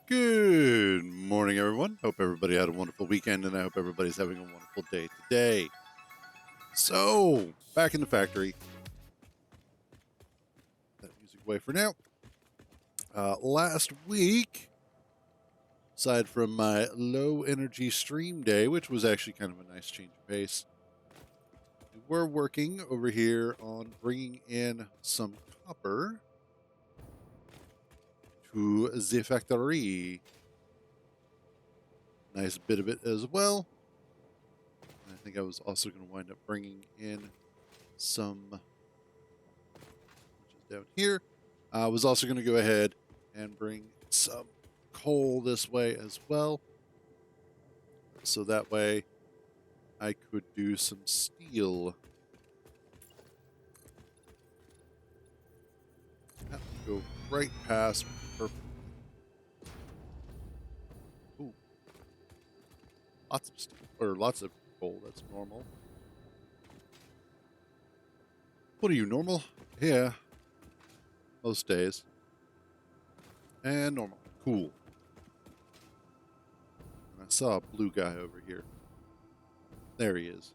Good morning, everyone. Hope everybody had a wonderful weekend, and I hope everybody's having a wonderful day today. So, back in the factory. That music away for now. Last week, aside from my low energy stream day, which was actually kind of a nice change of pace, we were working over here on bringing in some copper to the factory. Nice bit of it as well. I think I was also going to wind up bringing in some, which is down here. I was also going to go ahead and bring some coal this way as well. So that way I could do some steel. That would go right past perfect. Ooh, lots of steel, or lots of coal. That's normal. What are you, normal? Yeah, most days. And normal. Cool. And I saw a blue guy over here. There he is.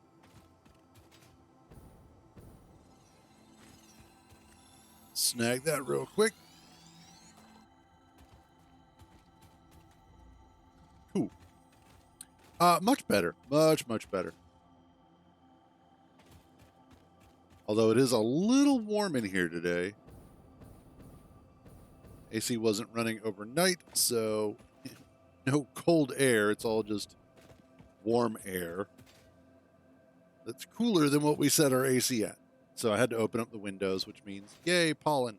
Snag that real quick. Cool. Much better. Much better. Although it is a little warm in here today. AC wasn't running overnight, so no cold air. It's all just warm air. That's cooler than what we set our AC at. So I had to open up the windows, which means, yay, pollen.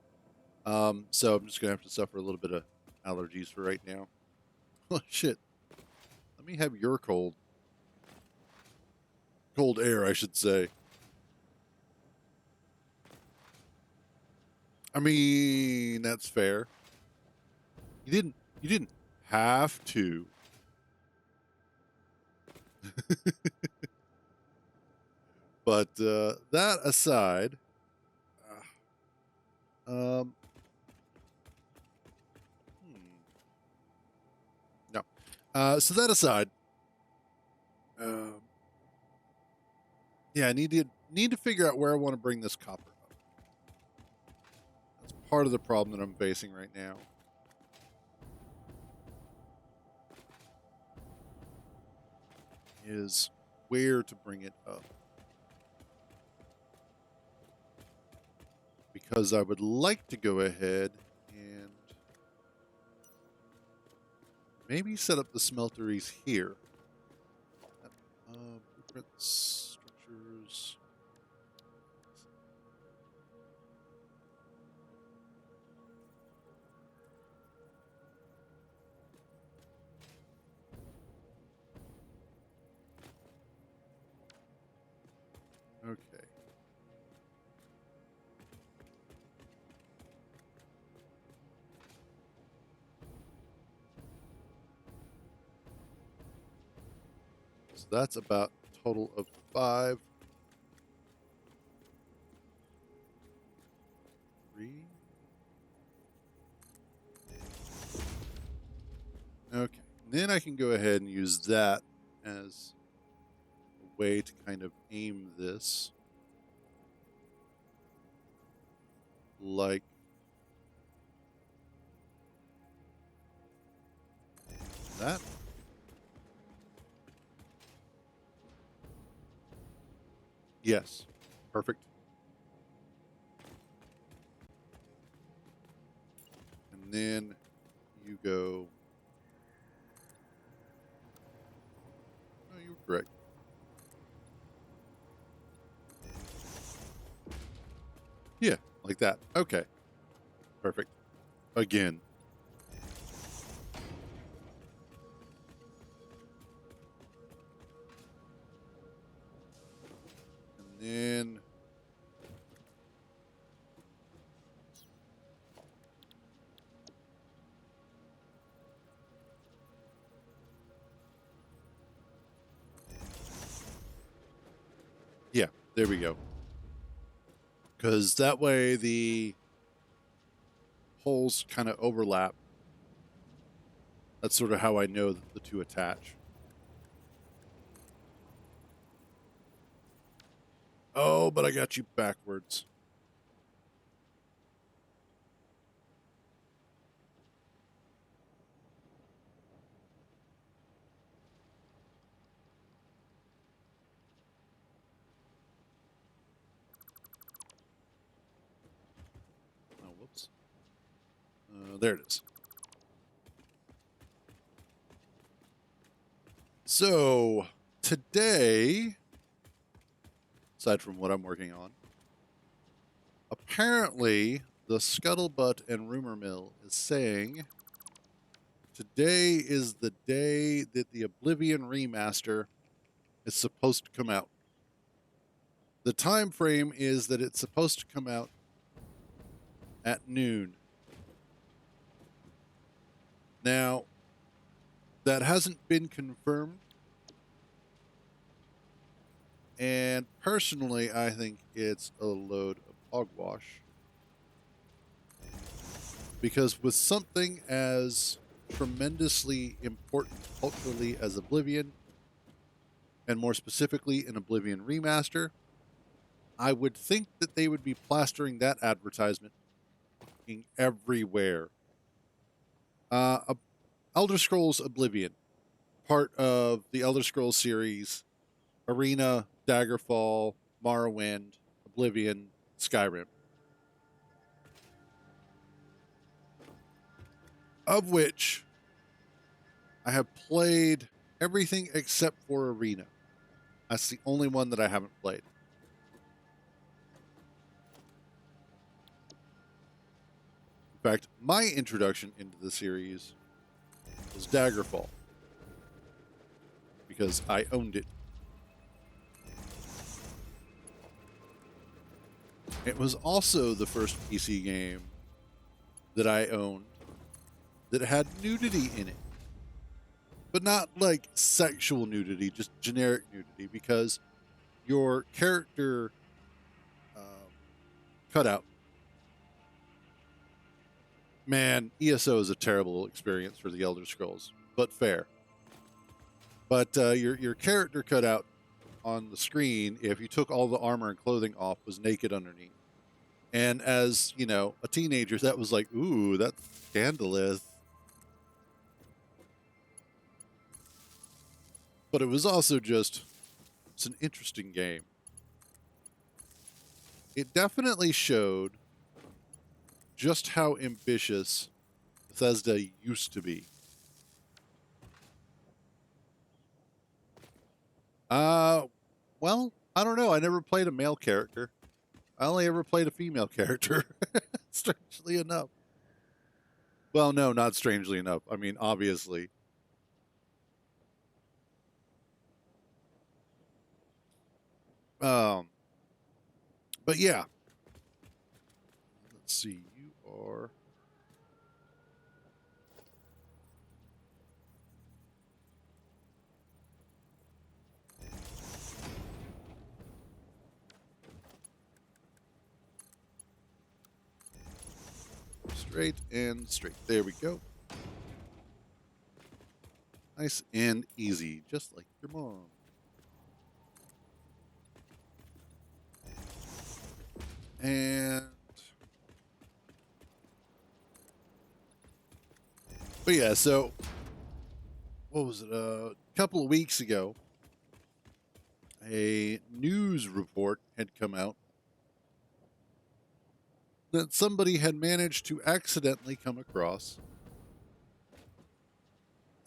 So I'm just going to have to suffer a little bit of allergies for right now. Oh, shit. Let me have your cold air, I should say. I mean, that's fair. You didn't have to. But that aside, um, no. So that aside, yeah, I need to figure out where I want to bring this copper up. That's part of the problem that I'm facing right now. Is where to bring it up. Because I would like to go ahead and maybe set up the smelteries here. Blueprints, structures. Okay. So that's about a total of 5. 3. Okay. Then I can go ahead and use that as a way to kind of aim this. Like that. Yes. Perfect. And then you go. Oh, you were correct. Yeah, like that. Okay. Perfect. Again. And then yeah, there we go. Because that way the holes kind of overlap. That's sort of how I know that the two attach. Oh, but I got you backwards. Oh, whoops. There it is. So, today, aside from what I'm working on, apparently the Scuttlebutt and Rumor Mill is saying today is the day that the Oblivion remaster is supposed to come out. The time frame is that it's supposed to come out at noon. Now, that hasn't been confirmed. And personally, I think it's a load of hogwash. Because with something as tremendously important culturally as Oblivion, and more specifically an Oblivion remaster, I would think that they would be plastering that advertisement everywhere. Elder Scrolls Oblivion, part of the Elder Scrolls series, Arena, Daggerfall, Morrowind, Oblivion, Skyrim. Of which I have played everything except for Arena. That's the only one that I haven't played. In fact, my introduction into the series was Daggerfall because I owned it. It was also the first PC game that I owned that had nudity in it. But not like sexual nudity, just generic nudity, because your character cutout. Man, ESO is a terrible experience for the Elder Scrolls, but fair. But your character cutout on the screen, if you took all the armor and clothing off, was naked underneath. And as, you know, a teenager, that was like, ooh, that's scandalous. But it was also just, it's an interesting game. It definitely showed just how ambitious Bethesda used to be. Well, I don't know. I never played a male character. I only ever played a female character, strangely enough. Well, no, not strangely enough. I mean, obviously. But yeah. Let's see. You are. Straight and straight. There we go. Nice and easy, just like your mom. And but yeah, so what was it? A couple of weeks ago, a news report had come out that somebody had managed to accidentally come across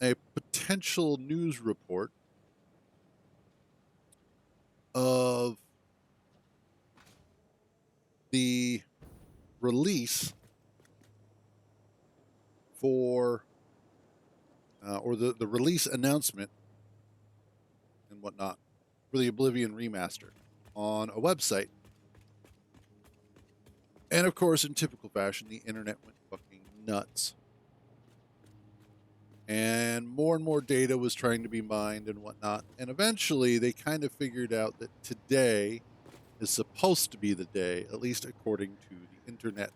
a potential news report of the release for or the release announcement and whatnot for the Oblivion remaster on a website. And of course, in typical fashion, the internet went fucking nuts. And more data was trying to be mined and whatnot. And eventually, they kind of figured out that today is supposed to be the day, at least according to the internet.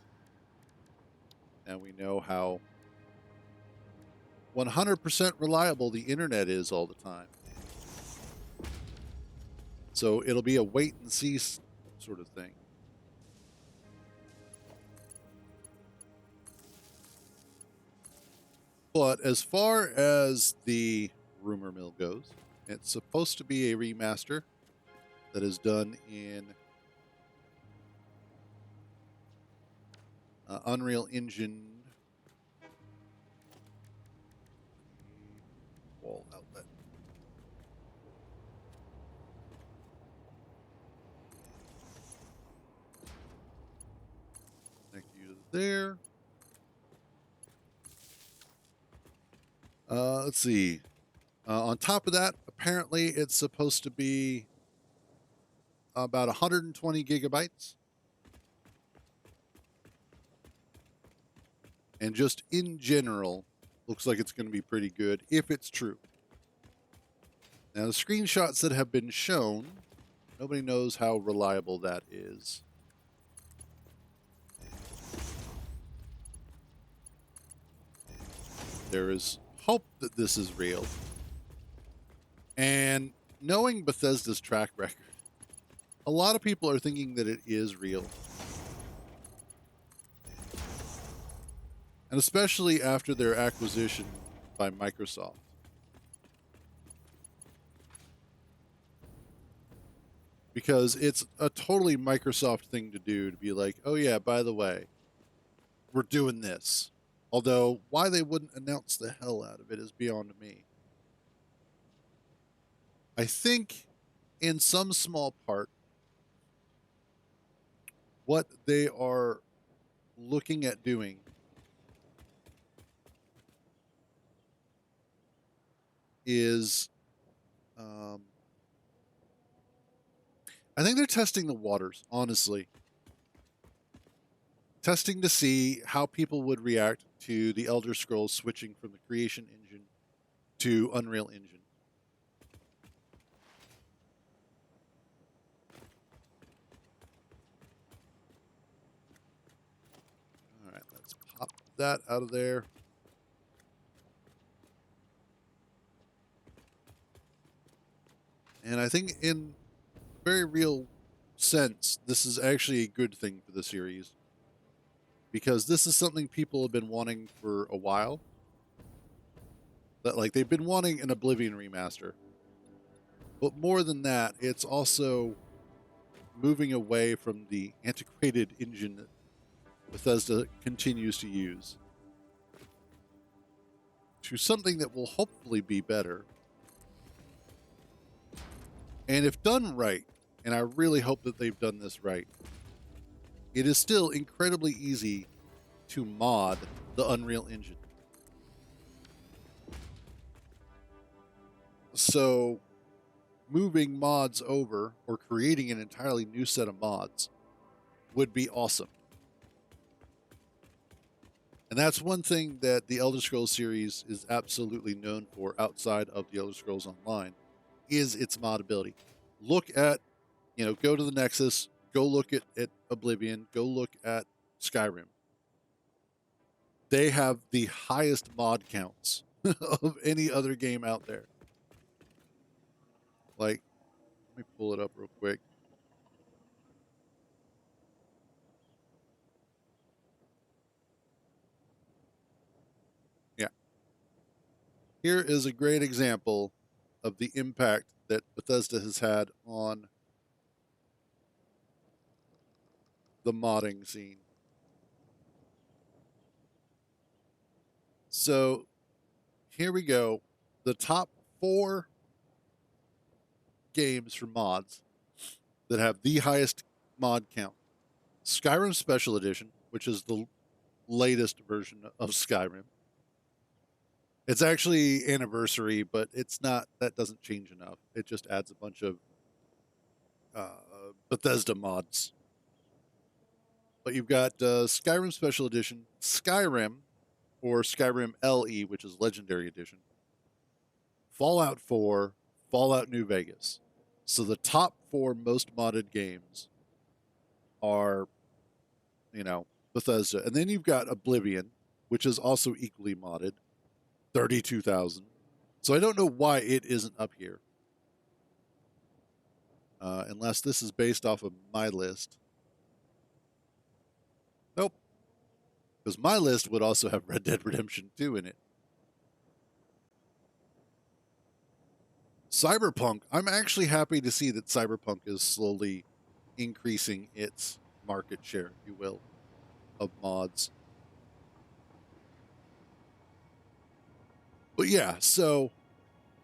Now we know how 100% reliable the internet is all the time. So it'll be a wait and see sort of thing. But as far as the rumor mill goes, it's supposed to be a remaster that is done in Unreal Engine wall outlet. Connect you to there. Let's see. On top of that, apparently it's supposed to be about 120 gigabytes. And just in general, looks like it's going to be pretty good if it's true. Now, the screenshots that have been shown, nobody knows how reliable that is. There is hope that this is real. And knowing Bethesda's track record, a lot of people are thinking that it is real. And especially after their acquisition by Microsoft. Because it's a totally Microsoft thing to do, to be like, oh yeah, by the way, we're doing this. Although, why they wouldn't announce the hell out of it is beyond me. I think, in some small part, what they are looking at doing is, I think they're testing the waters, honestly. Testing to see how people would react to the Elder Scrolls switching from the Creation Engine to Unreal Engine. All right, let's pop that out of there. And I think in very real sense, this is actually a good thing for the series. Because this is something people have been wanting for a while. That, like, they've been wanting an Oblivion remaster. But more than that, it's also moving away from the antiquated engine that Bethesda continues to use to something that will hopefully be better. And if done right, and I really hope that they've done this right, it is still incredibly easy to mod the Unreal Engine. So moving mods over or creating an entirely new set of mods would be awesome. And that's one thing that the Elder Scrolls series is absolutely known for outside of the Elder Scrolls Online is its modability. Look at, go to the Nexus, go look at Oblivion, go look at Skyrim. They have the highest mod counts of any other game out there. Like, let me pull it up real quick. Yeah. Here is a great example of the impact that Bethesda has had on the modding scene. So here we go. The top 4 games for mods that have the highest mod count. Skyrim Special Edition, which is the latest version of Skyrim. It's actually Anniversary, but it's not. That doesn't change enough. It just adds a bunch of Bethesda mods. But you've got Skyrim Special Edition, Skyrim, or Skyrim LE, which is Legendary Edition, Fallout 4, Fallout New Vegas. So the top 4 most modded games are, Bethesda. And then you've got Oblivion, which is also equally modded. 32,000. So I don't know why it isn't up here. Unless this is based off of my list. Nope. Because my list would also have Red Dead Redemption 2 in it. Cyberpunk. I'm actually happy to see that Cyberpunk is slowly increasing its market share, if you will, of mods. But yeah, so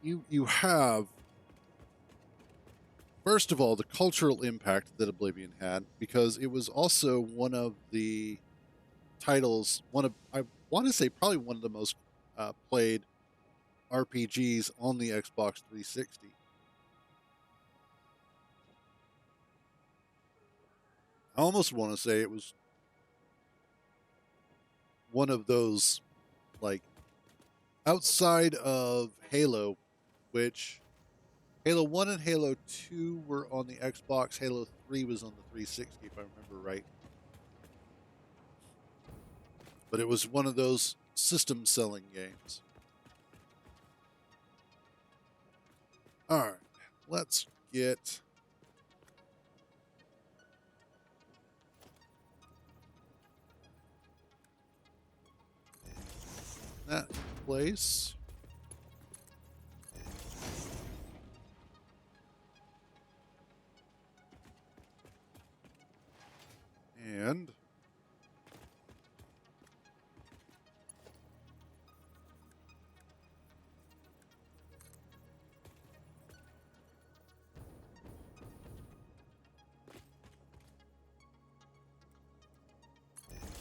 you have, first of all, the cultural impact that Oblivion had, because it was also one of the titles, I want to say probably one of the most played RPGs on the Xbox 360. I almost want to say it was one of those, like, outside of Halo, which Halo 1 and Halo 2 were on the Xbox, Halo 3 was on the 360, if I remember right. But it was one of those system selling games. All right, let's get that in place. And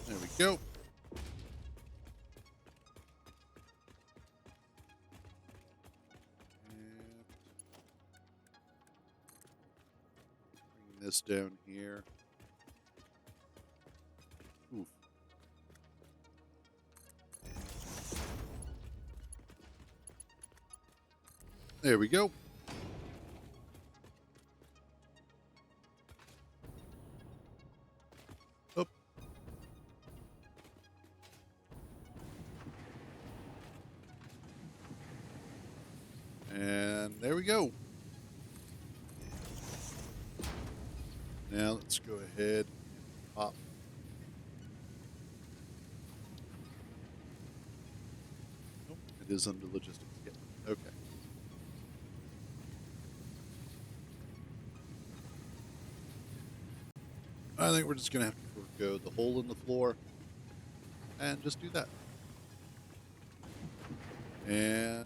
there we go. And bring this down here. Oof. There we go. Up. And there we go. Now let's go ahead and pop. Nope, it is under logistics. Yep. Okay. I think we're just going to have to forego the hole in the floor and just do that. And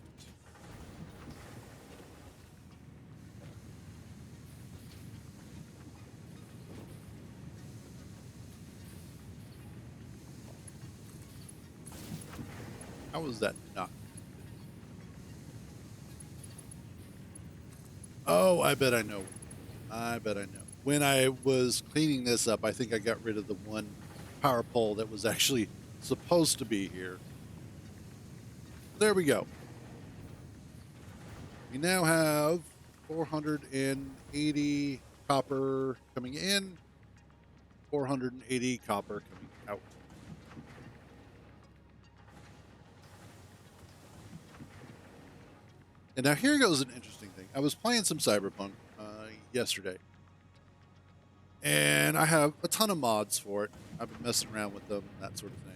how was that not? Oh, I bet I know. I bet I know. When I was cleaning this up, I think I got rid of the one power pole that was actually supposed to be here. There we go. We now have 480 copper coming in, 480 copper coming out. And now here goes an interesting thing. I was playing some Cyberpunk yesterday, and I have a ton of mods for it. I've been messing around with them, that sort of thing.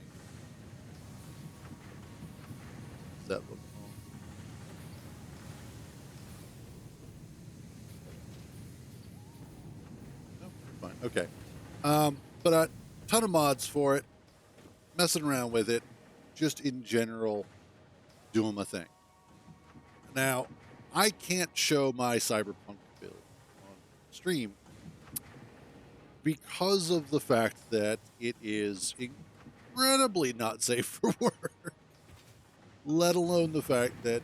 Does that look wrong? No, fine. Okay. But a ton of mods for it, messing around with it, just in general, doing my thing. Now, I can't show my Cyberpunk build on stream because of the fact that it is incredibly not safe for work, let alone the fact that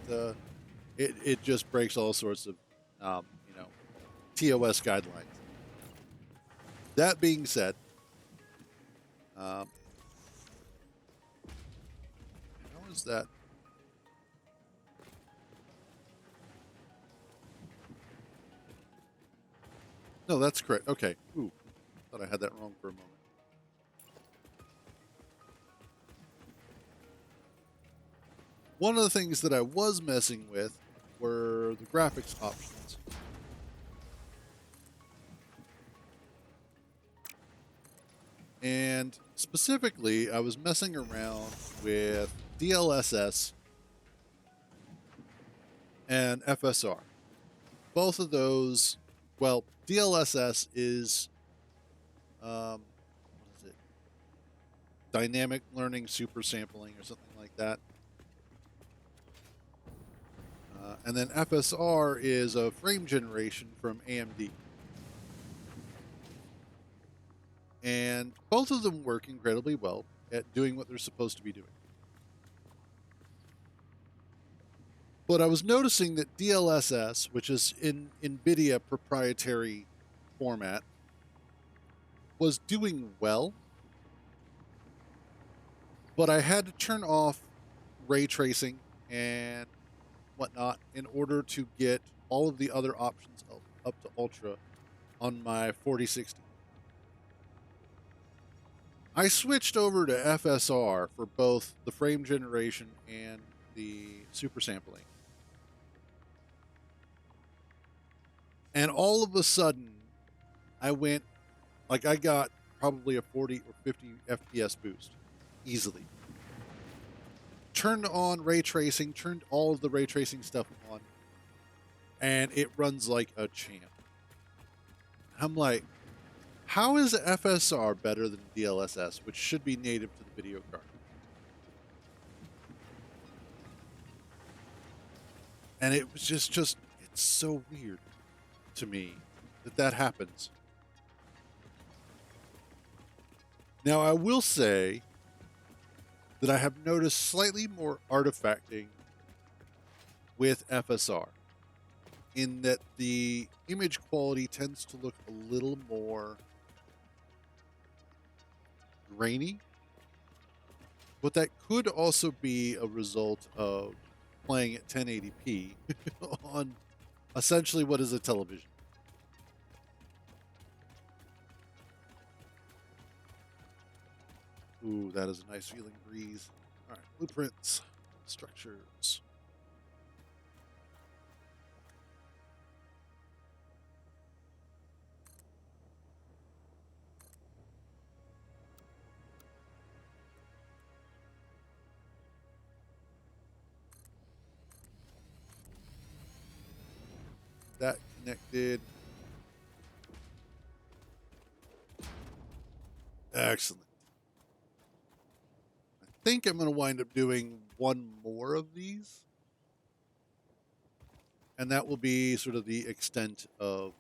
it just breaks all sorts of, TOS guidelines. That being said, how is that? No, that's correct. Okay. Ooh, thought I had that wrong for a moment. One of the things that I was messing with were the graphics options. And specifically, I was messing around with DLSS and FSR. Both of those, well, DLSS is, what is it? Dynamic learning super sampling or something like that. And then FSR is a frame generation from AMD. And both of them work incredibly well at doing what they're supposed to be doing. But I was noticing that DLSS, which is in NVIDIA proprietary format, was doing well. But I had to turn off ray tracing and whatnot in order to get all of the other options up to ultra on my 4060. I switched over to FSR for both the frame generation and the super sampling. And all of a sudden, I got probably a 40 or 50 FPS boost easily. Turned on ray tracing, turned all of the ray tracing stuff on, and it runs like a champ. I'm like, how is FSR better than DLSS, which should be native to the video card? And it was just it's so weird to me that happens. Now, I will say that I have noticed slightly more artifacting with FSR, in that the image quality tends to look a little more grainy, but that could also be a result of playing at 1080p on essentially what is a television. Ooh, that is a nice feeling breeze. All right, blueprints, structures. That connected. Excellent. I think I'm going to wind up doing one more of these. And that will be sort of the extent of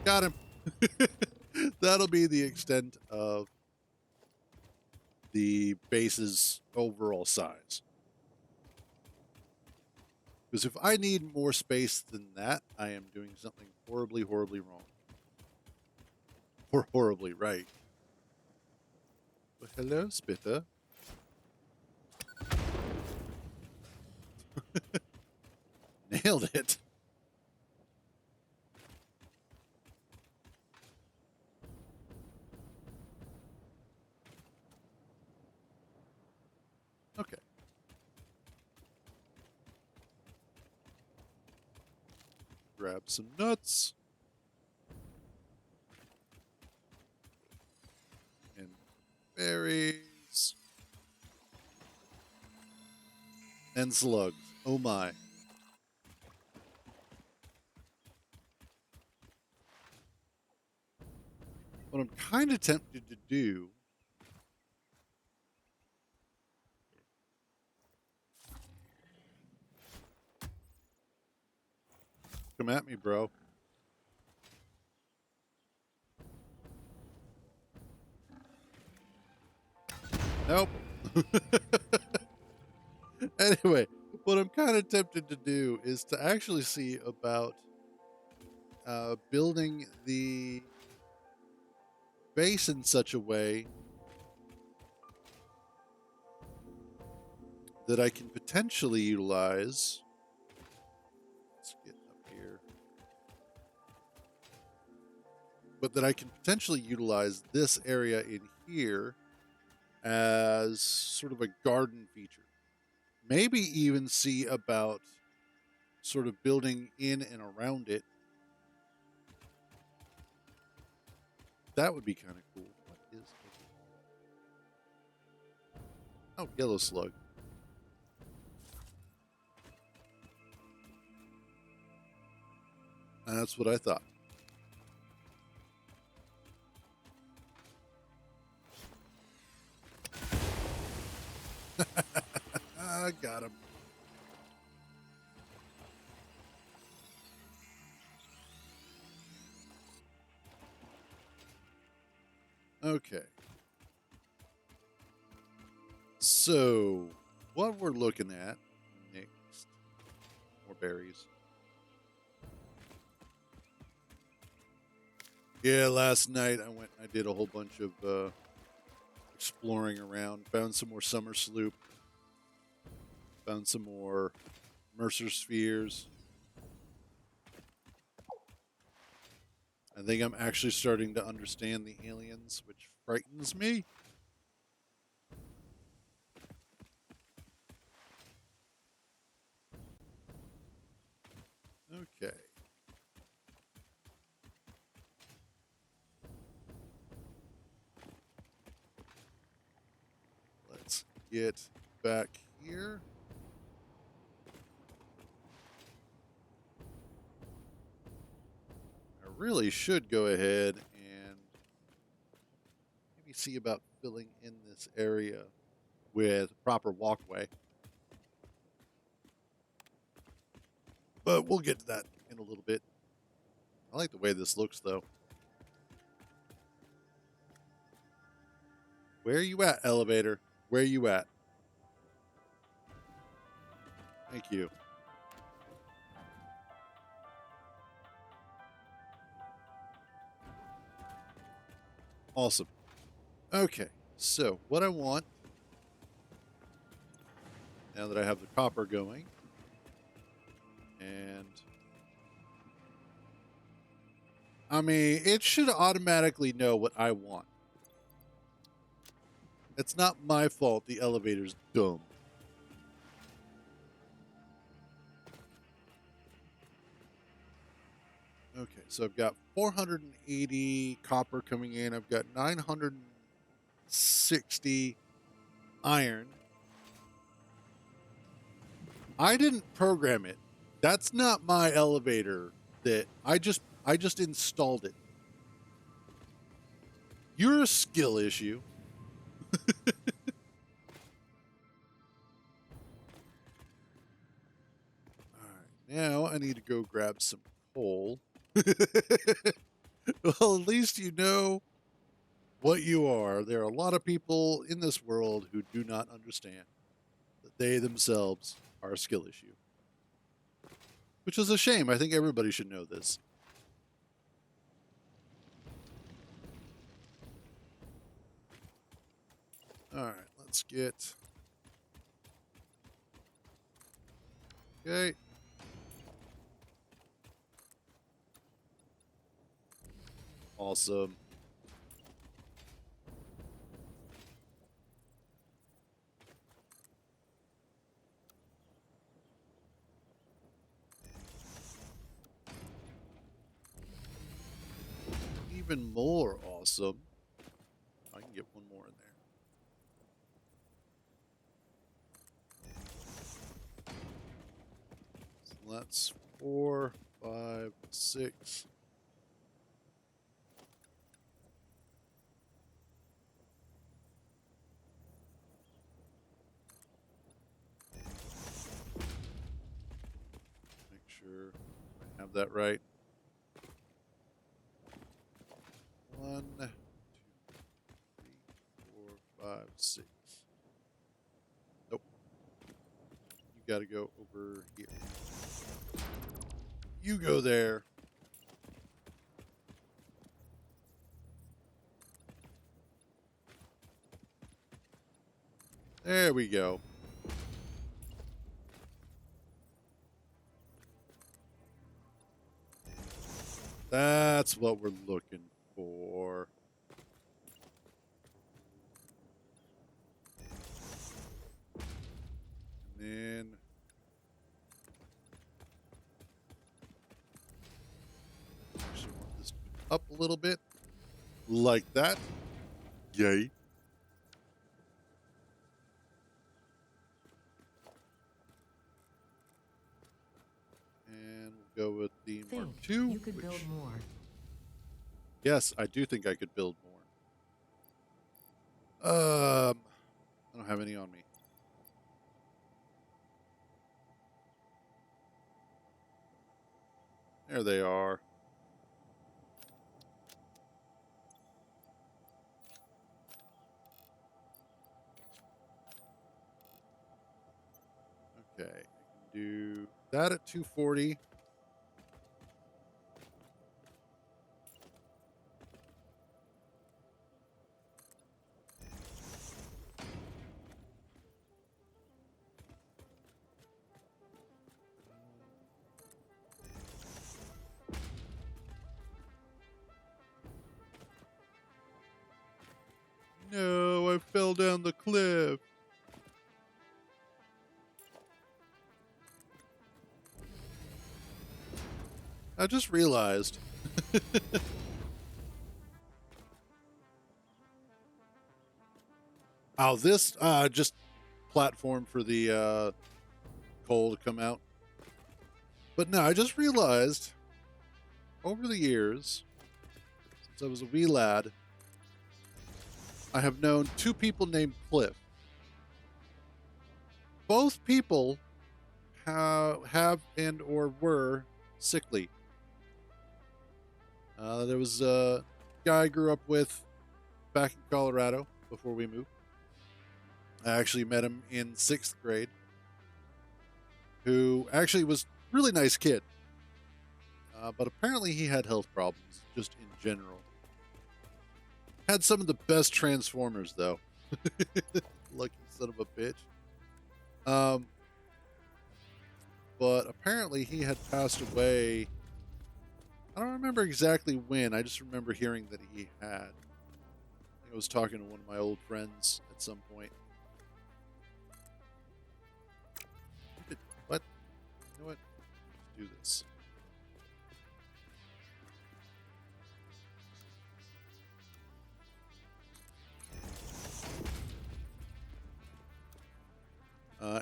got him. That'll be the extent of the base's overall size. Because if I need more space than that, I am doing something horribly, horribly wrong. Or horribly right. Well, hello, Spitter. Nailed it. Okay. Grab some nuts. And berries. And slugs. Oh my. What I'm kind of tempted to do come at me, bro. Nope. Anyway, what I'm kind of tempted to do is to actually see about building the base in such a way that I can potentially utilize. Let's get up here. but that I can potentially utilize this area in here as sort of a garden feature. Maybe even see about sort of building in and around it. That would be kind of cool. What is it? Oh, yellow slug. That's what I thought. I got him. Okay. So, what we're looking at next, more berries. Yeah, last night I did a whole bunch of exploring around, found some more summer sloop, found some more Mercer spheres. I think I'm actually starting to understand the aliens, which frightens me. Okay. Let's get back here. I really should go ahead and maybe see about filling in this area with proper walkway. But we'll get to that in a little bit. I like the way this looks, though. Where are you at, elevator? Where are you at? Thank you. Awesome. Okay, so what I want, now that I have the copper going, and I mean, it should automatically know what I want. It's not my fault the elevator's dumb. Okay, so I've got 480 copper coming in. I've got 960 iron. I didn't program it. That's not my elevator. That I just installed it. You're a skill issue. All right, now I need to go grab some coal. Well, at least you know what you are. There are a lot of people in this world who do not understand that they themselves are a skill issue. Which is a shame. I think everybody should know this. All right, let's get... Okay. Awesome. Even more awesome. I can get one more in there. So that's 4, 5, 6. Make sure I have that right. 1, 2, 3, 4, 5, 6. Nope. You got to go over here. You go there. There we go. That's what we're looking for and then actually want this up a little bit like that. Yay. And we'll go with the Mark II. You could build more. Yes, I do think I could build more. I don't have any on me. There they are. Okay, I can do that at 240. No, I fell down the cliff. I just realized. Oh, this just platform for the coal to come out. But no, I just realized over the years, since I was a wee lad, I have known two people named Cliff. Both people have and or were sickly. There was a guy I grew up with back in Colorado before we moved. I actually met him in 6th grade, who actually was a really nice kid. But apparently he had health problems just in general. Had some of the best Transformers, though. Lucky son of a bitch. But apparently he had passed away. I don't remember exactly when. I just remember hearing that he had. I think I was talking to one of my old friends at some point. What? You know what? Let's do this.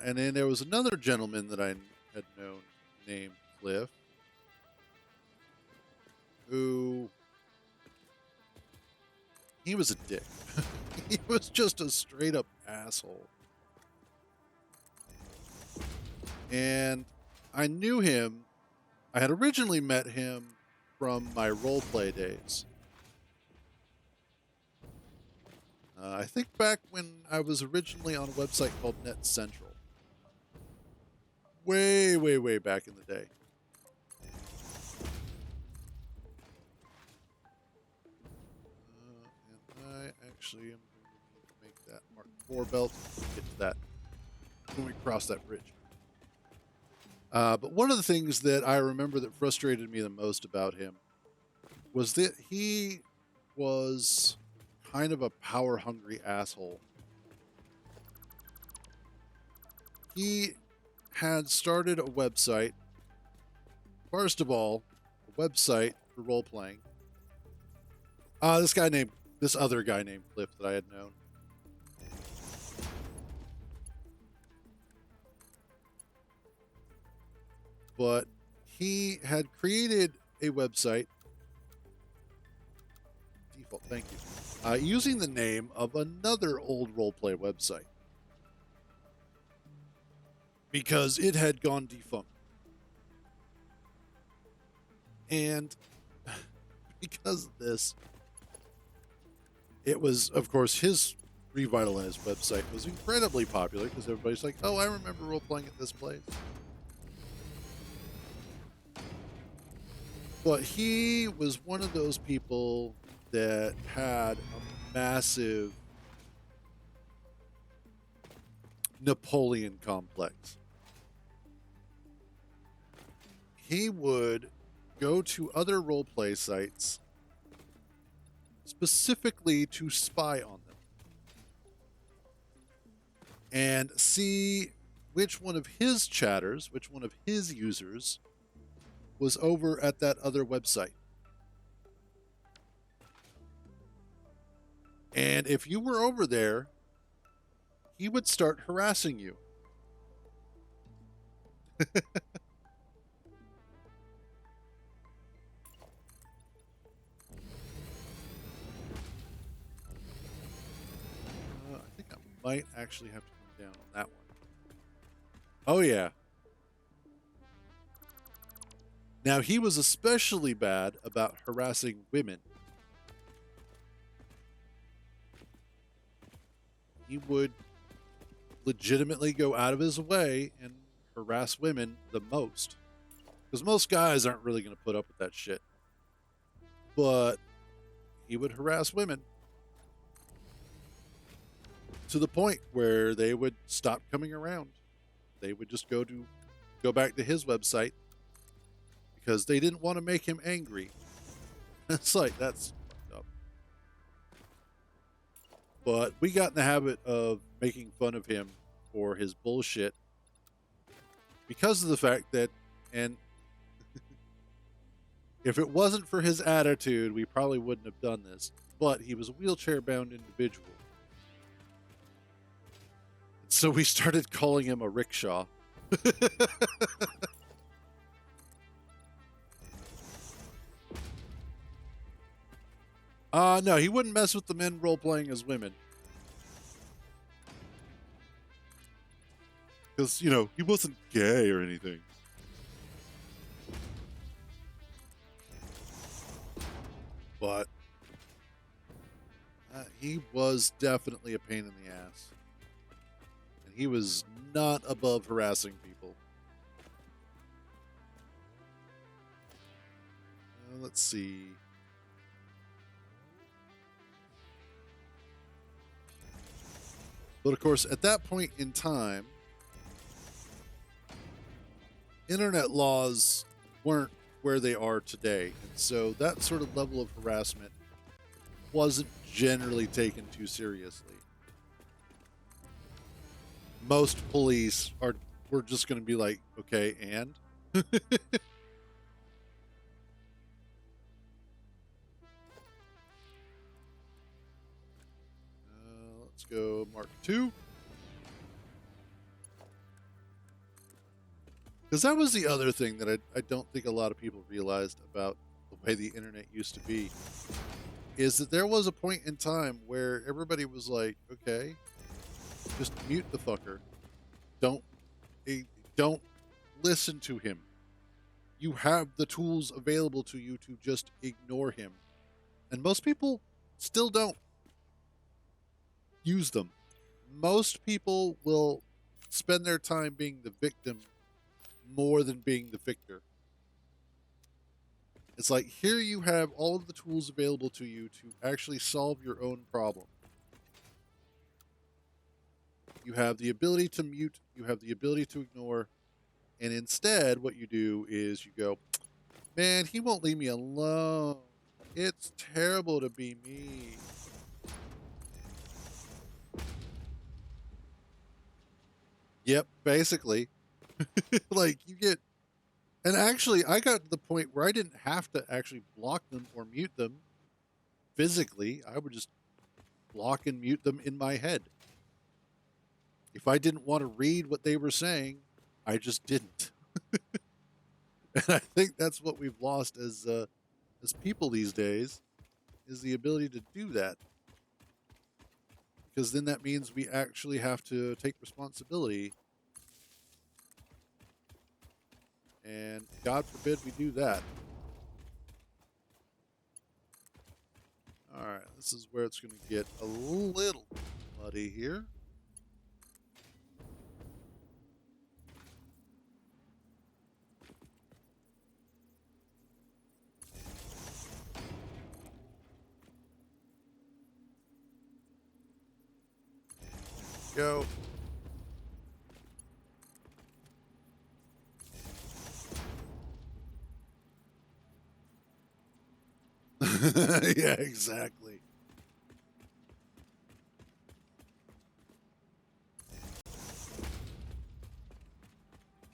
And then there was another gentleman that I had known named Cliff, who he was a dick. He was just a straight up asshole. And I knew him. I had originally met him from my roleplay days. I think back when I was originally on a website called Net Central. Way, way, way back in the day. And I actually am going to need to make that Mark IV belt. Get to that when we cross that bridge. But one of the things that I remember that frustrated me the most about him was that he was kind of a power-hungry asshole. He had started a website. First of all, a website for role-playing. This other guy named Cliff that I had known. But he had created a website. Default, thank you. Using the name of another old roleplay website. Because it had gone defunct. And because of this, it was, of course, his revitalized website was incredibly popular because everybody's like, oh, I remember role-playing at this place. But he was one of those people that had a massive Napoleon complex. He would go to other roleplay sites specifically to spy on them and see which one of his chatters, which one of his users was over at that other website. And if you were over there, he would start harassing you. I think I might actually have to come down on that one. Oh, yeah. Now, he was especially bad about harassing women. He would legitimately go out of his way and harass women the most. Because most guys aren't really going to put up with that shit. But he would harass women to the point where they would stop coming around. They would just go back to his website because they didn't want to make him angry. It's like, that's fucked up. But we got in the habit of making fun of him for his bullshit because of the fact that, and if it wasn't for his attitude, we probably wouldn't have done this, but he was a wheelchair-bound individual. So we started calling him a rickshaw. No, he wouldn't mess with the men role-playing as women. Because, he wasn't gay or anything. But he was definitely a pain in the ass. And he was not above harassing people. Let's see. But of course, at that point in time, internet laws weren't where they are today. And so that sort of level of harassment wasn't generally taken too seriously. Most police were just going to be like, okay, and? Let's go Mark II. Because that was the other thing that I don't think a lot of people realized about the way the internet used to be, is that there was a point in time where everybody was like, okay, just mute the fucker. Don't listen to him. You have the tools available to you to just ignore him. And most people still don't use them. Most people will spend their time being the victim more than being the victor. It's like, here you have all of the tools available to you to actually solve your own problem. You have the ability to mute, you have the ability to ignore, and instead what you do is you go, man, he won't leave me alone. It's terrible to be me. Yep, basically. Like, you get... And actually, I got to the point where I didn't have to actually block them or mute them physically. I would just block and mute them in my head. If I didn't want to read what they were saying, I just didn't. And I think that's what we've lost as people these days, is the ability to do that. Because then that means we actually have to take responsibility. And God forbid we do that. All right, this is where it's going to get a little muddy here. Go. Yeah, exactly.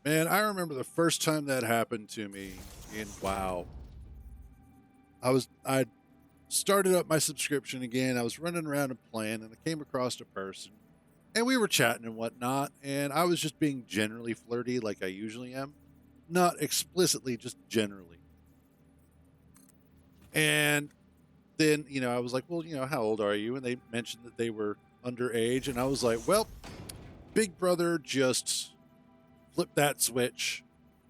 Man, I remember the first time that happened to me in WoW. I started up my subscription again. I was running around and playing, and I came across a person, and we were chatting and whatnot. And I was just being generally flirty, like I usually am, not explicitly, just generally. And then, I was like, well, how old are you? And they mentioned that they were underage, and I was like, well, Big Brother just flipped that switch,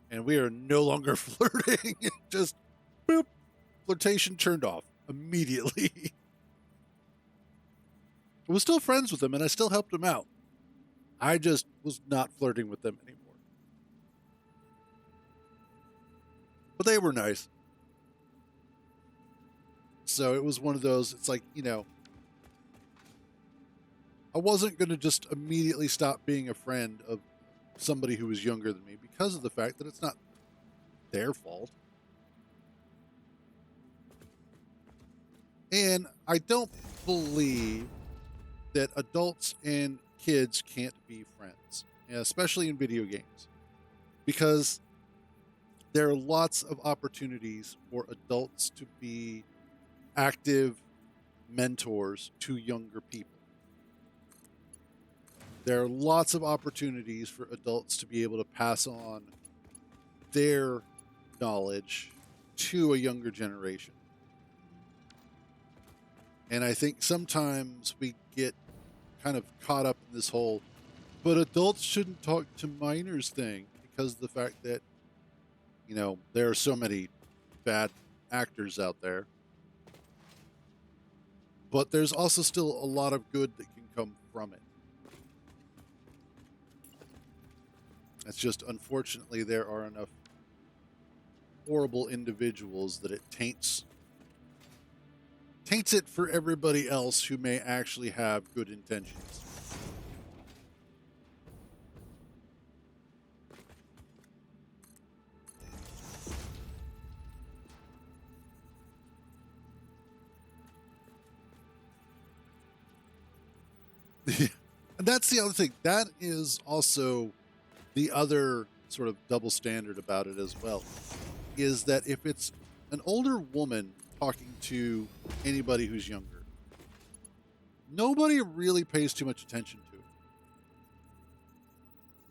and we are no longer flirting. Just boop, flirtation turned off immediately. I was still friends with them, and I still helped them out. I just was not flirting with them anymore. But they were nice. So it was one of those, it's like, I wasn't going to just immediately stop being a friend of somebody who was younger than me because of the fact that it's not their fault. And I don't believe that adults and kids can't be friends, especially in video games, because there are lots of opportunities for adults to be active mentors to younger people. There are lots of opportunities for adults to be able to pass on their knowledge to a younger generation. And I think sometimes we get kind of caught up in this whole, but adults shouldn't talk to minors thing because of the fact that, there are so many bad actors out there. But there's also still a lot of good that can come from it. It's just, unfortunately, there are enough horrible individuals that it taints it for everybody else who may actually have good intentions. And that's the other thing. That is also the other sort of double standard about it as well, is that if it's an older woman talking to anybody who's younger, nobody really pays too much attention to it.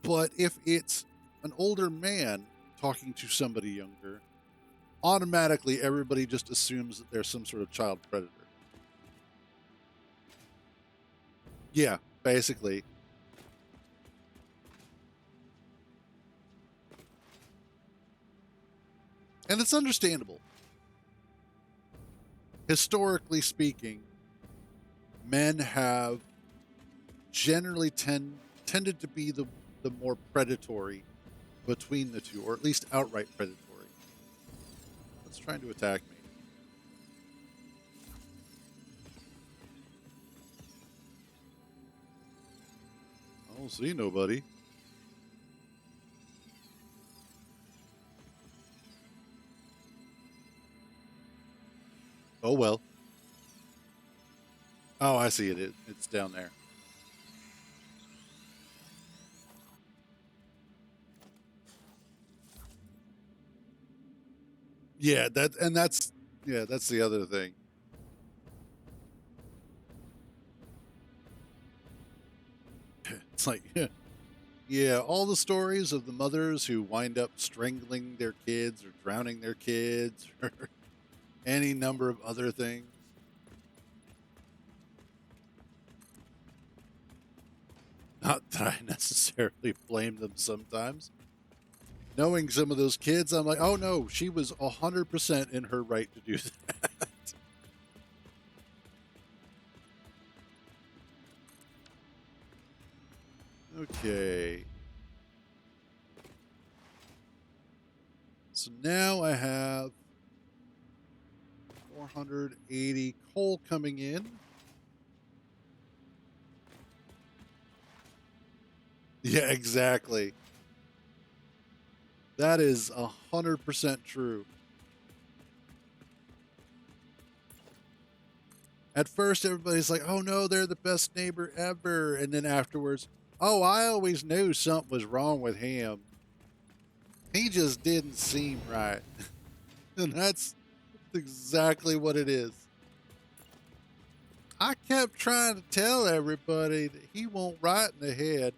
But if it's an older man talking to somebody younger, automatically everybody just assumes that there's some sort of child predator. Yeah, basically. And it's understandable. Historically speaking, men have generally tended to be the more predatory between the two, or at least outright predatory. It's trying to attack me. I don't see nobody. Oh well. Oh, I see it. It's down there. Yeah, that's the other thing. It's like, yeah, all the stories of the mothers who wind up strangling their kids or drowning their kids or any number of other things. Not that I necessarily blame them sometimes. Knowing some of those kids, I'm like, oh no, she was 100% in her right to do that. Okay. So now I have 480 coal coming in. Yeah, exactly. That is 100% true. At first, everybody's like, oh no, they're the best neighbor ever. And then afterwards, oh, I always knew something was wrong with him. He just didn't seem right. And that's exactly what it is. I kept trying to tell everybody that he won't right in the head.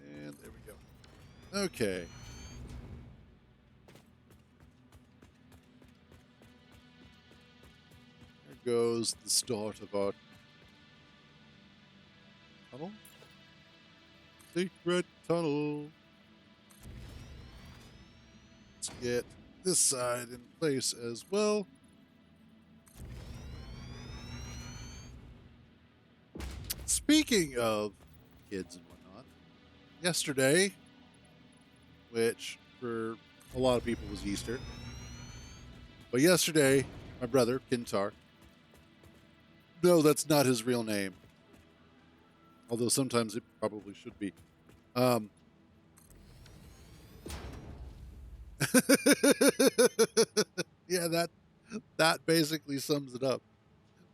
And there we go. Okay. There goes the start of our tunnel. Secret tunnel. Let's get this side in place as well. Speaking of kids and whatnot, yesterday, which for a lot of people was Easter, but yesterday, my brother, Kintar, no, that's not his real name, although sometimes it probably should be. Yeah, that basically sums it up.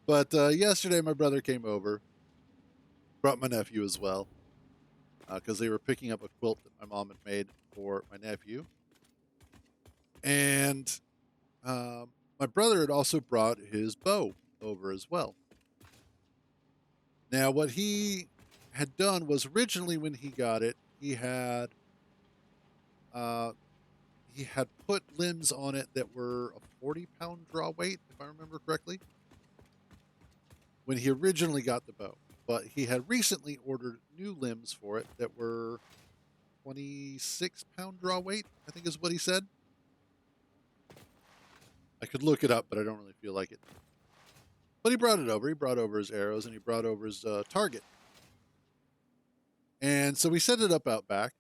But yesterday, my brother came over, brought my nephew as well, because they were picking up a quilt that my mom had made for my nephew. And my brother had also brought his bow over as well. Now, what he had done was originally when he got it, uh, he had put limbs on it that were a 40-pound draw weight, if I remember correctly, when he originally got the bow. But he had recently ordered new limbs for it that were 26-pound draw weight, I think is what he said. I could look it up, but I don't really feel like it. But he brought it over. He brought over his arrows and he brought over his target. And so we set it up out back.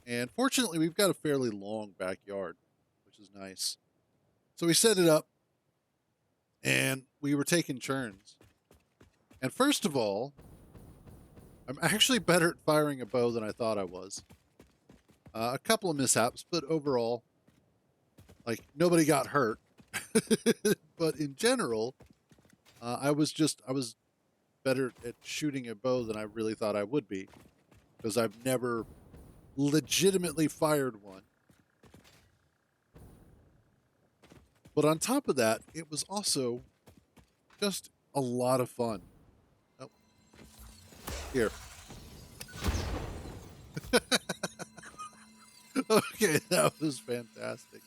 And fortunately, we've got a fairly long backyard, which is nice. So we set it up and we were taking turns. And first of all, I'm actually better at firing a bow than I thought I was. A couple of mishaps, but overall, like, nobody got hurt. But in general, I was better at shooting a bow than I really thought I would be, because I've never legitimately fired one. But on top of that, it was also just a lot of fun. Oh, here. Okay, that was fantastic.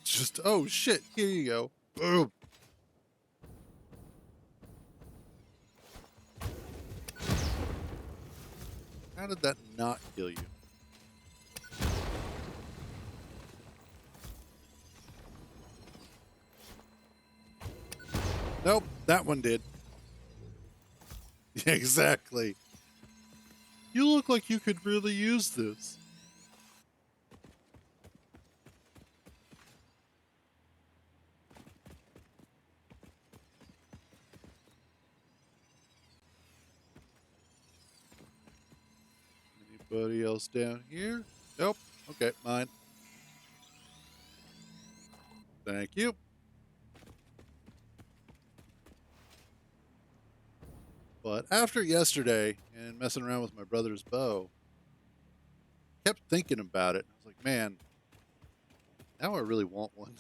Just, oh shit, here you go. Boom. How did that not kill you? Nope, that one did. Yeah, exactly. You look like you could really use this. Anybody else down here? Nope. Okay, mine. Thank you. But after yesterday and messing around with my brother's bow, I kept thinking about it. I was like, man, now I really want one.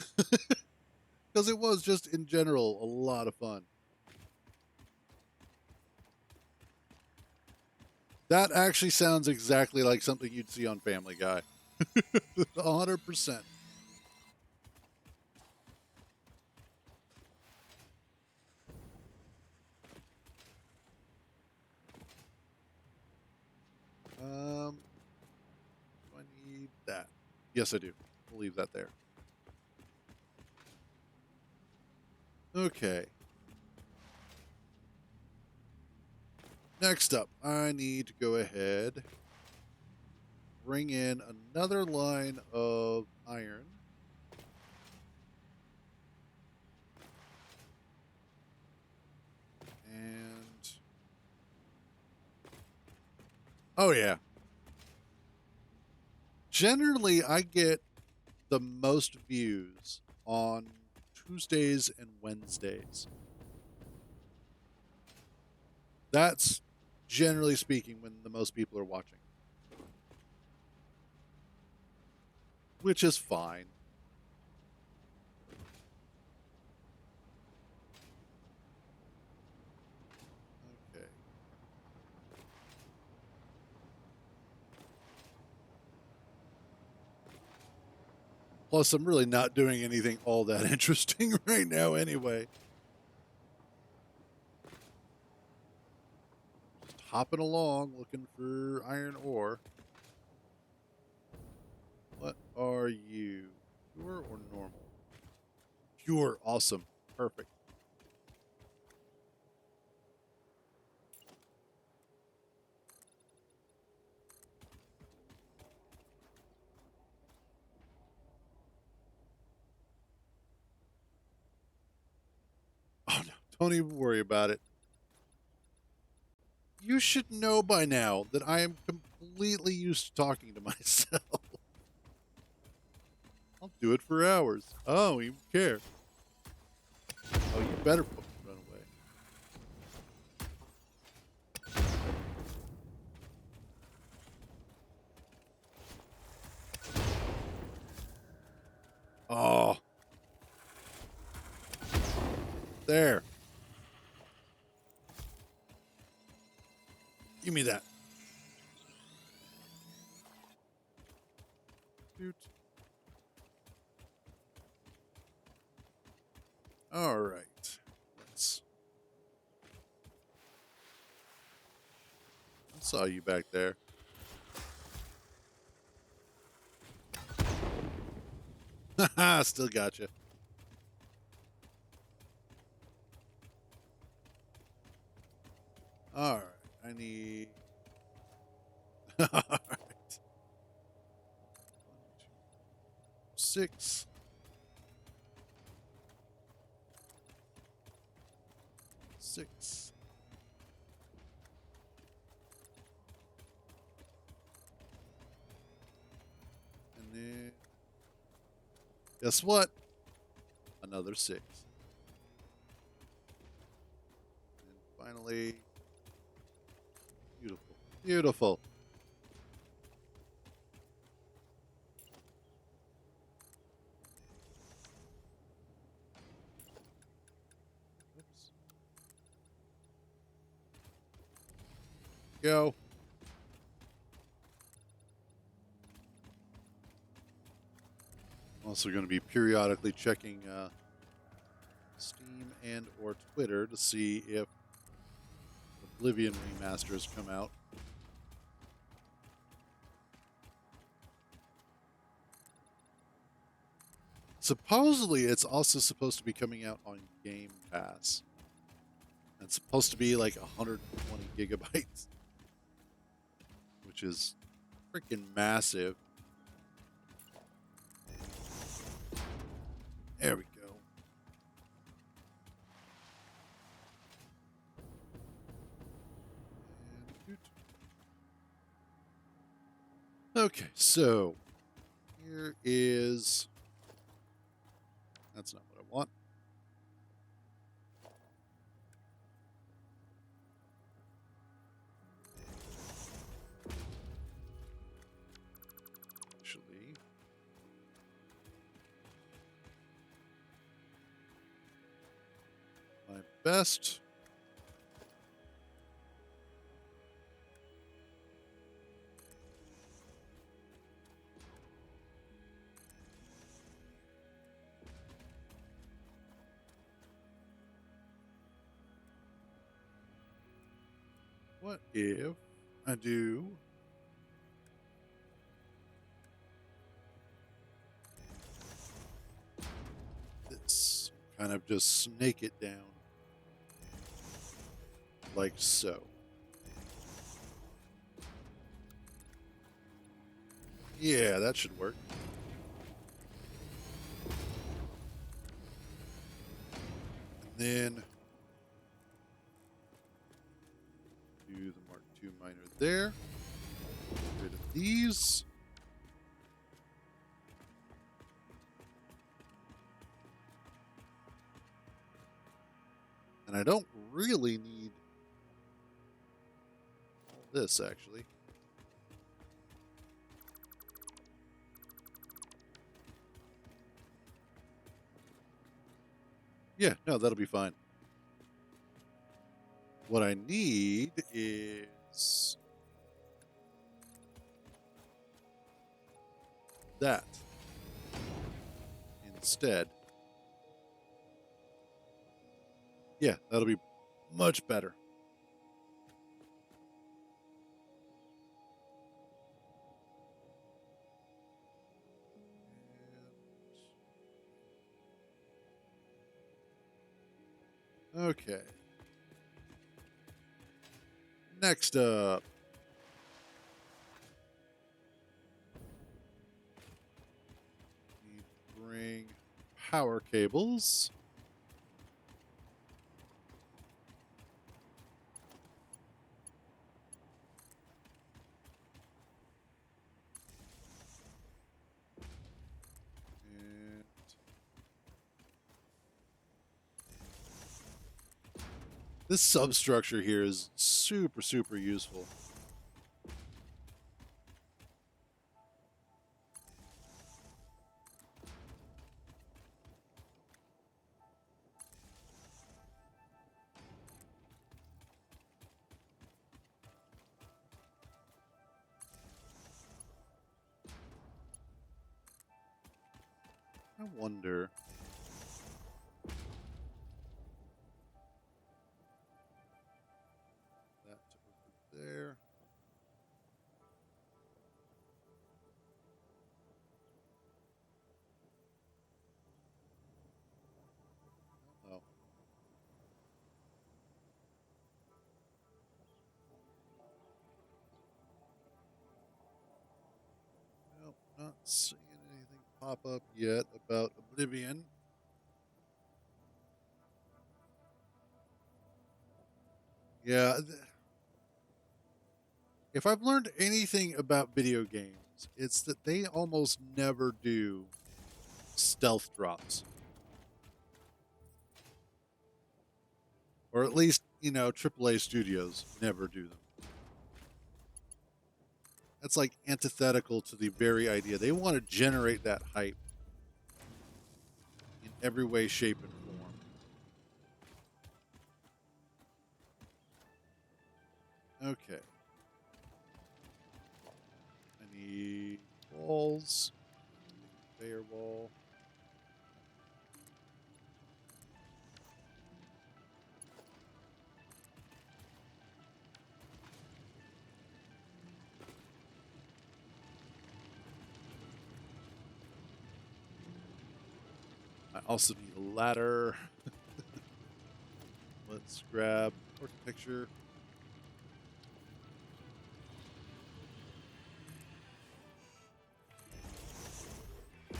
Because it was just, in general, a lot of fun. That actually sounds exactly like something you'd see on Family Guy. 100%. Do I need that? Yes, I do. We'll leave that there. Okay. Next up, I need to go ahead, bring in another line of iron. And oh yeah. Generally, I get the most views on Tuesdays and Wednesdays. That's generally speaking when the most people are watching, which is fine. Okay. Plus, I'm really not doing anything all that interesting right now anyway. Just hopping along looking for iron ore. What are you? Pure or normal? Pure. Awesome. Perfect. Oh, no. Don't even worry about it. You should know by now that I am completely used to talking to myself. I'll do it for hours. I don't even care. Oh, you better run away. Oh. There. Give me that. Shoot. All right. I saw you back there. Haha, still got you. All right. I need. All right. 6. 6. And then. Guess what? Another 6. And finally. Beautiful. Beautiful. Oops. Go. I'm also going to be periodically checking Steam and or Twitter to see if Oblivion remasters come out. Supposedly, it's also supposed to be coming out on Game Pass. It's supposed to be like 120 gigabytes, which is freaking massive. There we go. Okay, so here is. That's not what I want. Actually, my best. What if I do this? Kind of just snake it down. Like so. Yeah, that should work. And then do the Mark II miner there. Get rid of these. And I don't really need this, actually. Yeah, no, that'll be fine. What I need is that instead. Yeah, that'll be much better. Okay. Next up. Need to bring power cables. And this substructure here is super, super useful. I wonder. That over there. Oh. Nope, not seeing anything pop up yet about Oblivion. Yeah. If I've learned anything about video games, it's that they almost never do stealth drops. Or at least, AAA studios never do them. That's like antithetical to the very idea. They want to generate that hype in every way, shape, and form. Okay. I need walls. Conveyor wall. I also need a ladder. Let's grab a picture.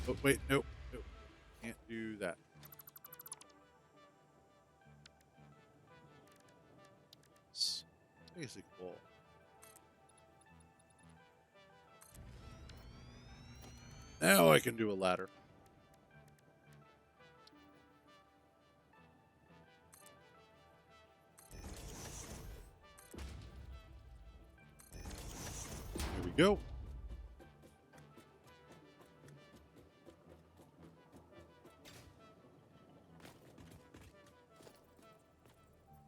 Oh, wait, nope. Can't do that. Basic wall. Now I can do a ladder. Here we go.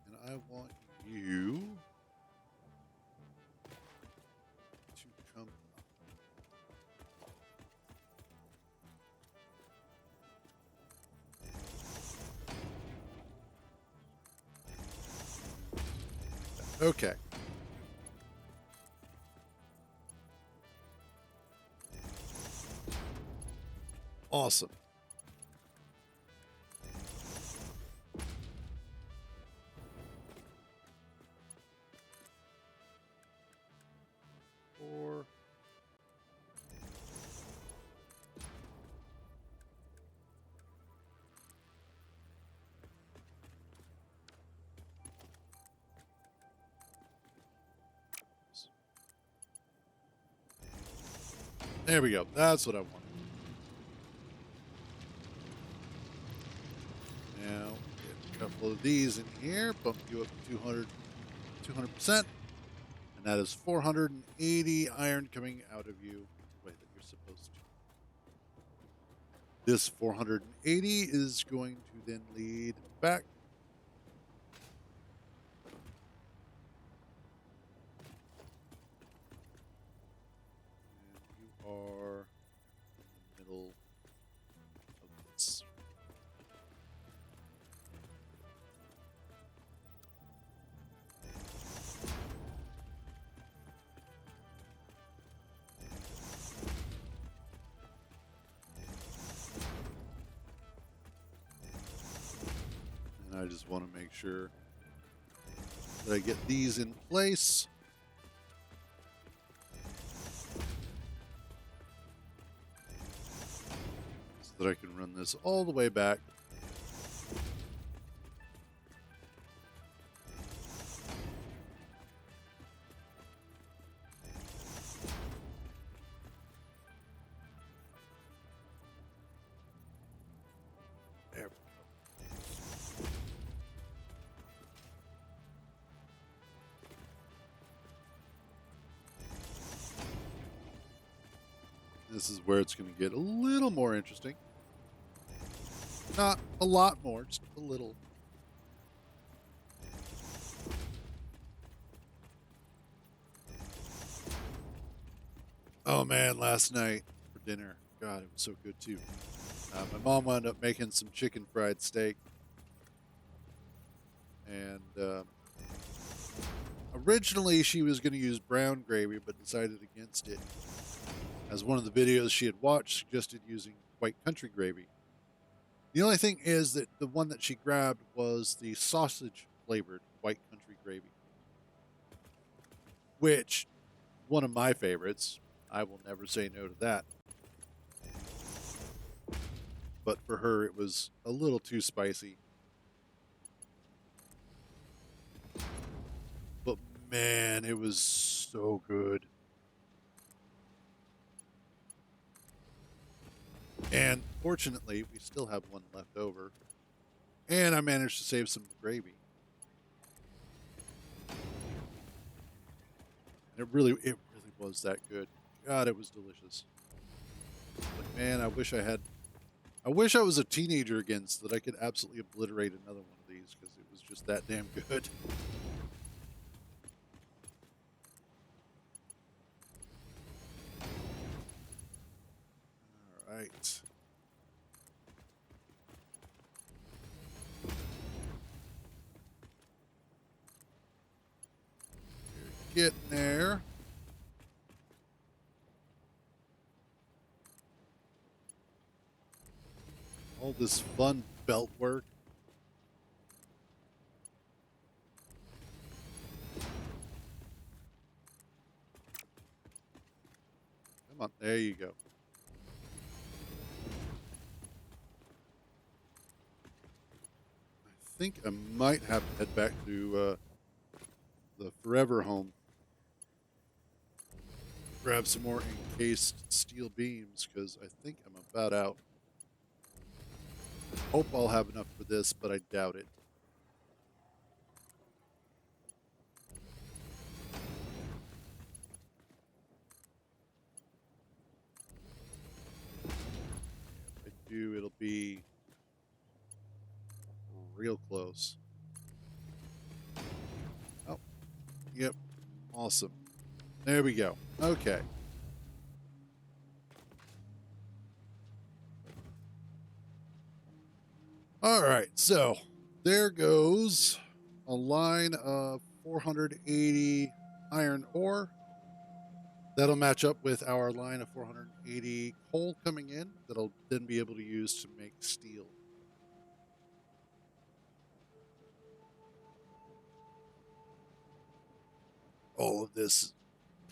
And I want you to come up. Okay. Awesome. Four. There we go. That's what I want. Now, get a couple of these in here, bump you up to 200%. And And that is 480 iron coming out of you the way that you're supposed to. This 480 is going to then lead back. And you are in the middle of this. And I just want to make sure that I get these in place. So that I can run this all the way back. There we go. This is where it's going to get a little more interesting. Not a lot more, just a little. Oh man, last night for dinner, God, it was so good too. My mom wound up making some chicken fried steak, and originally she was going to use brown gravy, but decided against it, as one of the videos she had watched suggested using white country gravy. The only thing is that the one that she grabbed was the sausage flavored white country gravy, which one of my favorites. I will never say no to that. But for her, it was a little too spicy. But man, it was so good. And fortunately, we still have one left over. And I managed to save some gravy. And it really was that good. God, it was delicious. But man, I wish I was a teenager again so that I could absolutely obliterate another one of these, because it was just that damn good. All right. You're getting there. All this fun belt work. Come on, there you go. I think I might have to head back to the Forever home. Grab some more encased steel beams, because I think I'm about out. Hope I'll have enough for this, but I doubt it. If I do, it'll be real close. Oh, yep. Awesome. There we go. Okay. All right. So there goes a line of 480 iron ore. That'll match up with our line of 480 coal coming in that I'll then be able to use to make steel. All of this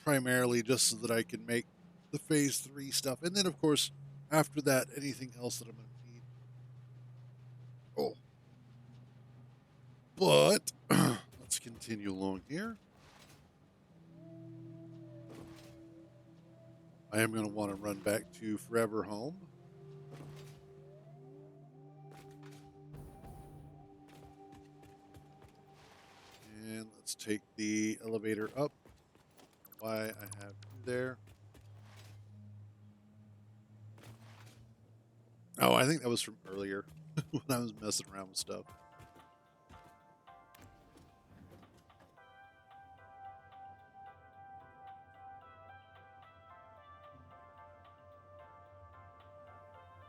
primarily just so that I can make the phase 3 stuff. And then, of course, after that, anything else that I'm going to need. Oh. But let's continue along here. I am going to want to run back to Forever Home. And let's take the elevator up why I have you there. Oh, I think that was from earlier when I was messing around with stuff.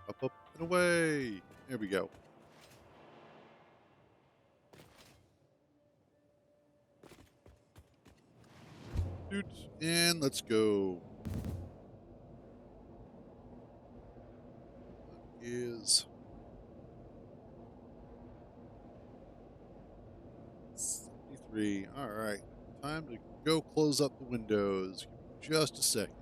Up, and away. There we go. Doot, and let's go. That is 73. All right. Time to go close up the windows. Give me just a second.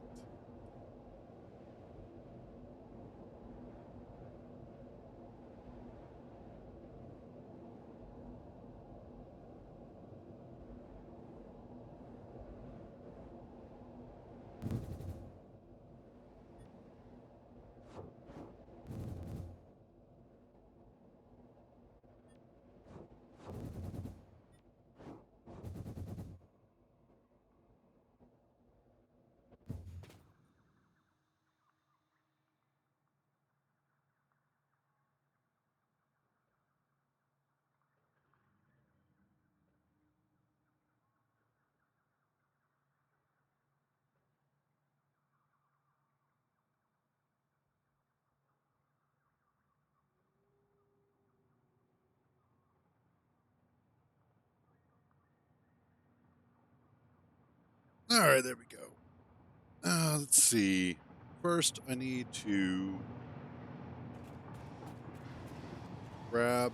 All right, there we go. Let's see. First, I need to grab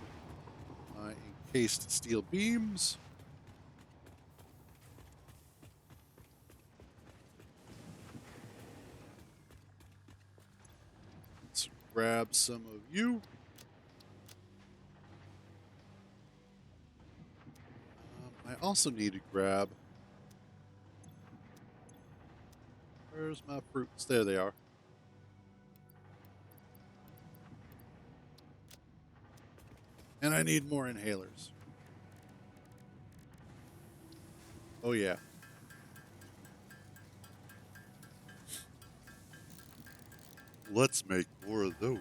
my encased steel beams. Let's grab some of you. I also need to grab. Where's my fruits? There they are. And I need more inhalers. Oh, yeah. Let's make more of those.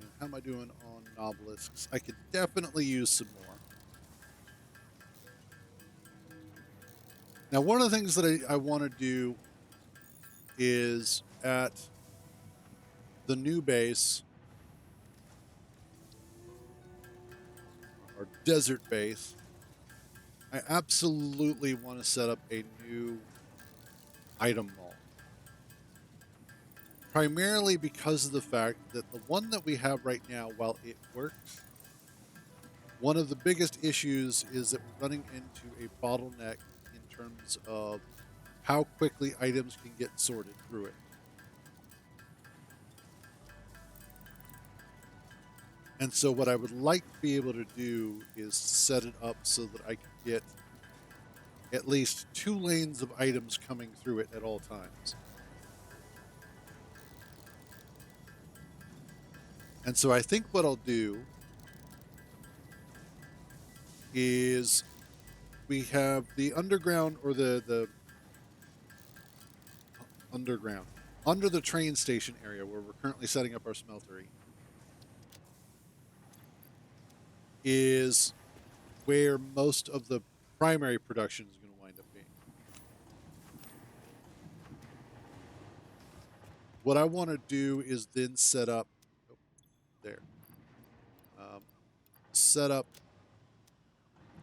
And how am I doing on nobelisks? I could definitely use some more. Now, one of the things that I want to do is at the new base, our desert base, I absolutely want to set up a new item mall. Primarily because of the fact that the one that we have right now, while it works, one of the biggest issues is that we're running into a bottleneck in terms of how quickly items can get sorted through it. And so what I would like to be able to do is set it up so that I can get at least 2 lanes of items coming through it at all times. And so I think what I'll do is we have the underground, or the underground, under the train station area where we're currently setting up our smeltery, is where most of the primary production is going to wind up being. What I want to do is then set up there, set up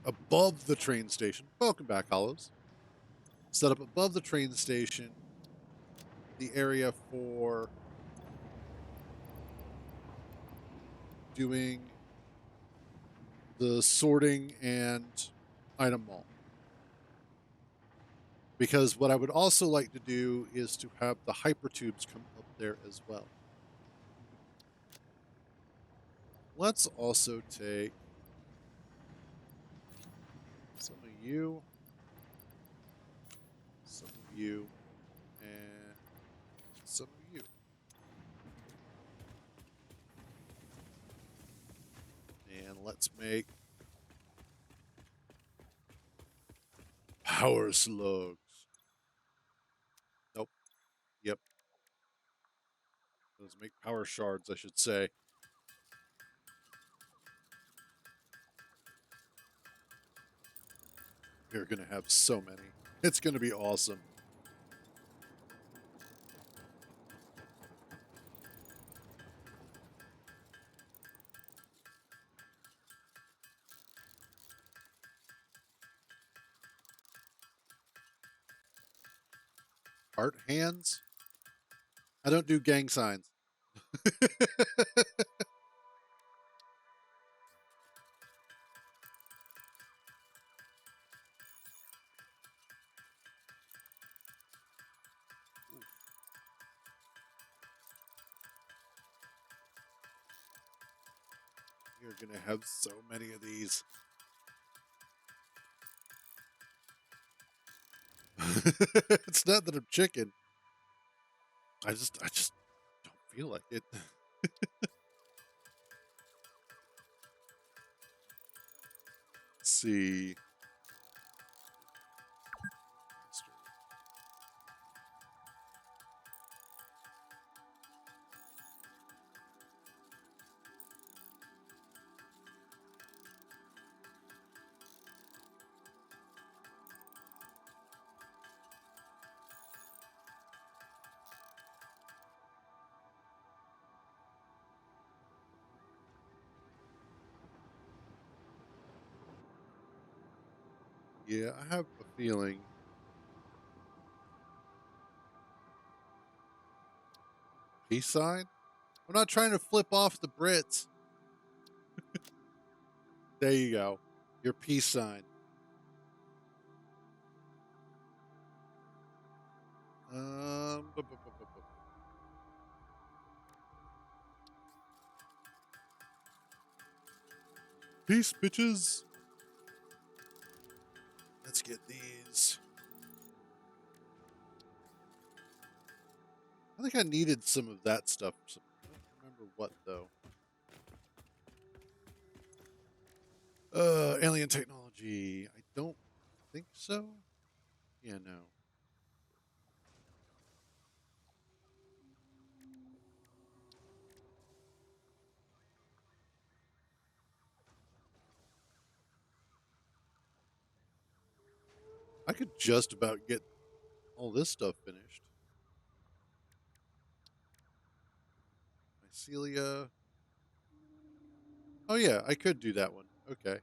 above the train station. Welcome back, Hollows. Set up above the train station the area for doing the sorting and item mall. Because what I would also like to do is to have the hypertubes come up there as well. Let's also take some of you, and some of you. And let's make Power slugs. Nope. Yep. Those make power shards, I should say. You're going to have so many. It's going to be awesome. Heart hands? I don't do gang signs. You're going to have so many of these. It's not that I'm chicken. I just don't feel like it. Let's see. Yeah, I have a feeling. Peace sign? I'm not trying to flip off the Brits. There you go. Your peace sign. Peace, bitches. Let's get these. I think I needed some of that stuff. I don't remember what though. Alien technology. I don't think so. Yeah, no. I could just about get all this stuff finished. Mycelia. Oh yeah, I could do that one. Okay. And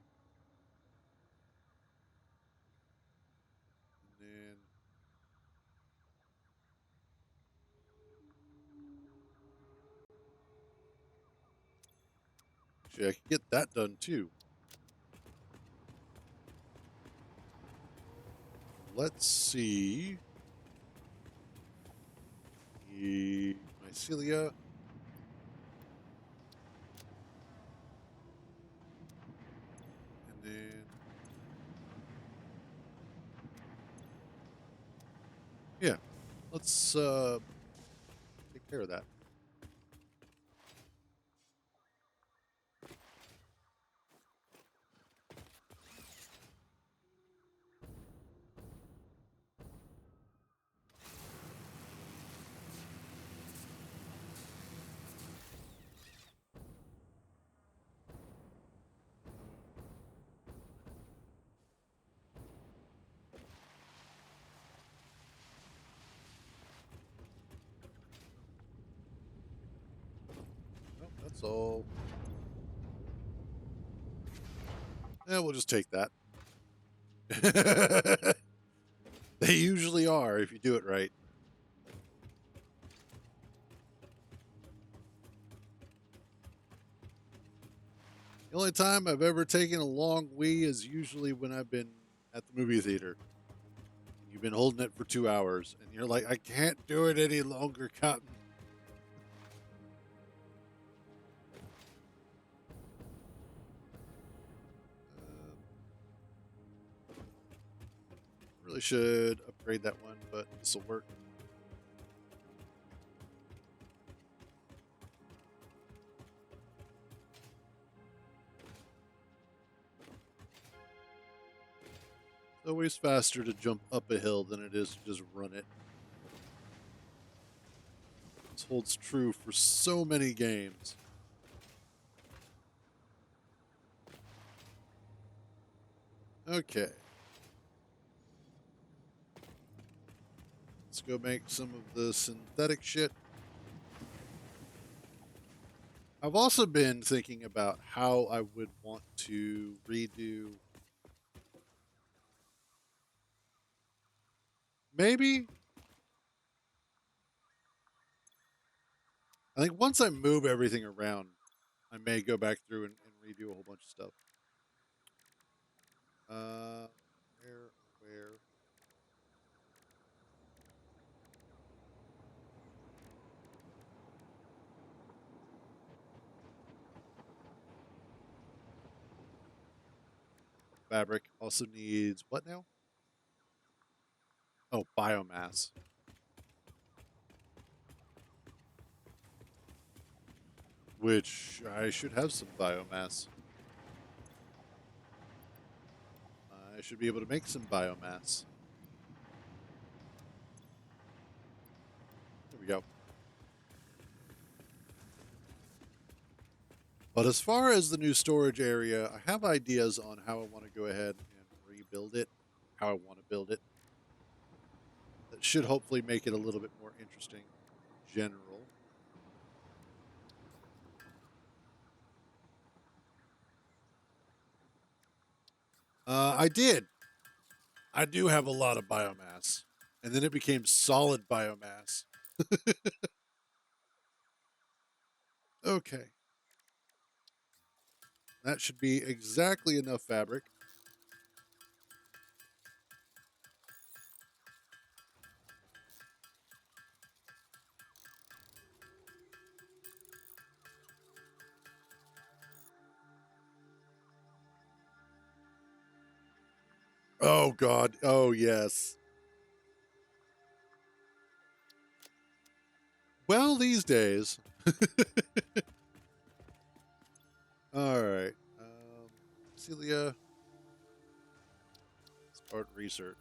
then actually I could get that done too. Let's see. The mycelia. And then yeah. Let's take care of that. Oh, that's all. Yeah, we'll just take that. They usually are if you do it right. The only time I've ever taken a long wee is usually when I've been at the movie theater. You've been holding it for 2 hours, and you're like, I can't do it any longer, Cotton. Really should upgrade that one, but this will work. It's always faster to jump up a hill than it is to just run it. This holds true for so many games. Okay. Let's go make some of the synthetic shit. I've also been thinking about how I would want to redo. Maybe. I think once I move everything around, I may go back through and redo a whole bunch of stuff. Uh, where? Fabric also needs what now? Oh, biomass. Which I should have some biomass. I should be able to make some biomass. There we go. But as far as the new storage area, I have ideas on how I want to go ahead and rebuild it, how I want to build it. That should hopefully make it a little bit more interesting in general. I did. I do have a lot of biomass. And then it became solid biomass. Okay. That should be exactly enough fabric. Oh, God. Oh, yes. Well, these days. All right. Celia, start research.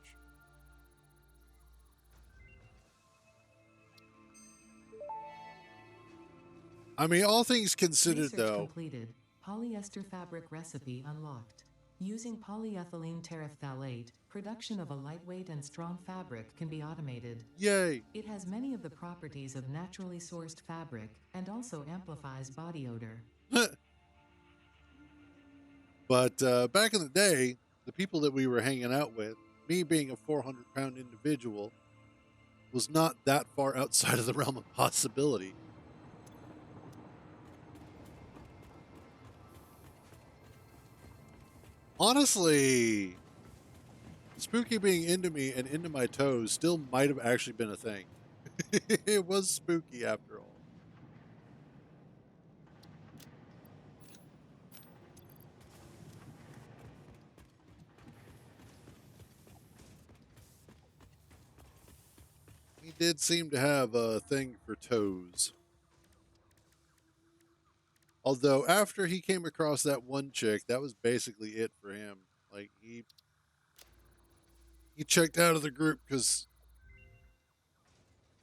I mean, all things considered, Research though. completed. Polyester fabric recipe unlocked. Using polyethylene terephthalate, production of a lightweight and strong fabric can be automated. Yay. It has many of the properties of naturally sourced fabric and also amplifies body odor. But back in the day, the people that we were hanging out with, me being a 400-pound individual, was not that far outside of the realm of possibility. Honestly, Spooky being into me and into my toes still might have actually been a thing. It was spooky after all. He did seem to have a thing for toes. Although after he came across that one chick, that was basically it for him. Like he checked out of the group because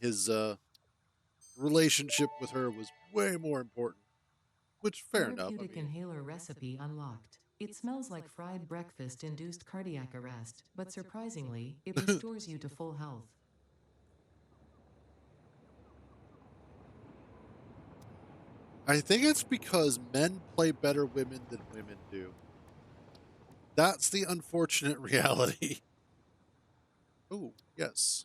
his relationship with her was way more important. Which fair enough. I Therapeutic mean, inhaler recipe unlocked. It smells like fried breakfast induced cardiac arrest, but surprisingly, it restores you to full health. I think it's because men play better women than women do. That's the unfortunate reality. Oh, yes.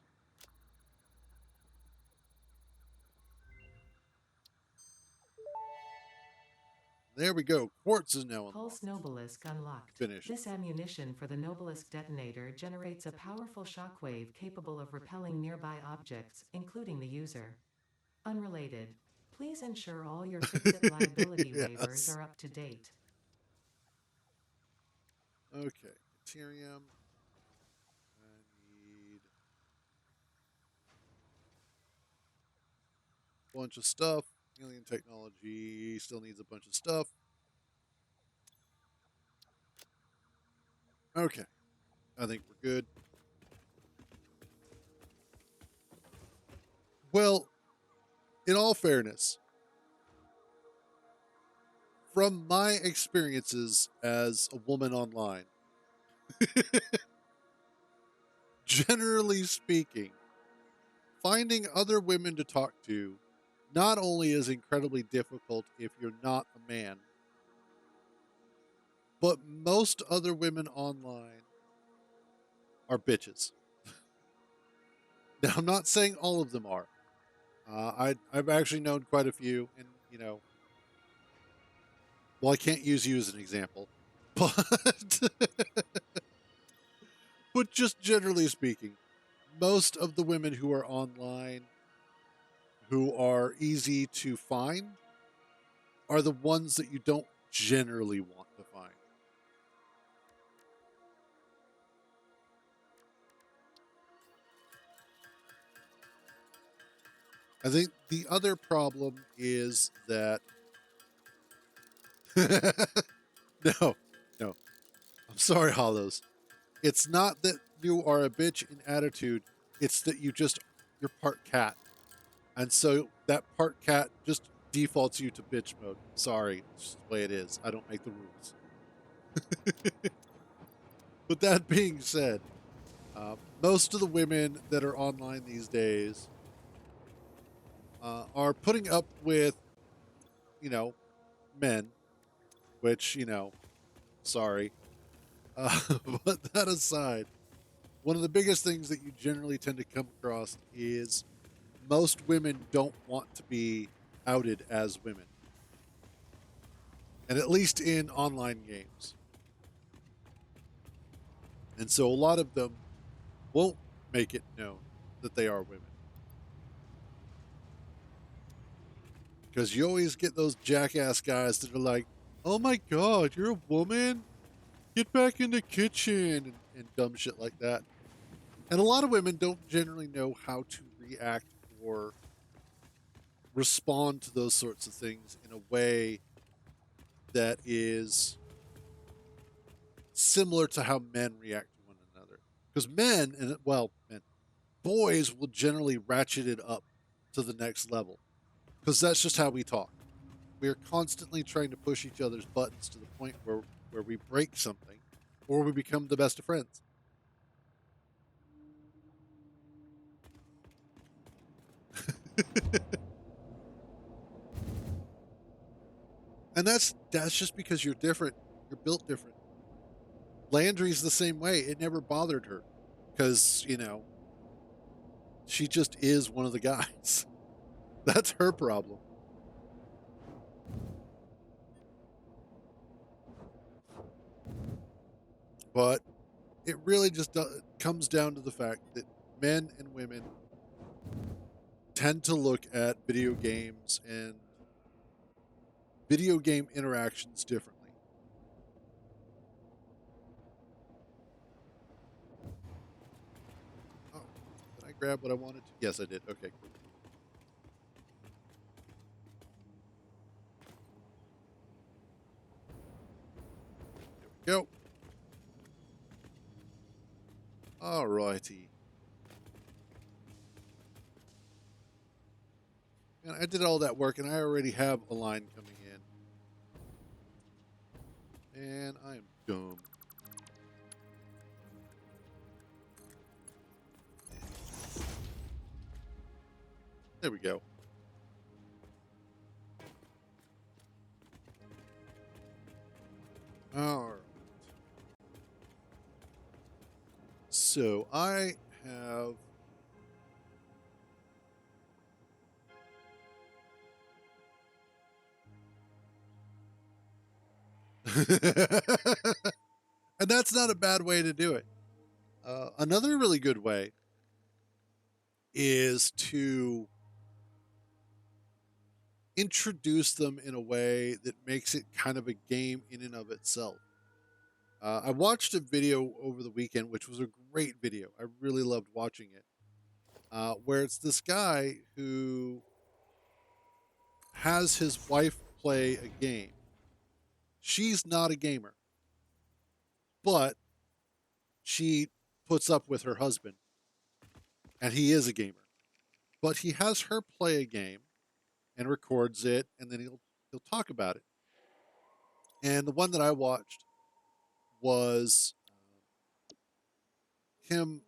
There we go. Quartz is now Pulse unlocked. Nobelisk unlocked. Finished. This ammunition for the Nobelisk detonator generates a powerful shockwave capable of repelling nearby objects, including the user. Unrelated. Please ensure all your Fixit liability waivers Yes. are up to date. Okay. Deuterium. I need a bunch of stuff. Alien technology still needs a bunch of stuff. Okay. I think we're good. Well, in all fairness, from my experiences as a woman online, generally speaking, finding other women to talk to not only is incredibly difficult if you're not a man, but most other women online are bitches. Now, I'm not saying all of them are. I've actually known quite a few, and well, I can't use you as an example, but but just generally speaking, most of the women who are online who are easy to find are the ones that you don't generally want to find. I think the other problem is that no, no, I'm sorry, Hollows. It's not that you are a bitch in attitude, it's that you're part cat. And so that part cat just defaults you to bitch mode. Sorry, it's just the way it is. I don't make the rules. But that being said, most of the women that are online these days are putting up with, you know, men, which, sorry. Uh, but that aside, one of the biggest things that you generally tend to come across is most women don't want to be outed as women. And at least in online games. And so a lot of them won't make it known that they are women. Because you always get those jackass guys that are like, oh my God, you're a woman? Get back in the kitchen and dumb shit like that. And a lot of women don't generally know how to react or respond to those sorts of things in a way that is similar to how men react to one another. Because boys will generally ratchet it up to the next level because that's just how we talk. We are constantly trying to push each other's buttons to the point where we break something or we become the best of friends. And that's just because you're different. You're built different. Landry's the same way. It never bothered her because, she just is one of the guys. That's her problem. But it really just comes down to the fact that men and women tend to look at video games and video game interactions differently. Oh, did I grab what I wanted to? Yes, I did. Okay, cool. There we go. All righty. And I did all that work, and I already have a line coming in. And I am dumb. There we go. All right. So I have. And that's not a bad way to do it. Another really good way is to introduce them in a way that makes it kind of a game in and of itself. I watched a video over the weekend, which was a great video. I really loved watching it, where it's this guy who has his wife play a game. She's not a gamer, but she puts up with her husband, and he is a gamer, but he has her play a game and records it, and then he'll talk about it. And the one that I watched was him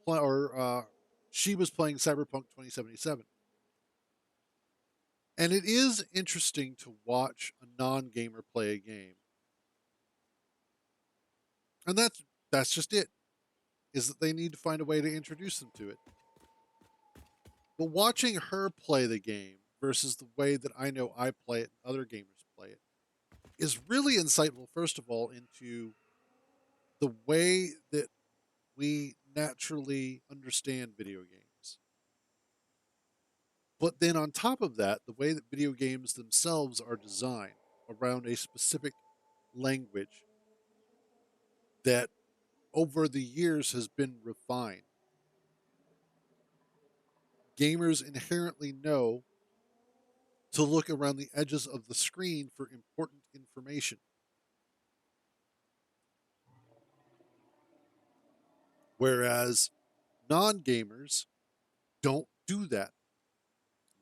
play, or she was playing Cyberpunk 2077. And it is interesting to watch a non-gamer play a game. And that's just it. Is that they need to find a way to introduce them to it. But watching her play the game versus the way that I know I play it and other gamers play it is really insightful, first of all, into the way that we naturally understand video games. But then on top of that, the way that video games themselves are designed around a specific language that over the years has been refined. Gamers inherently know to look around the edges of the screen for important information. Whereas non gamers don't do that.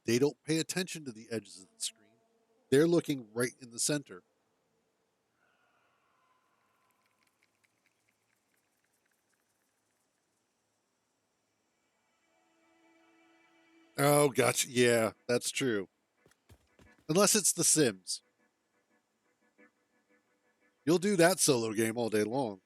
They don't pay attention to the edges of the screen. They're looking right in the center. Oh, gotcha. Yeah, that's true. Unless it's The Sims. You'll do that solo game all day long.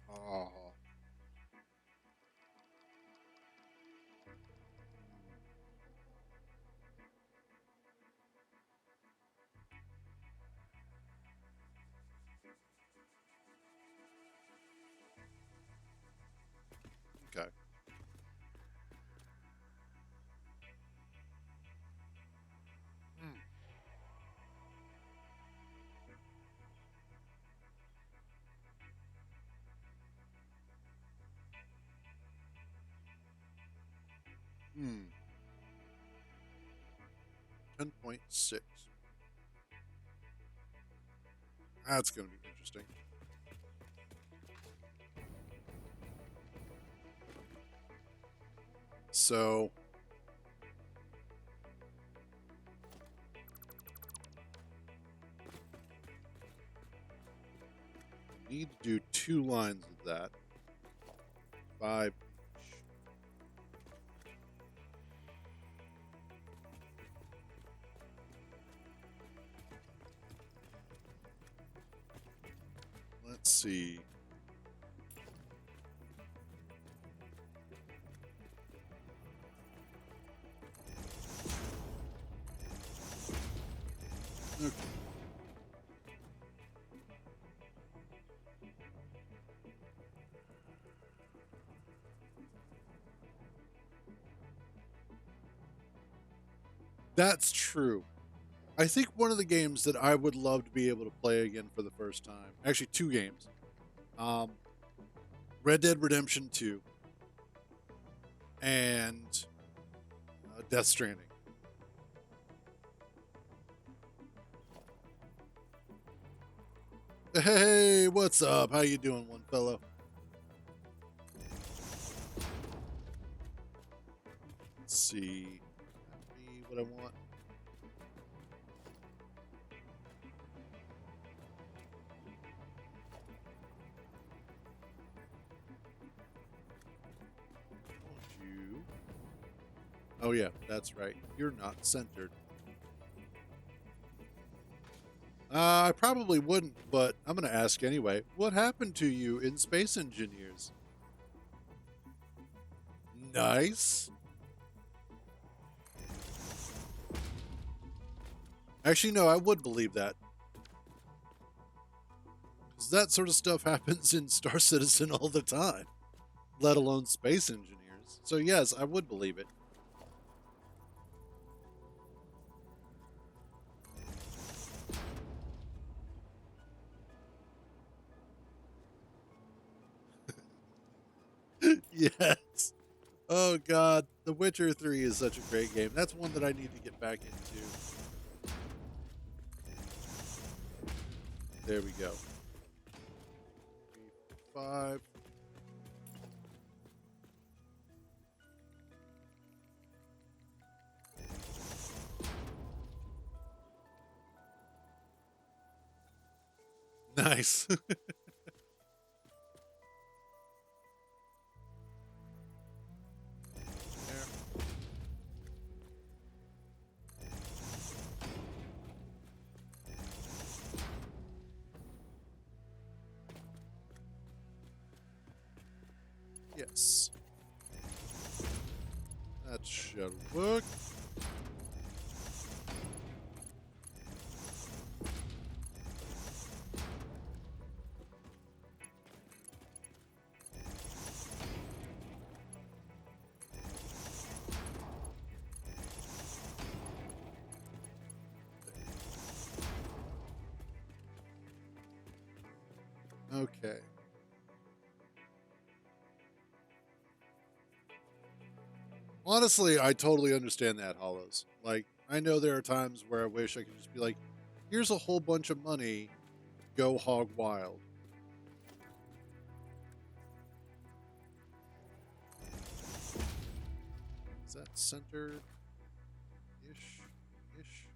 Oh. Okay. Hmm. 10.6. That's going to be interesting. So, need to do 2 lines of that. 5 each. Let's see. Okay. That's true. I think one of the games that I would love to be able to play again for the first time, actually 2 games, um, Red Dead Redemption 2 and Death Stranding. Hey, what's up? How you doing, one fellow? Let's see. Me, what I want. You. Oh yeah, that's right. You're not centered. I probably wouldn't, but I'm going to ask anyway. What happened to you in Space Engineers? Nice. Actually, no, I would believe that. Because that sort of stuff happens in Star Citizen all the time, let alone Space Engineers. So, yes, I would believe it. Yes. Oh, God. The Witcher 3 is such a great game. That's one that I need to get back into. There we go. 5. Nice. Yes. That should work. Okay. Honestly, I totally understand that, Hollows. Like, I know there are times where I wish I could just be like, here's a whole bunch of money, go hog wild. Is that centered? Ish? Ish?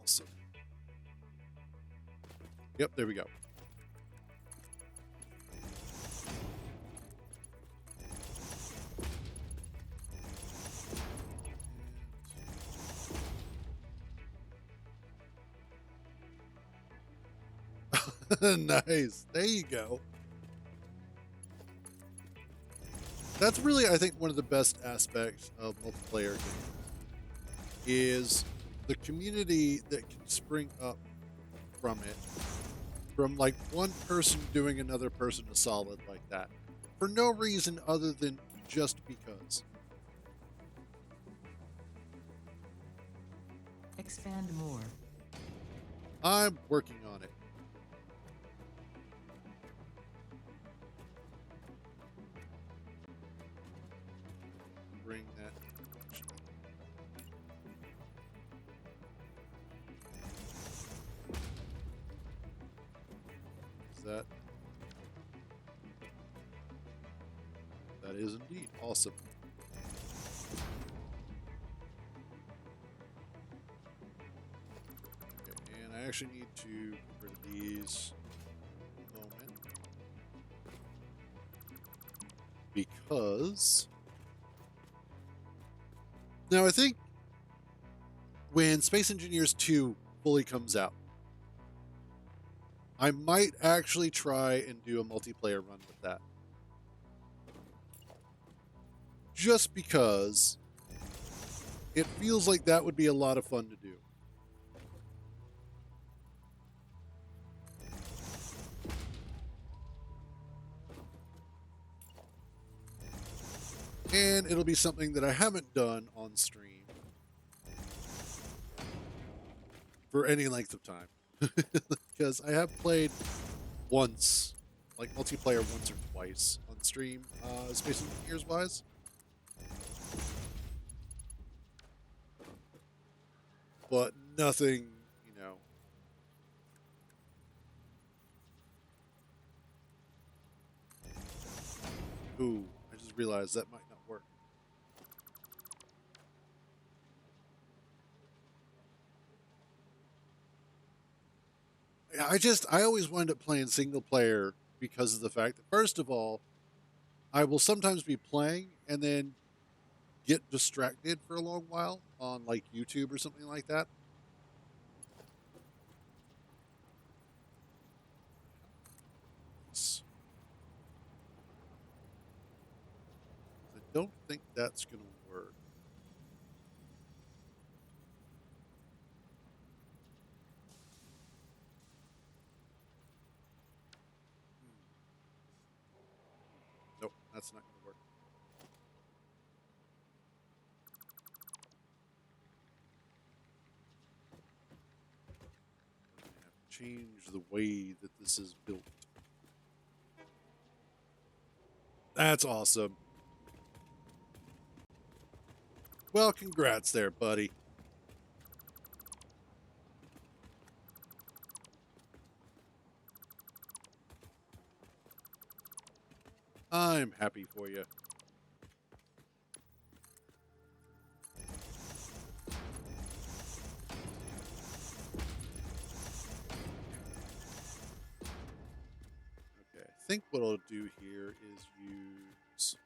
Awesome. Yep, there we go. Nice. There you go. That's really, I think, one of the best aspects of multiplayer games is the community that can spring up from it. From like one person doing another person a solid like that. For no reason other than just because. Expand more. I'm working on it. Bring that. Is that? That is indeed awesome. Okay, and I actually need to get rid of these moment because now I think when Space Engineers 2 fully comes out, I might actually try and do a multiplayer run with that. Just because it feels like that would be a lot of fun to do. And it'll be something that I haven't done on stream for any length of time. Because I have played once, like multiplayer once or twice on stream, Space Engineers wise. But nothing, you know. Ooh, I just realized that might not work. I always wind up playing single player because of the fact that, first of all, I will sometimes be playing and then get distracted for a long while on like YouTube or something like that. I don't think that's going to work. that's not going to work. We're going to have to change the way that this is built. That's awesome. Well, congrats there, buddy. I'm happy for you. Okay, I think what I'll do here is use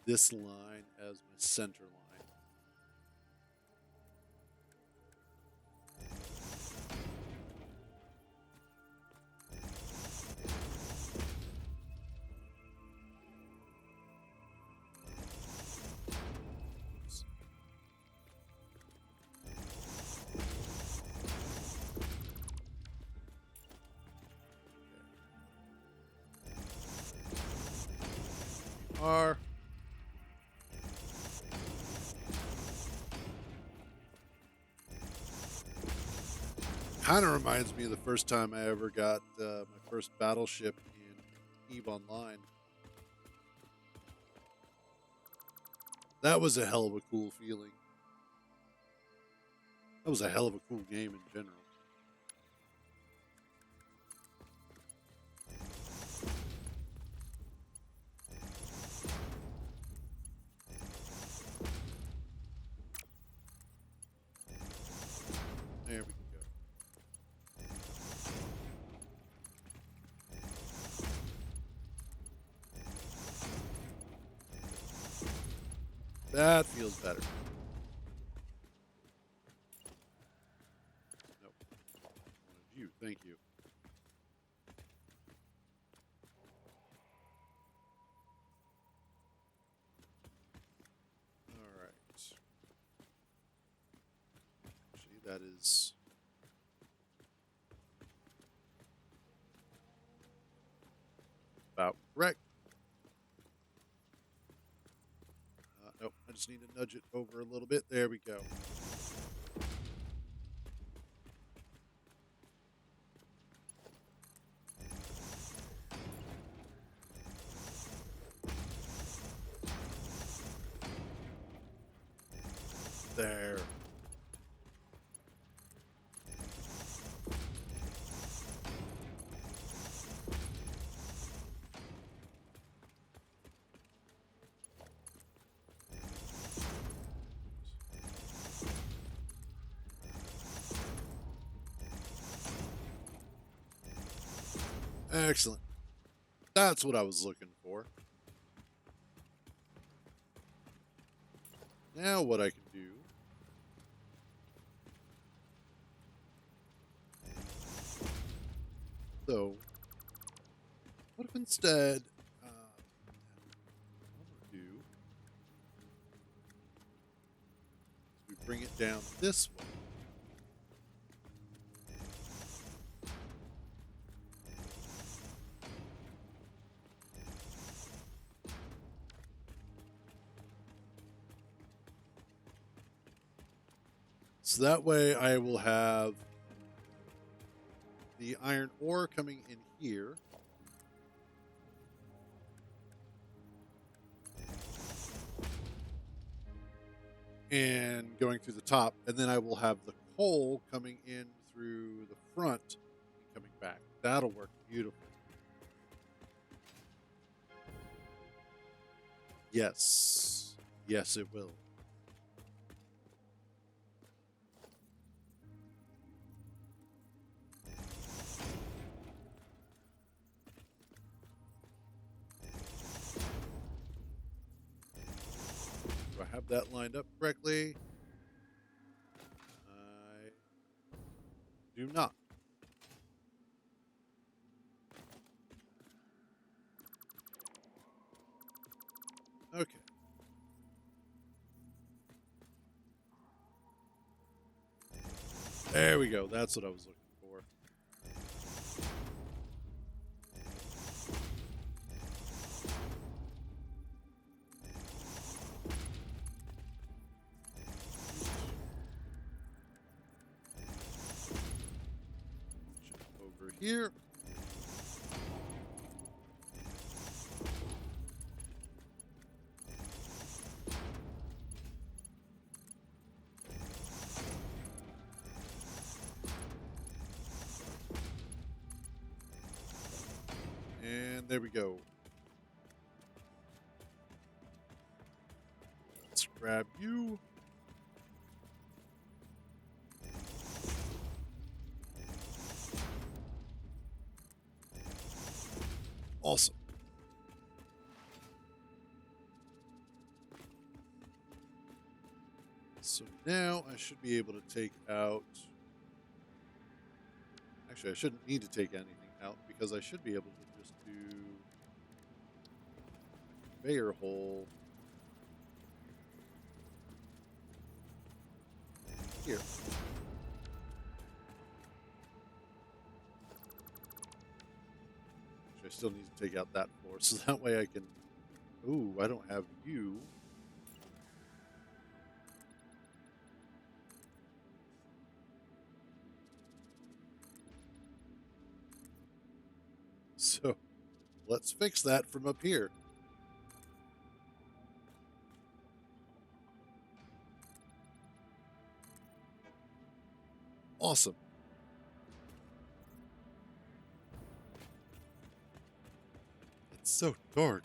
this line as my center line. Are kind of reminds me of the first time I ever got my first battleship in EVE Online. That was a hell of a cool feeling. That was a hell of a cool game in general. There we go. That feels better. Nope. I wanted you. Thank you. All right. Actually, that is about correct. Nope, I just need to nudge it over a little bit. There we go. There. Excellent. That's what I was looking for. Now what I can do so what if instead what I'm gonna do is we bring it down this way. So that way I will have the iron ore coming in here. And going through the top, and then I will have the coal coming in through the front and coming back. That'll work beautiful. Yes. Yes, it will. Do I have that lined up correctly? I do not. Okay. There we go. That's what I was looking for. here. And there we go. Let's grab you. Awesome. So now I should be able to take out... Actually, I shouldn't need to take anything out because I should be able to just do a conveyor hole here. Actually, I still need to take out that floor so that way I can... Ooh, I don't have you. So let's fix that from up here. Awesome. It's so dark.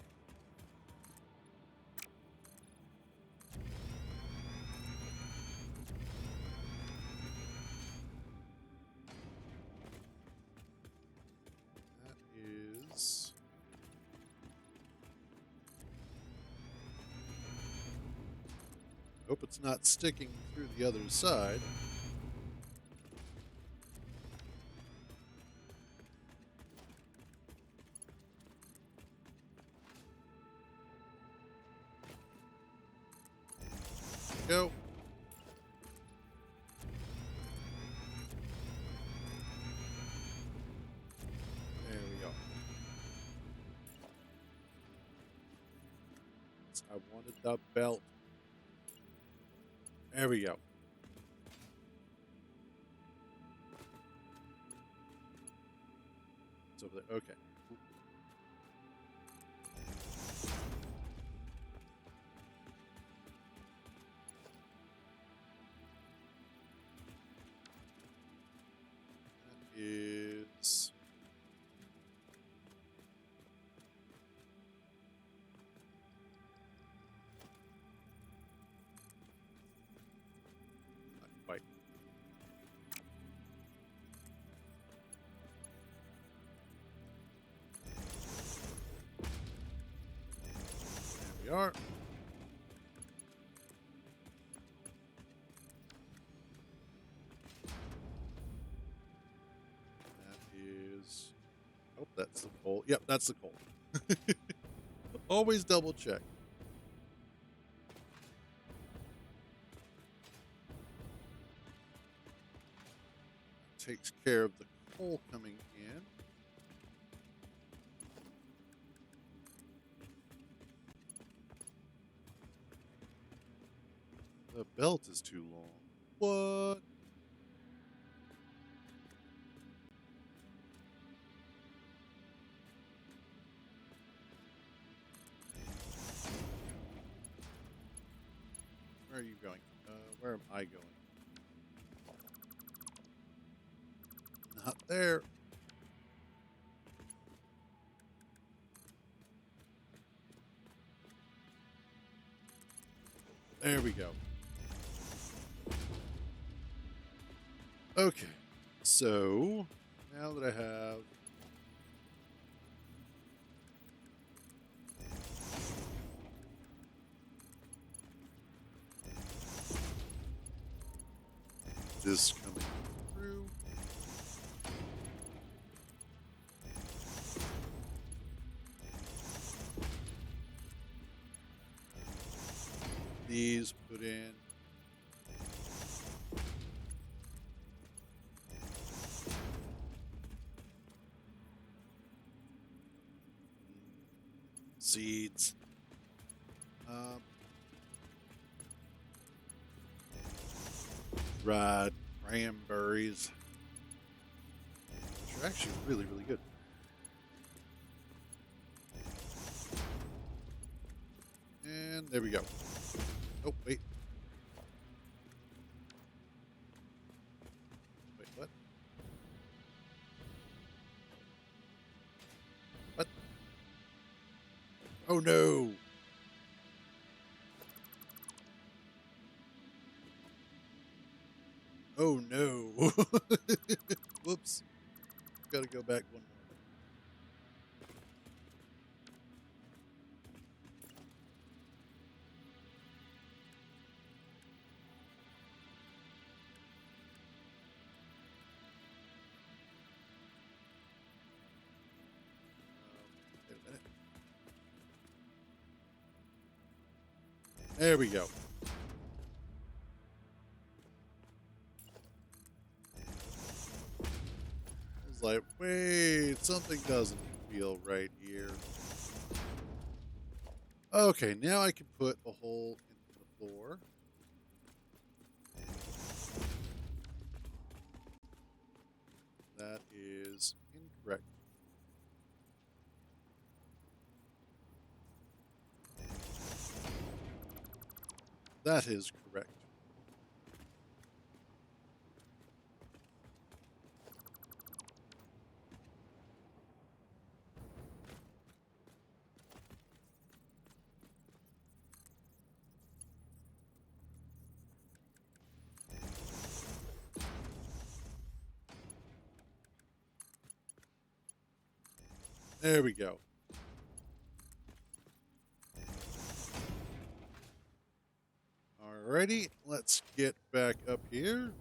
That is... Hope it's not sticking through the other side. Go. There we go. I wanted the belt. There we go. It's over there. Okay. That is... not quite. There we are. That is... Oh, that's the coal. Yep, that's the coal. Always double check. Takes care of the coal coming in. The belt is too long. What? Where are you going? Where am I going? Not there. There we go. Okay. So, now that I have... this coming through. These put in. Seeds. Dried cranberries. They're actually really, really good. And there we go. Oh, wait. Wait, what? What? Oh, no. Oh, no. Whoops. Got to go back one more. Wait a minute. There we go. I was like, wait, something doesn't feel right here. Okay, now I can put a hole into the floor. That is incorrect. That is correct. There we go. Alrighty, let's get back up here.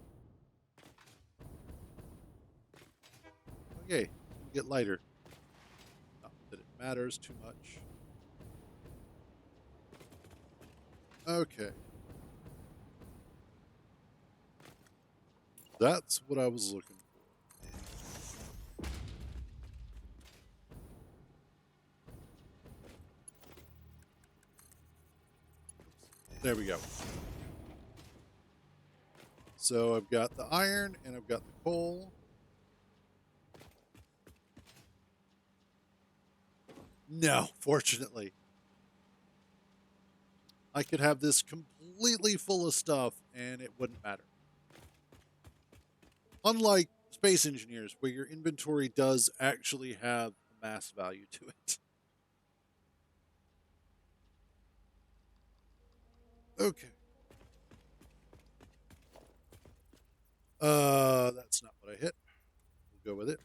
Okay, get lighter. Not that it matters too much. Okay. That's what I was looking for. There we go. So I've got the iron and I've got the coal. No, fortunately. I could have this completely full of stuff and it wouldn't matter. Unlike Space Engineers, where your inventory does actually have a mass value to it. Okay. That's not what I hit. We'll go with it.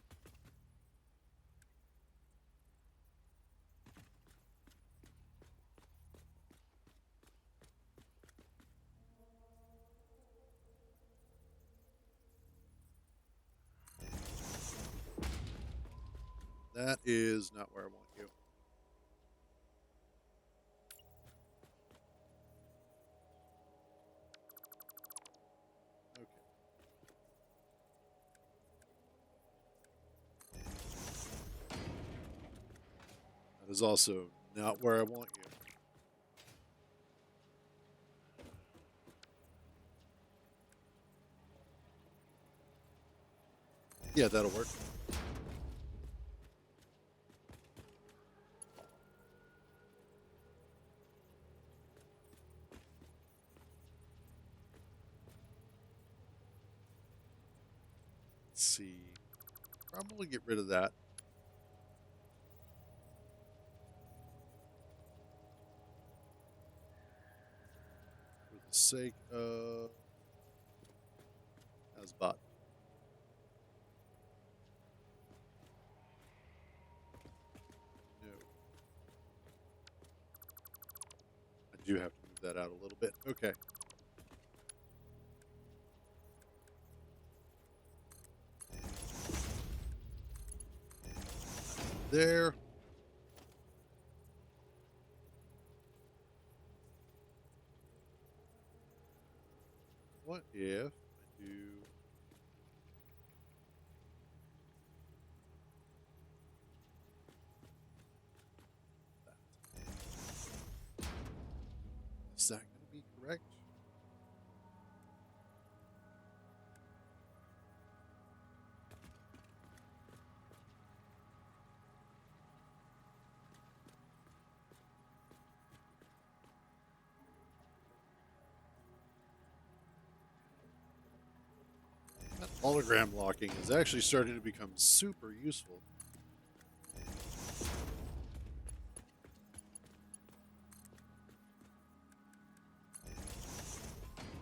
That is not where I want you. Okay. That is also not where I want you. Yeah, that'll work. Let's see. Probably get rid of that. For the sake of Asbot. No. I do have to move that out a little bit. Okay. There. What if I do that? Is that going to be correct? hologram locking is actually starting to become super useful.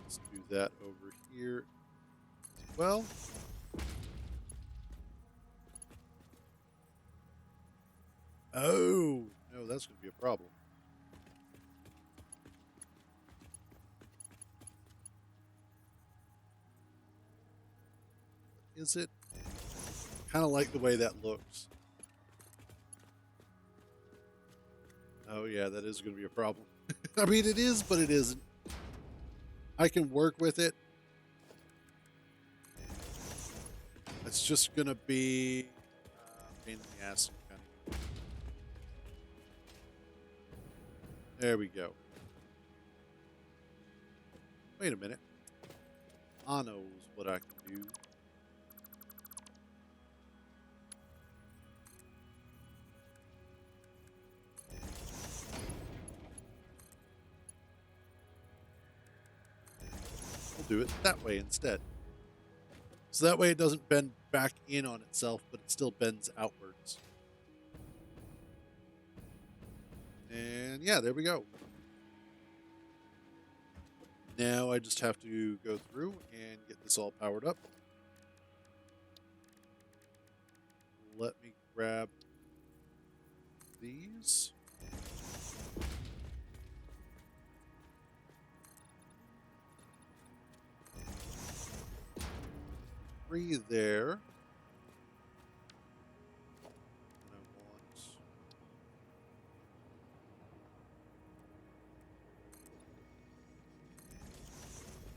Let's do that over here as well. Oh, no, that's going to be a problem. Is it? Kind of like the way that looks. Oh, yeah, that is going to be a problem. I mean, it is, but it isn't. I can work with it. It's just going to be pain in the ass. Kind of. There we go. Wait a minute. I knows what I can do. We'll do it that way instead. So that way it doesn't bend back in on itself, but it still bends outwards. And yeah, there we go. Now I just have to go through and get this all powered up. Let me grab these. Three there. And I want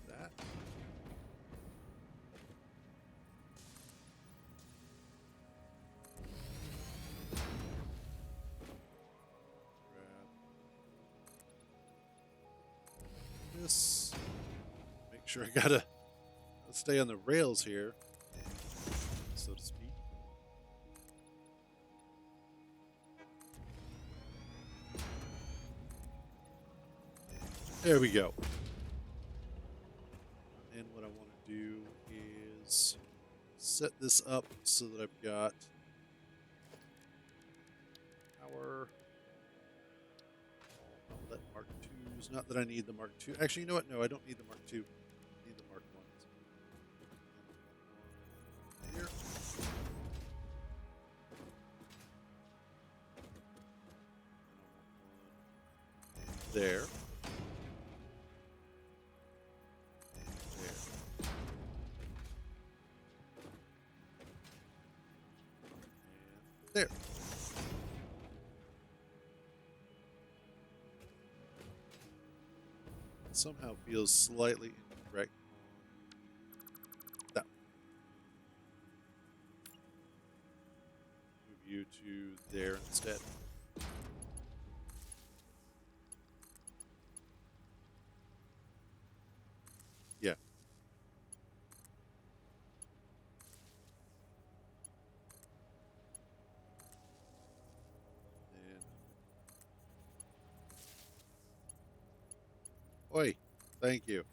that. Grab this. Make sure I gotta stay on the rails here, so to speak. There we go. And what I want to do is set this up so that I've got power outlet Mark IIs. Not that I need the Mark II. Actually, you know what? No, I don't need the Mark II. I need the Mark I's. Here. There. There. Somehow feels slightly incorrect. That. Move you to there instead. Yeah. And oi, thank you.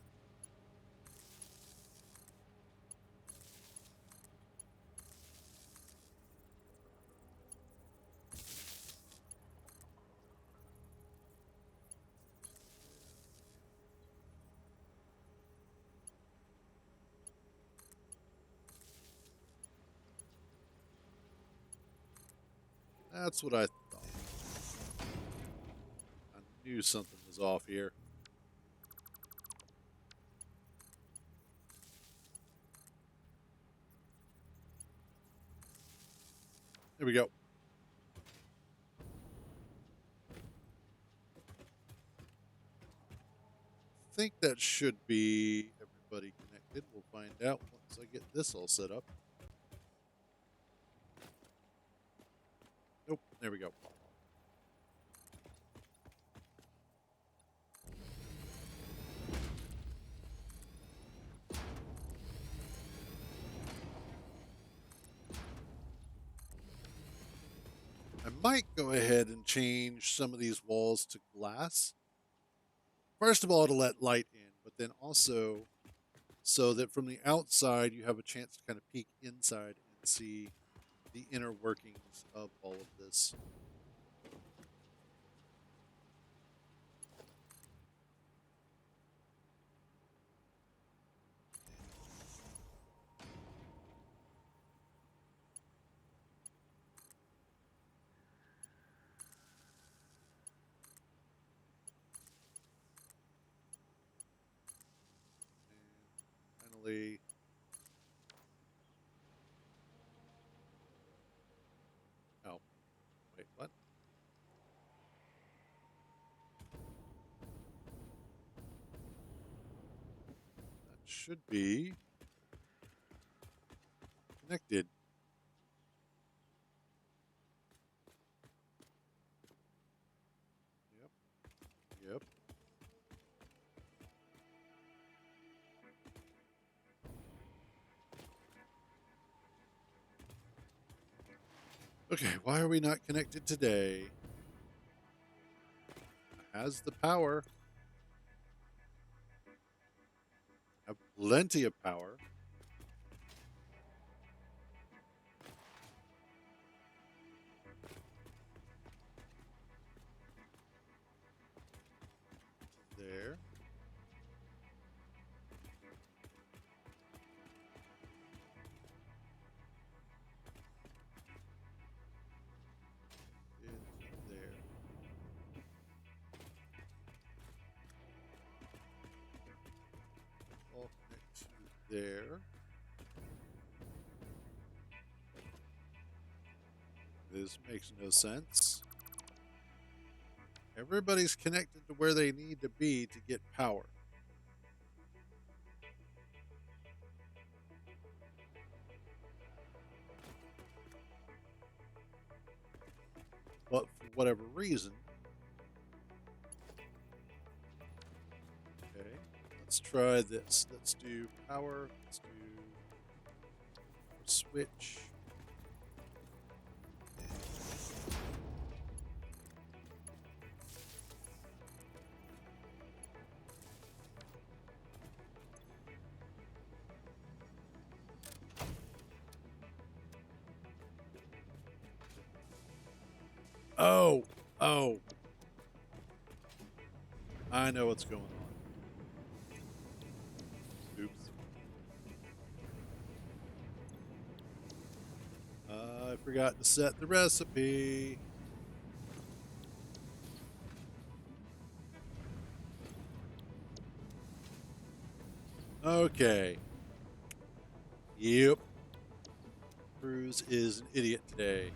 That's what I thought. I knew something was off here. There we go. I think that should be everybody connected. We'll find out once I get this all set up. Nope, there we go. I might go ahead and change some of these walls to glass. First of all, to let light in, but then also so that from the outside you have a chance to kind of peek inside and see the inner workings of all of this. And finally, oh, wait, what? That should be connected. Yep, yep. Okay, why are we not connected today? Has the power. Have plenty of power. There. It's there. All connect to there. This makes no sense. Everybody's connected to where they need to be to get power. But for whatever reason, okay, let's try this. Let's do power. Let's do switch. Oh, oh, I know what's going on. Oops. I forgot to set the recipe. Okay. Yep. Cruz is an idiot today.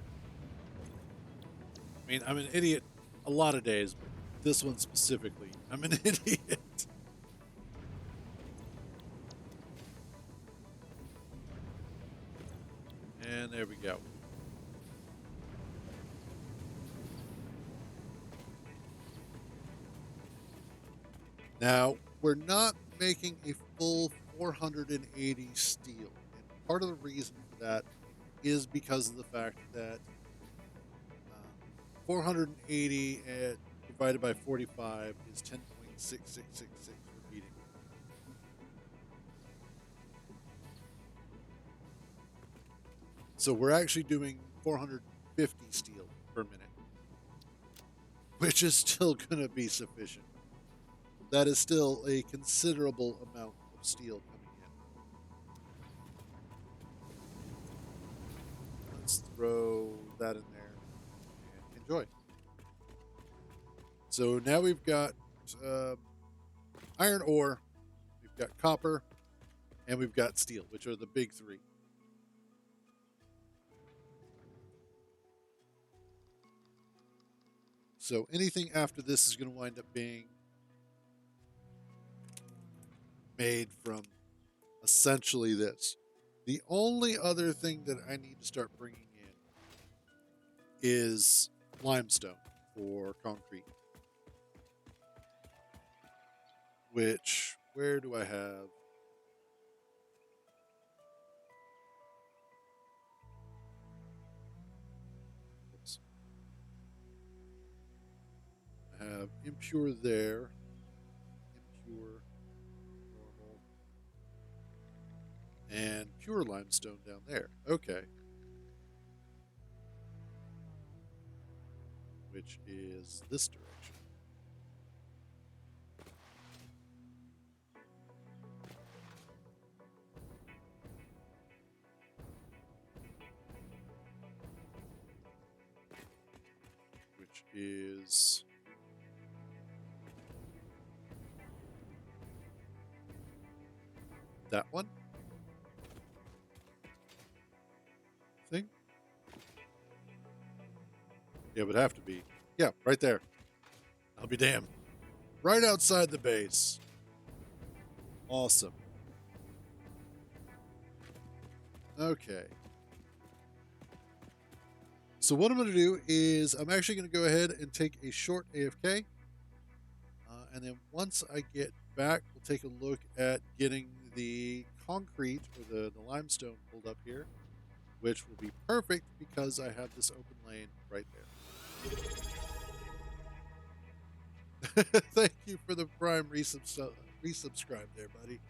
I mean, I'm an idiot a lot of days, but this one specifically, I'm an idiot. And there we go. Now, we're not making a full 480 steel. And part of the reason for that is because of the fact that 480 divided by 45 is 10.6666 repeating. So we're actually doing 450 steel per minute, which is still going to be sufficient. That is still a considerable amount of steel coming in. Let's throw that in there and enjoy. So now we've got iron ore, we've got copper, and we've got steel, which are the big three. So anything after this is going to wind up being made from essentially this. The only other thing that I need to start bringing in is limestone for concrete. Which, where do I have? Oops. I have impure there, impure, normal. pure limestone down there. Okay. Which is this direction. Which is that one. Thing. Yeah, it would have to be. Yeah, right there. I'll be damned. Right outside the base. Awesome. Okay. So what I'm going to do is I'm actually going to go ahead and take a short AFK. And then once I get back, we'll take a look at getting the concrete or the limestone pulled up here, which will be perfect because I have this open lane right there. Thank you for the Prime resubscribe there, buddy.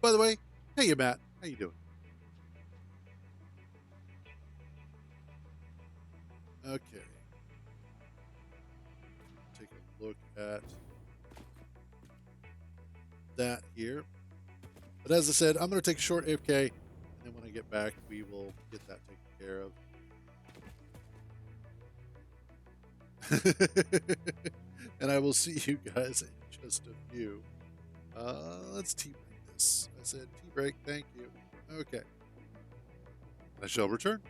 By the way, hey, Matt. How you doing? Okay. Take a look at that here. But as I said, I'm going to take a short AFK, and then when I get back, we will get that taken care of. And I will see you guys in just a few. Let's tea break this. I said tea break. Thank you. Okay. I shall return.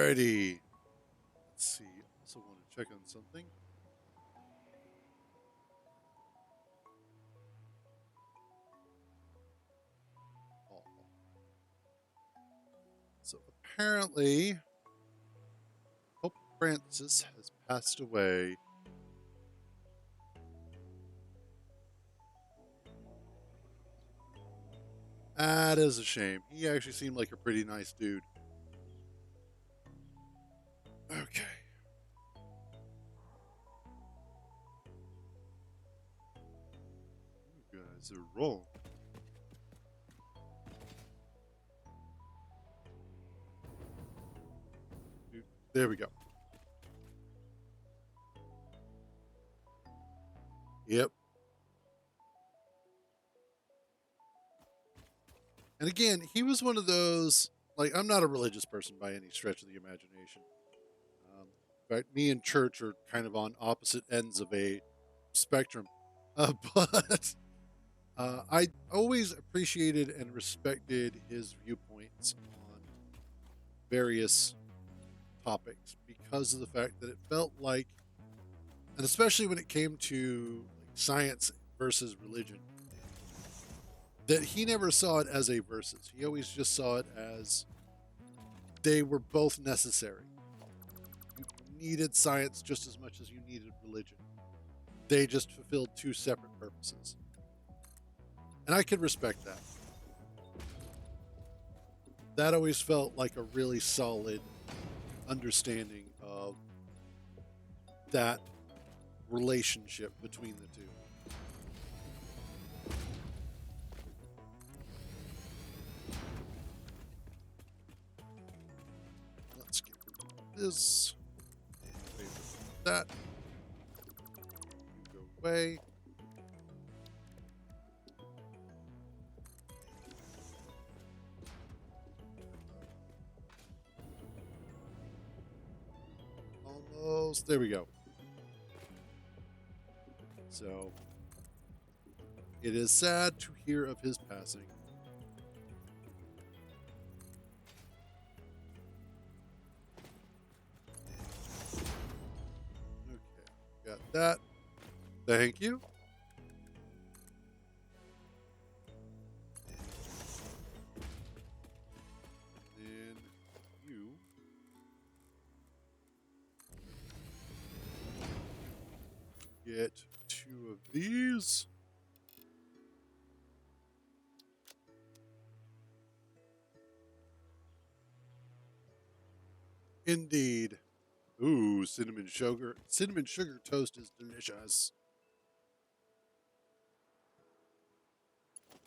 Alrighty. Let's see. Also want to check on something. Oh. So apparently, Pope Francis has passed away. That is a shame. He actually seemed like a pretty nice dude. Okay. You guys are wrong. There we go. Yep. And again, he was one of those, like, I'm not a religious person by any stretch of the imagination. In fact, me and church are kind of on opposite ends of a spectrum. But I always appreciated and respected his viewpoints on various topics because of the fact that it felt like, and especially when it came to like science versus religion, that he never saw it as a versus. He always just saw it as they were both necessary. You needed science just as much as you needed religion. They just fulfilled two separate purposes. And I could respect that. That always felt like a really solid understanding of that relationship between the two. Let's get this. That. You go away. Almost. There we go. So, it is sad to hear of his passing. Okay, got that. Thank you. And you. Get two of these. Indeed. Ooh, cinnamon sugar. Cinnamon sugar toast is delicious.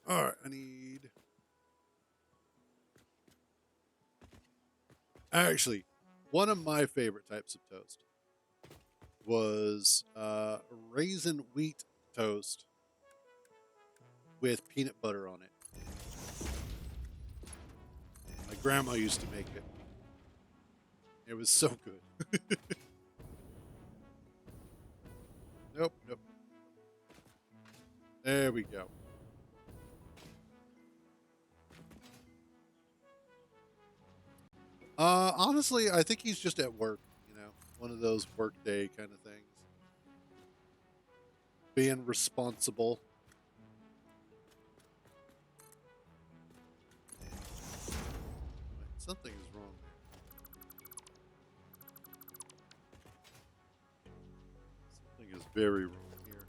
All right, I need. Actually, one of my favorite types of toast was raisin wheat toast with peanut butter on it. My grandma used to make it. It was so good. Nope, nope. There we go. Honestly, I think he's just at work, one of those work day kind of things. Being responsible. Wait, something is wrong there. Something is very wrong here.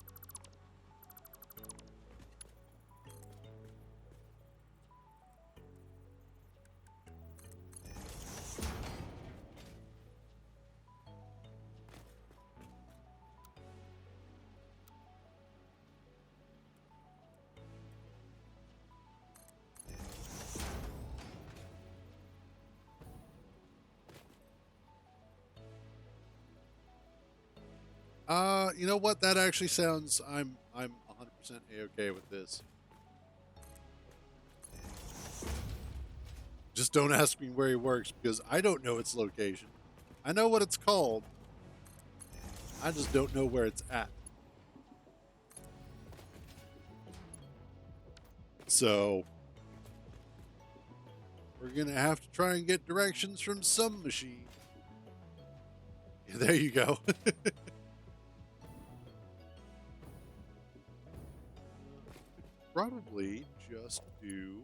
You know what? That actually sounds. I'm 100% a-okay with this. Just don't ask me where he works because I don't know its location. I know what it's called. I just don't know where it's at. So we're gonna have to try and get directions from some machine. There you go. Probably just do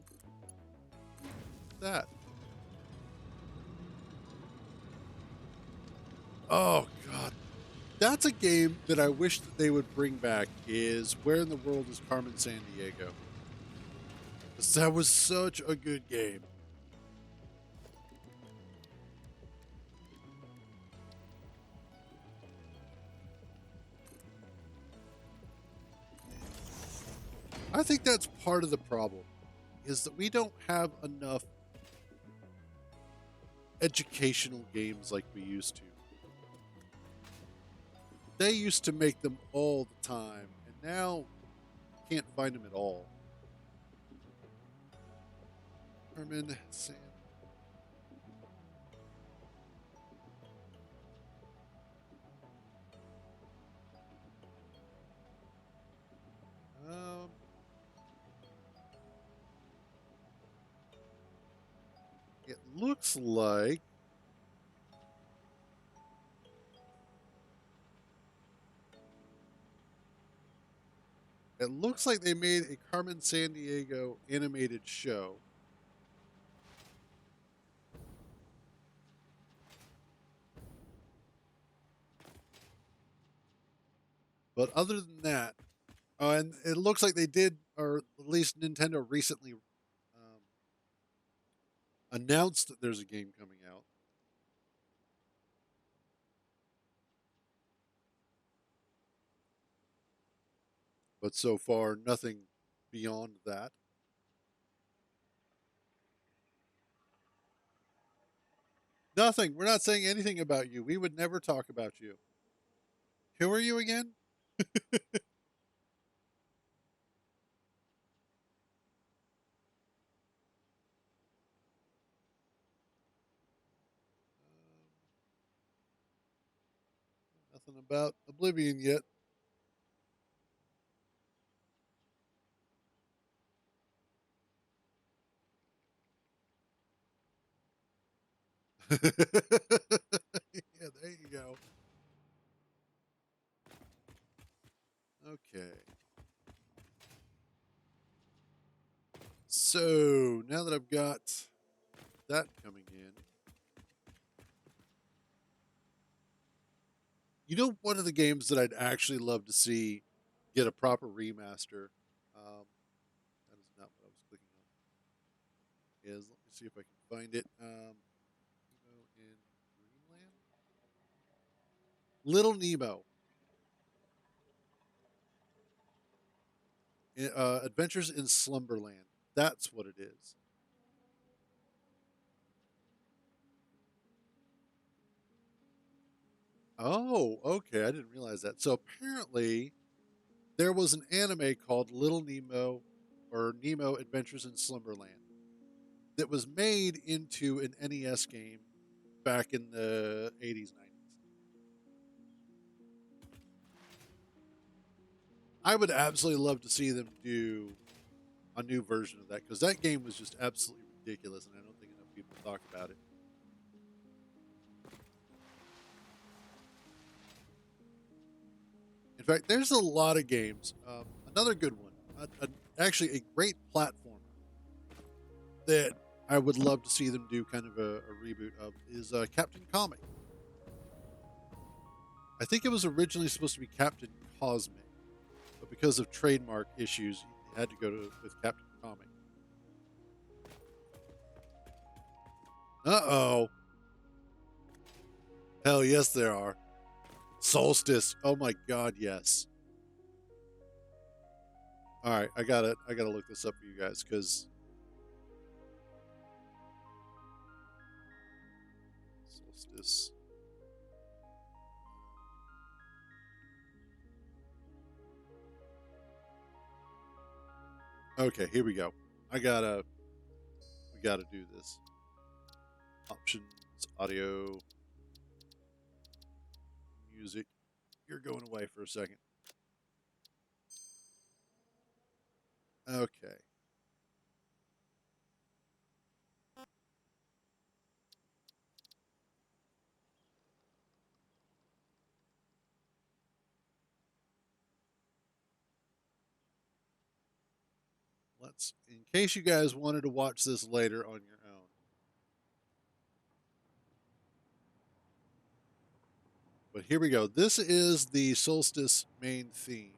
that. Oh god, that's a game that I wish that they would bring back. Is Where in the World is Carmen San Diego? 'Cause that was such a good game. I think that's part of the problem is that we don't have enough educational games like we used to. They used to make them all the time, and now you can't find them at all. Carmen San. Um, it looks like they made a Carmen San Diego animated show. But other than that, and it looks like they did, or at least Nintendo recently announced that there's a game coming out. But so far, nothing beyond that. Nothing. We're not saying anything about you. We would never talk about you. Who are you again? Nothing about Oblivion yet. Yeah, there you go. Okay. So now that I've got that coming in, one of the games that I'd actually love to see get a proper remaster. That is not what I was clicking on. Is Let me see if I can find it. Nemo in Dreamland. Little Nemo. Adventures in Slumberland. That's what it is. Oh, okay. I didn't realize that. So apparently, there was an anime called Little Nemo or Nemo Adventures in Slumberland that was made into an NES game back in the 80s, 90s. I would absolutely love to see them do a new version of that because that game was just absolutely ridiculous, and I don't think enough people talk about it. In fact, there's a lot of games. Another good one, actually a great platformer that I would love to see them do kind of a reboot of is Captain Comic. I think it was originally supposed to be Captain Cosmic, but because of trademark issues, he had to go with Captain Comic. Uh-oh. Hell yes, there are. Solstice. Oh my god, yes. All right, I gotta look this up for you guys because Solstice. Okay, here we go. We gotta do this. Options, audio, music. You're going away for a second. Okay. let's, in case you guys wanted to watch this later on your own. But here we go. This is the Solstice main theme.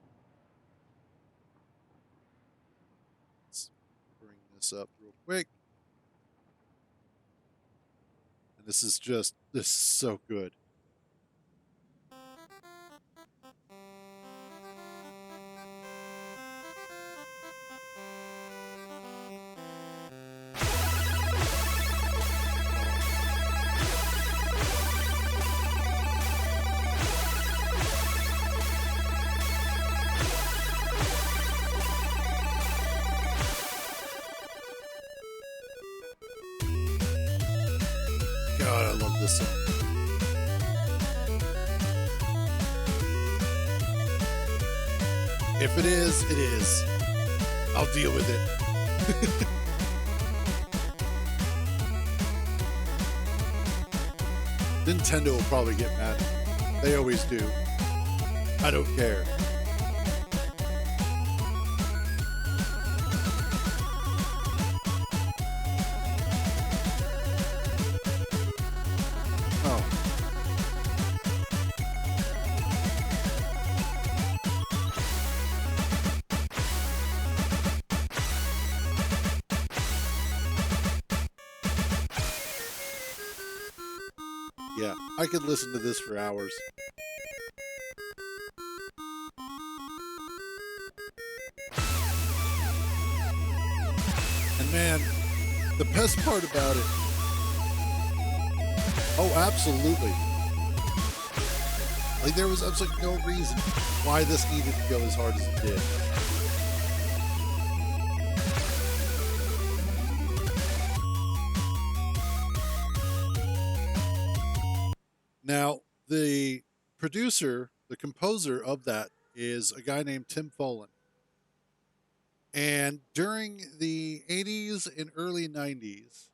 Let's bring this up real quick. And this is so good. God, I love this song. If it is, it is. I'll deal with it. Nintendo will probably get mad at me. They always do. I don't care. Oh. Yeah, I could listen to this for hours. And man, the best part about it. Oh, absolutely. Like there was absolutely no reason why this needed to go as hard as it did. Now, the producer, the composer of that is a guy named Tim Follin. And during the 80s and early 90s,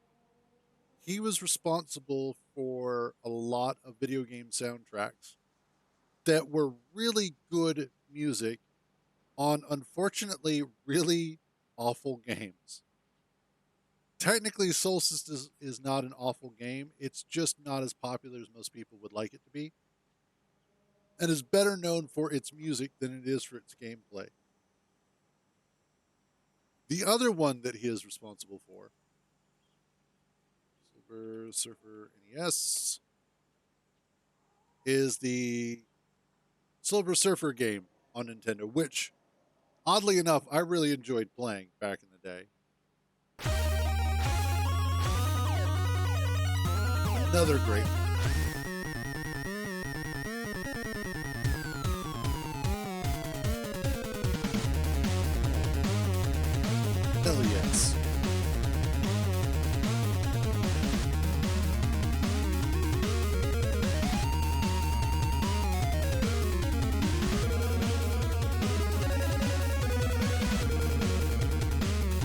he was responsible for a lot of video game soundtracks that were really good music on, unfortunately, really awful games. Technically, Solstice is not an awful game. It's just not as popular as most people would like it to be, and is better known for its music than it is for its gameplay. The other one that he is responsible for, Silver Surfer NES, is the Silver Surfer game on Nintendo, which, oddly enough, I really enjoyed playing back in the day. Another great one. Hell yes.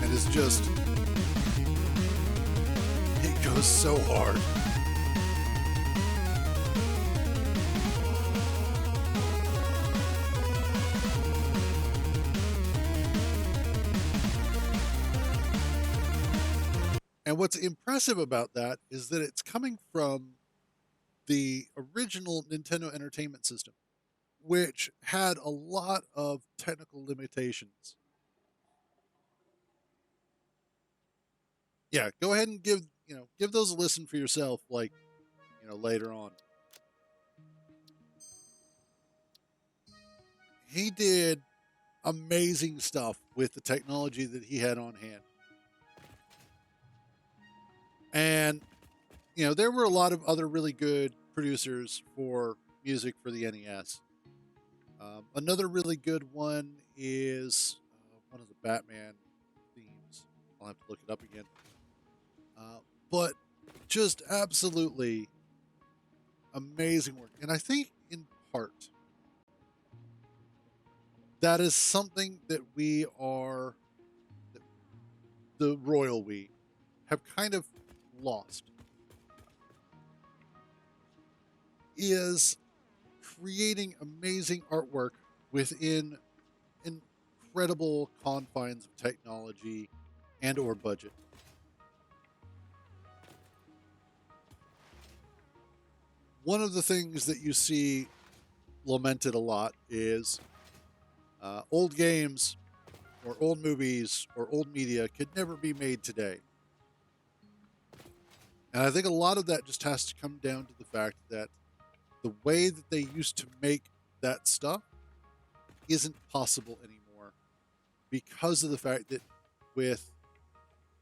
And it's just, it goes so hard. And what's impressive about that is that it's coming from the original Nintendo Entertainment System, which had a lot of technical limitations. Yeah, go ahead and give those a listen for yourself, like, later on. He did amazing stuff with the technology that he had on hand. And, there were a lot of other really good producers for music for the NES. Another really good one is one of the Batman themes. I'll have to look it up again. But just absolutely amazing work. And I think in part, that is something that the royal we, have kind of lost. Is creating amazing artwork within incredible confines of technology and or budget. One of the things that you see lamented a lot is old games or old movies or old media could never be made today. And I think a lot of that just has to come down to the fact that the way that they used to make that stuff isn't possible anymore because of the fact that with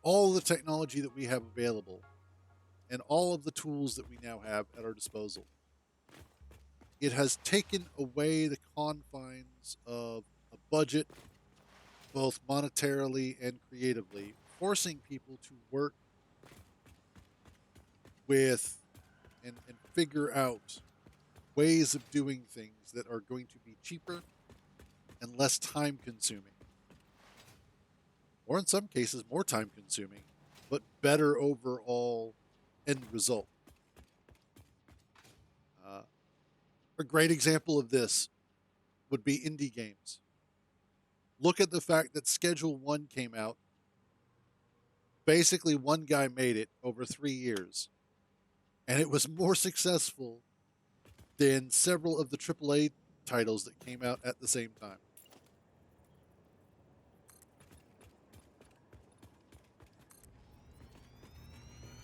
all the technology that we have available and all of the tools that we now have at our disposal, it has taken away the confines of a budget, both monetarily and creatively, forcing people to work with and figure out ways of doing things that are going to be cheaper and less time consuming, or in some cases, more time consuming, but better overall end result. Uh, a great example of this would be indie games. Look at the fact that Schedule 1 came out. Basically, one guy made it over 3 years, and it was more successful than several of the AAA titles that came out at the same time.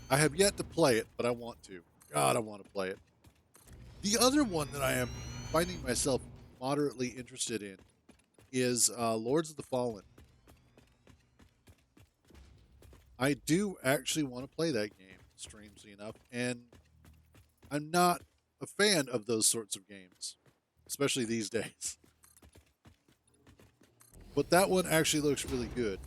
I have yet to play it, but I want to. God, I want to play it. The other one that I am finding myself moderately interested in is Lords of the Fallen. I do actually want to play that game, strangely enough, and I'm not a fan of those sorts of games, especially these days. But that one actually looks really good.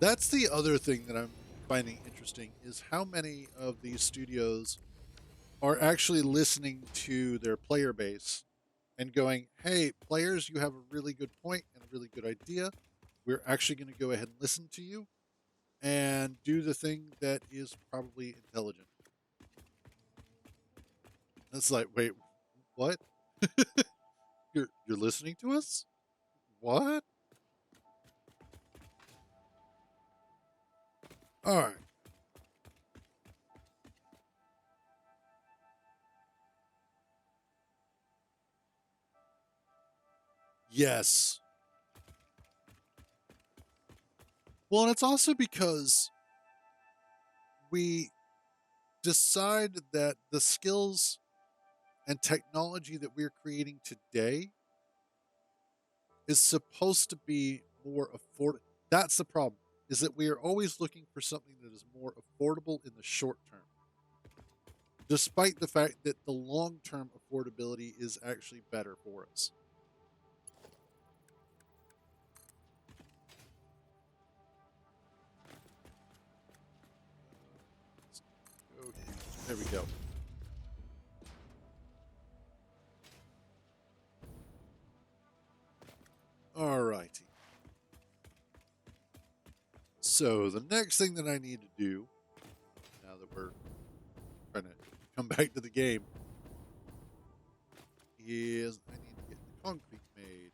That's the other thing that I'm finding interesting is how many of these studios are actually listening to their player base and going, hey, players, you have a really good point and a really good idea. We're actually going to go ahead and listen to you and do the thing that is probably intelligent. It's like, wait, what? You're listening to us? What? All right. Yes. Well, and it's also because we decide that the skills and technology that we're creating today is supposed to be more affordable. That's the problem, is that we are always looking for something that is more affordable in the short term, despite the fact that the long term affordability is actually better for us. Okay, there we go. All righty. So the next thing that I need to do, now that we're trying to come back to the game, is I need to get the concrete made.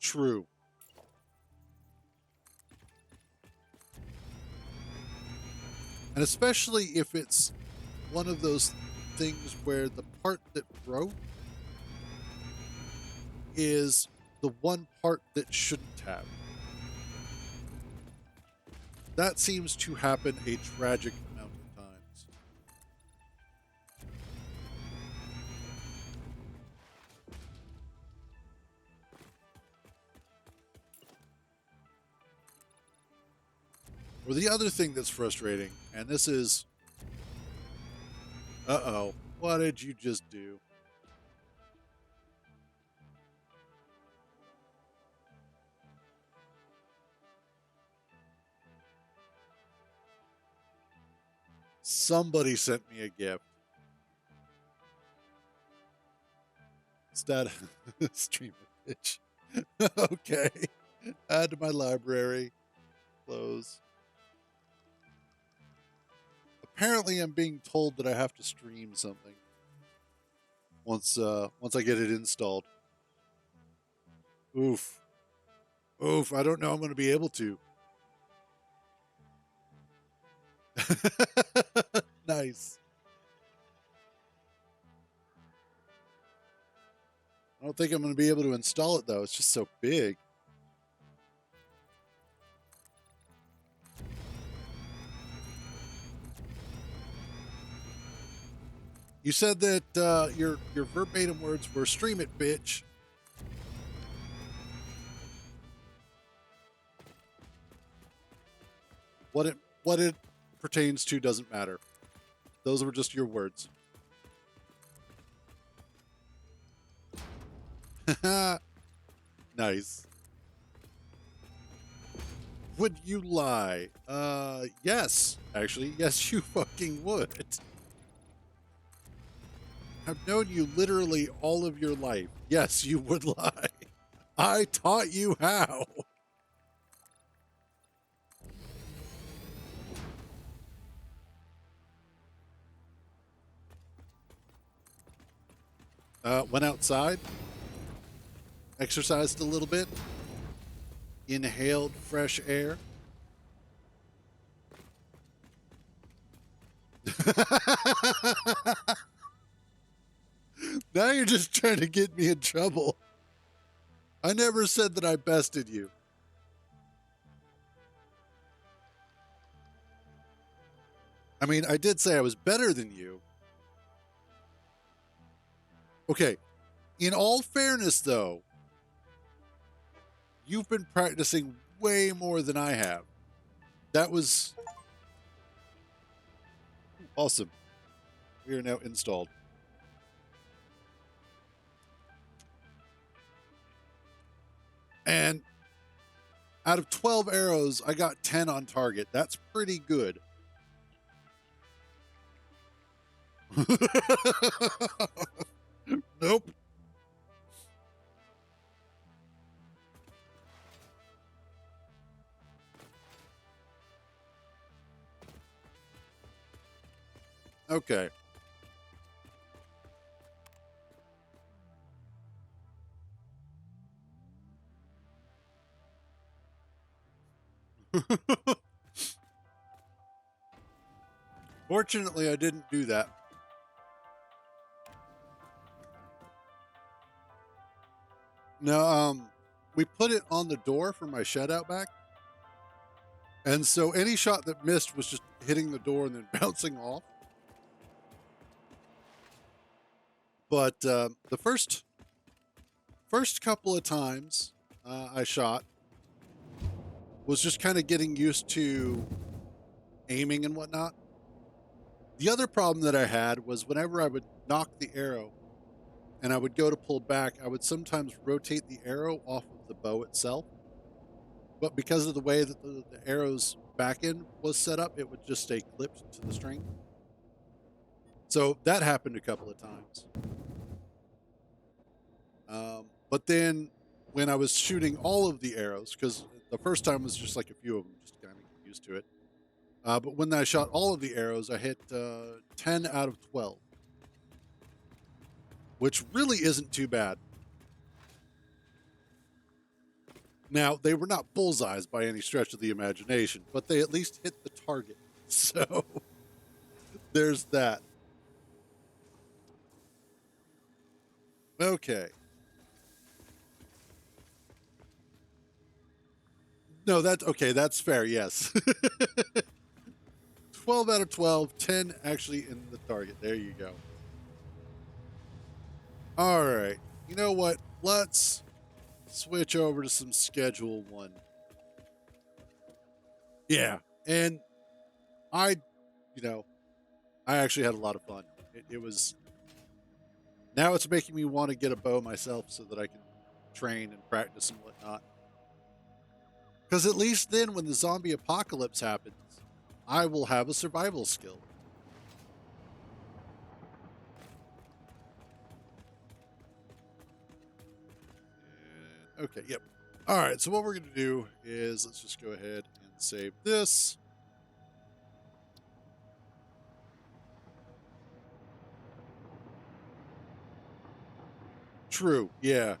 True. And especially if it's one of those things where the part that broke is the one part that shouldn't have. That seems to happen a tragic amount of times. Or the other thing that's frustrating, and this is, uh-oh, what did you just do? Somebody sent me a gift. Stat stream pitch. Okay. Add to my library. close. Apparently, I'm being told that I have to stream something once I get it installed. Oof. Oof. I don't know I'm going to be able to. Nice. I don't think I'm going to be able to install it, though. It's just so big. You said that your verbatim words were "stream it, bitch." What it pertains to doesn't matter. Those were just your words. Nice. Would you lie? Yes. Actually, yes, you fucking would. I've known you literally all of your life. Yes, you would lie. I taught you how. Went outside, exercised a little bit, inhaled fresh air. Now you're just trying to get me in trouble. I never said that I bested you. I mean, I did say I was better than you. Okay. In all fairness, though, you've been practicing way more than I have. That was awesome. We are now installed. And out of 12 arrows, I got 10 on target. That's pretty good. Nope. Okay. Fortunately, I didn't do that. No, we put it on the door for my shed out back. And so any shot that missed was just hitting the door and then bouncing off. But the first couple of times I shot was just kind of getting used to aiming and whatnot. The other problem that I had was whenever I would knock the arrow and I would go to pull back, I would sometimes rotate the arrow off of the bow itself. But because of the way that the arrow's back end was set up, it would just stay clipped to the string. So that happened a couple of times. But then when I was shooting all of the arrows, because the first time was just like a few of them, just kind of get used to it. But when I shot all of the arrows, I hit 10 out of 12, which really isn't too bad. Now, they were not bullseyes by any stretch of the imagination, but they at least hit the target. So there's that. Okay. No, that's okay. That's fair. Yes. 12 out of 12, 10 actually in the target. There you go. All right. You know what? Let's switch over to some Schedule 1. Yeah. And I, I actually had a lot of fun. It was. Now it's making me want to get a bow myself so that I can train and practice and whatnot. Because at least then, when the zombie apocalypse happens, I will have a survival skill. Okay, yep. All right, so what we're going to do is let's just go ahead and Save this. True, yeah.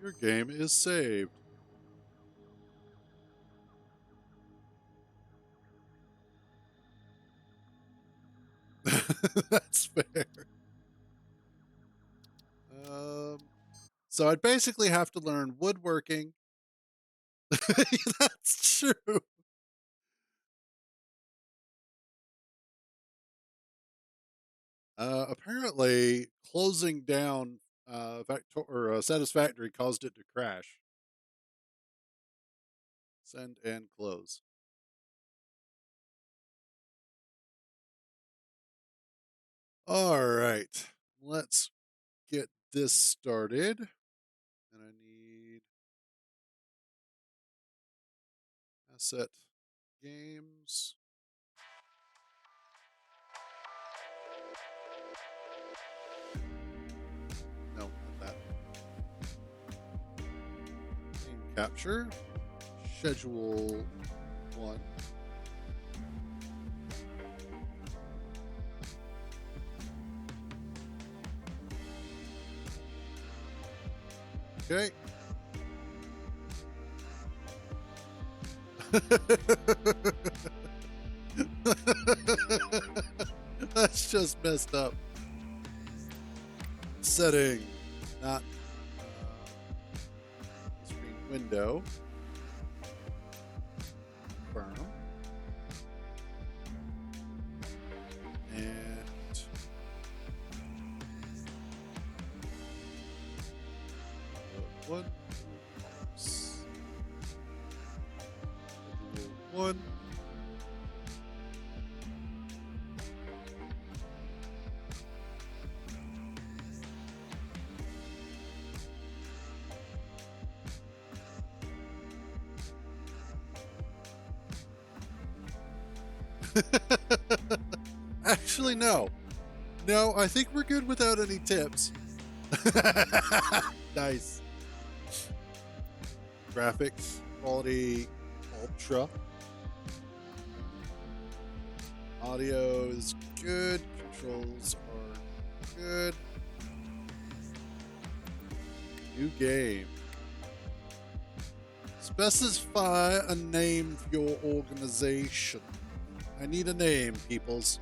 Your game is saved. That's fair. So I'd basically have to learn woodworking. That's true. Apparently, closing down Satisfactory caused it to crash. Send and close. All right, let's get this started. And I need asset games. No, not that. Game capture. Schedule 1. Okay. That's just messed up. Setting, not screen window. Confirm. And one. Schedule 1. Actually, no. No, I think we're good without any tips. Nice. Graphics quality ultra. Audio is good. Controls are good. New game. Specify a name for your organization. I need a name, peoples.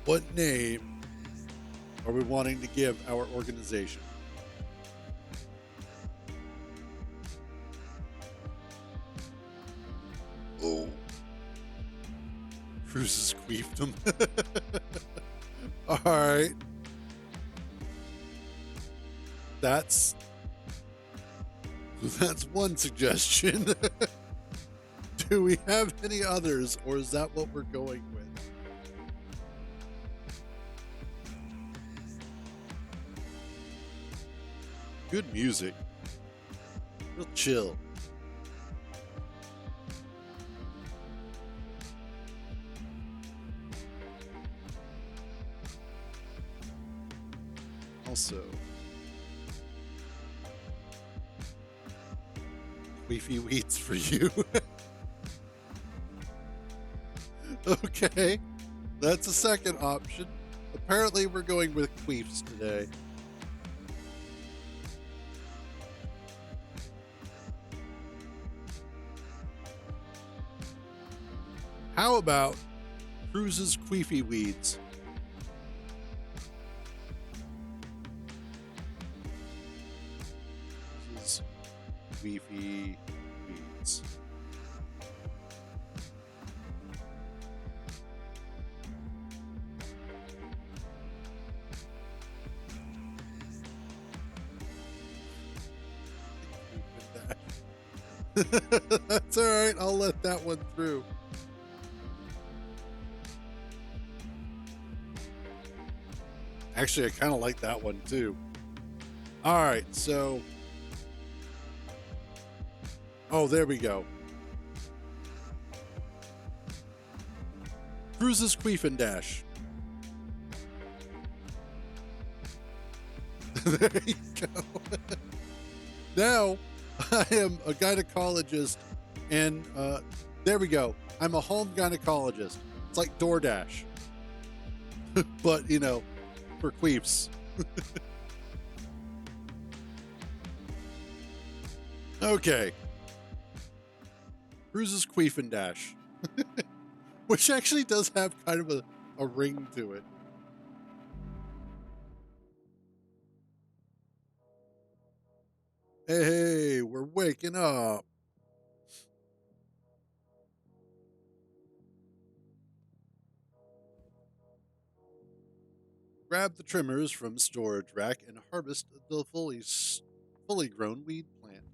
What name are we wanting to give our organization? Oh. Cruises queefed him. Alright. That's one suggestion. Do we have any others, or is that what we're going with? Good music. Real chill. Also, queefy weeds for you. Okay, that's a second option. Apparently, we're going with queefs today. How about Cruise's queefy weeds? Cruise's queefy weeds. That's all right. I'll let that one through. Actually, I kind of like that one too. All right, so. Oh, there we go. Cruises Queef and Dash. There you go. Now I am a gynecologist, and there we go. I'm a home gynecologist. It's like DoorDash, but for queefs. Okay, Cruise's Queef and Dash, which actually does have kind of a ring to it. Hey, we're waking up. Grab the trimmers from storage rack and harvest the fully grown weed plant.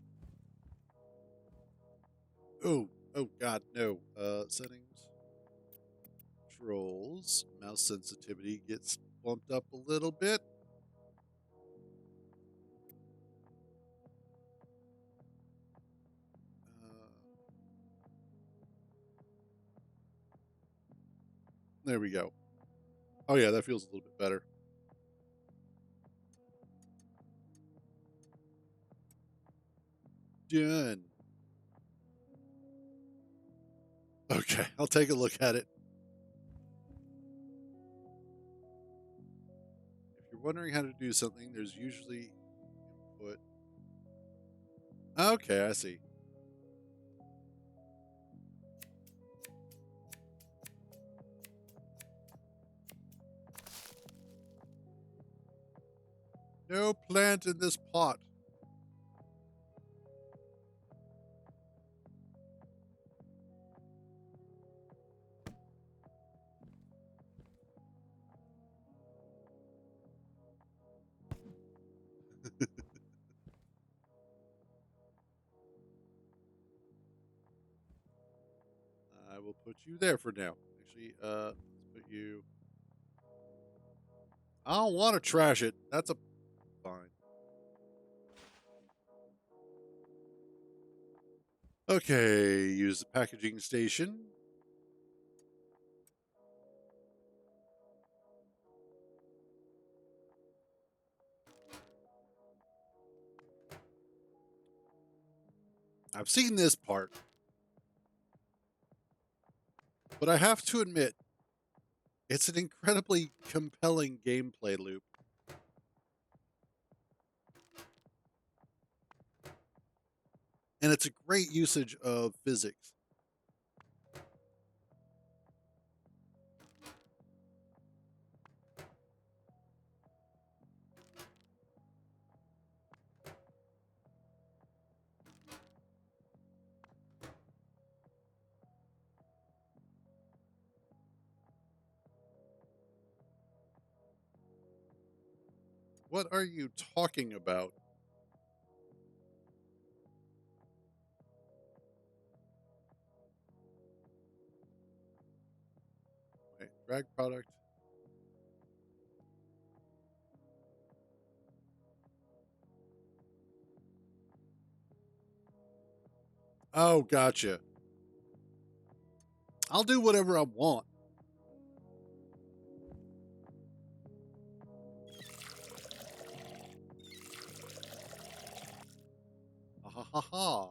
Oh God, no. Settings, controls, mouse sensitivity gets bumped up a little bit. Uh, there we go. Oh yeah, that feels a little bit better. Done. Okay, I'll take a look at it. If you're wondering how to do something, there's usually input. Okay, I see. No plant in this pot. I will put you there for now. Actually, let's put you. I don't want to trash it. That's a fine. Okay, use the packaging station. I've seen this part, but I have to admit, it's an incredibly compelling gameplay loop. And it's a great usage of physics. What are you talking about? Wait, drag product. Oh, gotcha. I'll do whatever I want. Ha ha ha ha.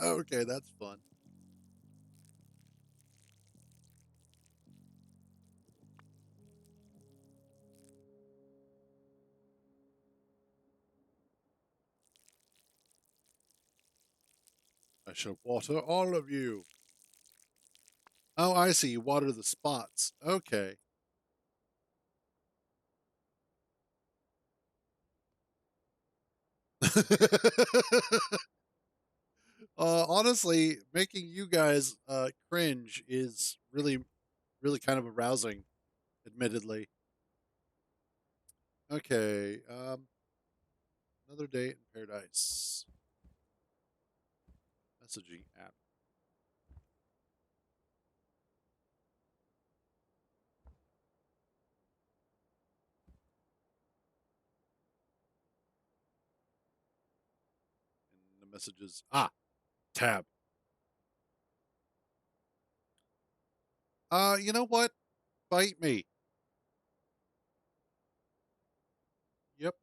Okay, that's fun. I shall water all of you. Oh, I see. You water the spots. Okay. Honestly, making you guys cringe is really kind of arousing, admittedly. Okay. Another day in paradise. Messaging app. And the messages. Tab. You know what? Bite me. Yep.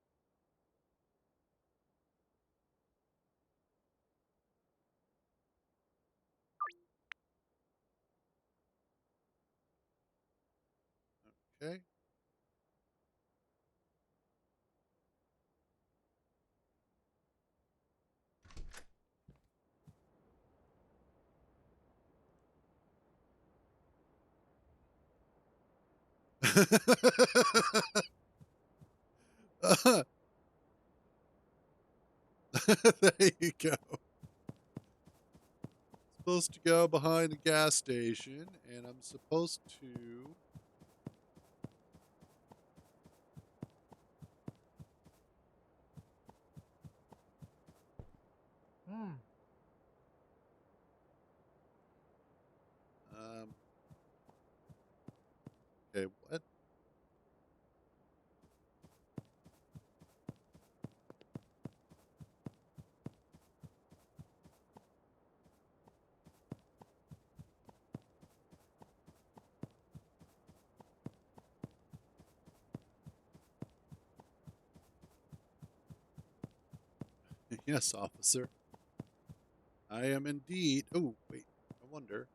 Okay. There you go. Supposed to go behind the gas station, and I'm supposed to. Um. Okay. What? Yes, officer. I am indeed. Oh, wait. I wonder.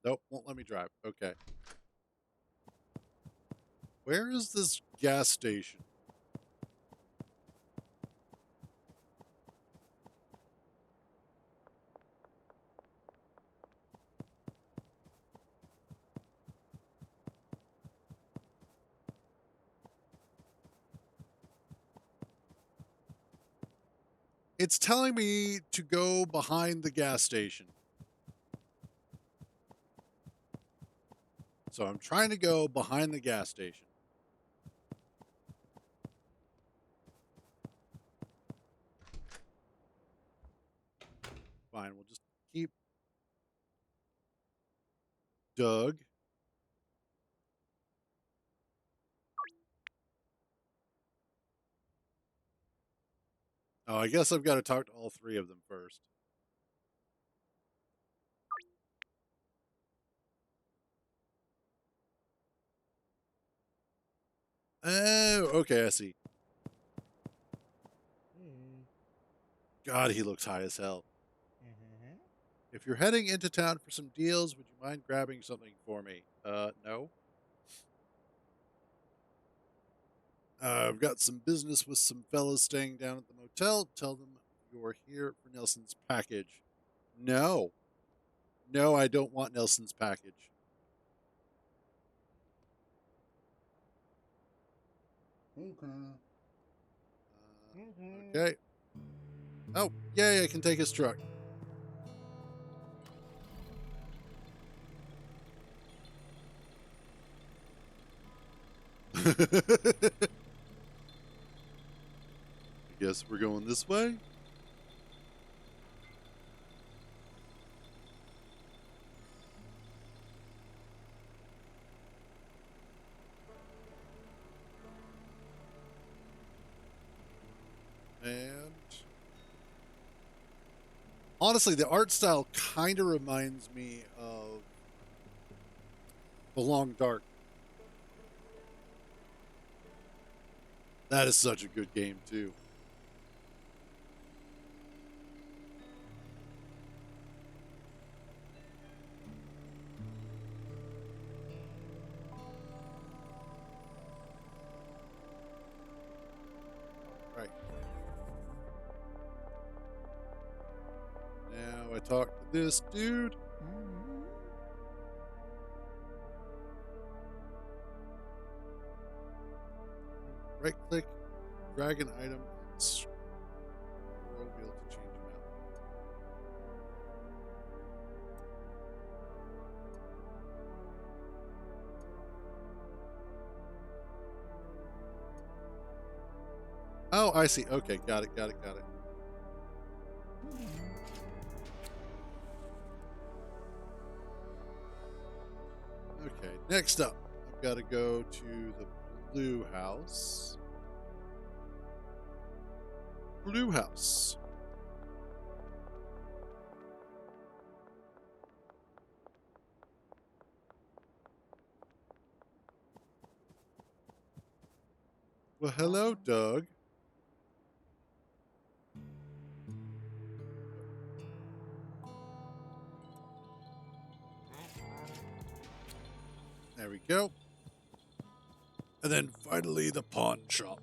Nope, won't let me drive. Okay. Where is this gas station? It's telling me to go behind the gas station. So I'm trying to go behind the gas station. Fine, we'll just keep Doug. Oh, I guess I've got to talk to all three of them first. Oh, okay, I see. God, he looks high as hell. If you're heading into town for some deals, would you mind grabbing something for me? No. I've got some business with some fellas staying down at the motel. Tell them you're here for Nelson's package. No. No, I don't want Nelson's package. Okay. Oh, yay, I can take his truck. I guess we're going this way. And honestly, the art style kind of reminds me of The Long Dark. That is such a good game, too. Right. Now I talk to this dude. Right click, drag an item, and scroll wheel to change amount. Oh, I see. Okay, got it, got it, got it. Okay, next up, I've got to go to the blue house. Blue house. Well, hello, Doug. There we go. And then finally the pawn shop.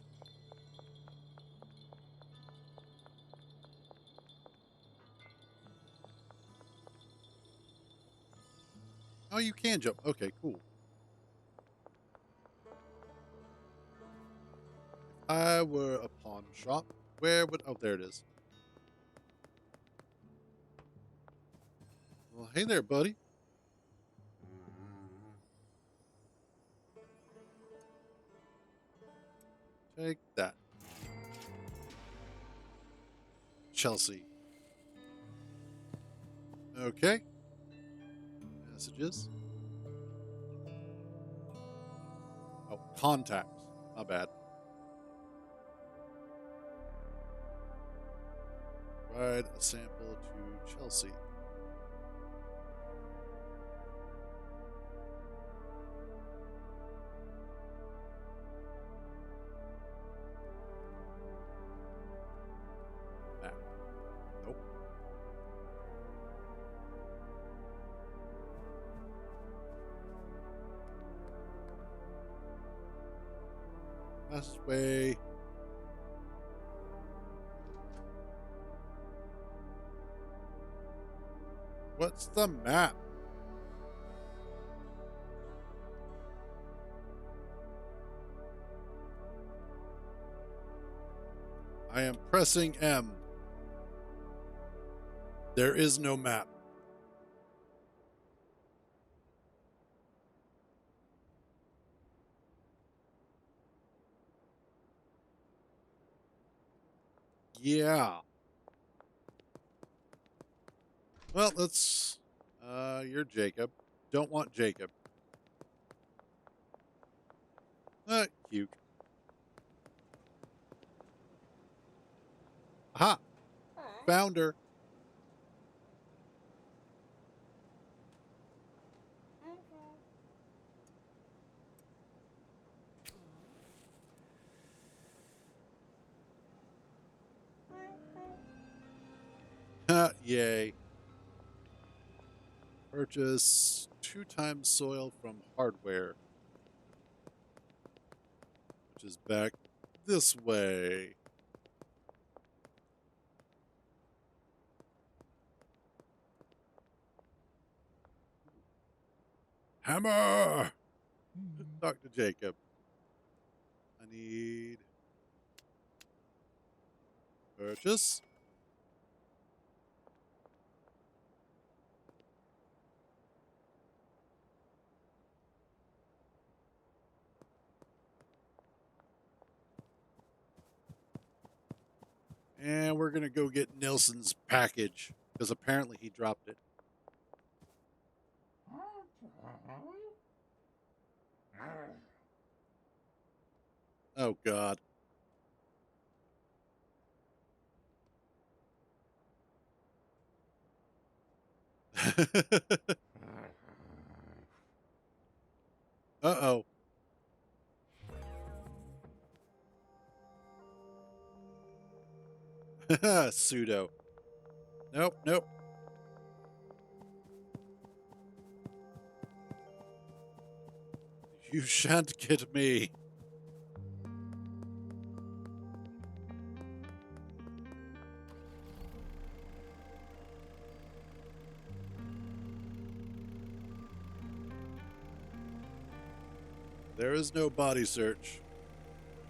Oh, you can jump. Okay, cool. If I were a pawn shop, where would... Oh, there it is. Well, hey there, buddy. Take that. Chelsea. Okay. Messages. Oh, contacts. My bad. Provide a sample to Chelsea. Map. Nope. Fastest way. What's the map? I am pressing M. There is no map. Yeah. Well, let's... you're Jacob. Don't want Jacob. Cute. Aha! Found her. Yay. Purchase 2 times soil from hardware, which is back this way. Hammer! Talk to Jacob. I need... Purchase. And we're going to go get Nelson's package, because apparently he dropped it. Oh, God. Uh-oh. Pseudo. Nope, nope. You shan't get me. There is no body search.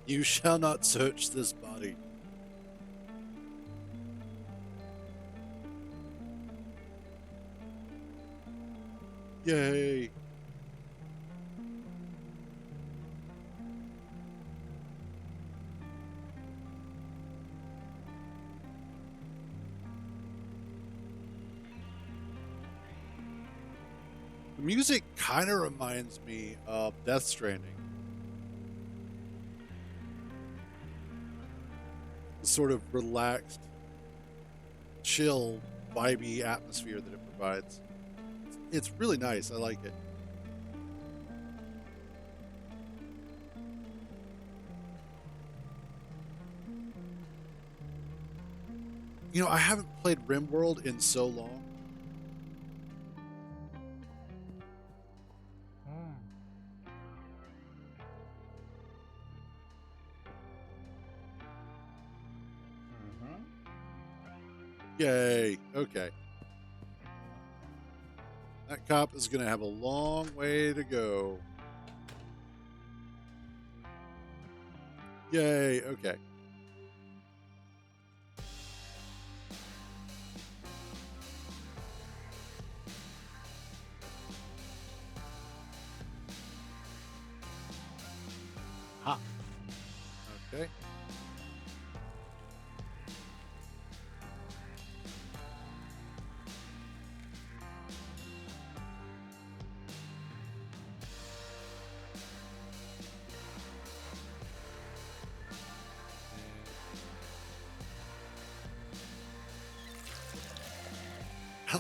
You shall not search this body. Yay. The music kind of reminds me of Death Stranding. The sort of relaxed, chill, vibey atmosphere that it provides. It's really nice. I like it. You know, I haven't played RimWorld in so long. Yay. Okay. That cop is going to have a long way to go. Yay. Okay. Ha. Okay.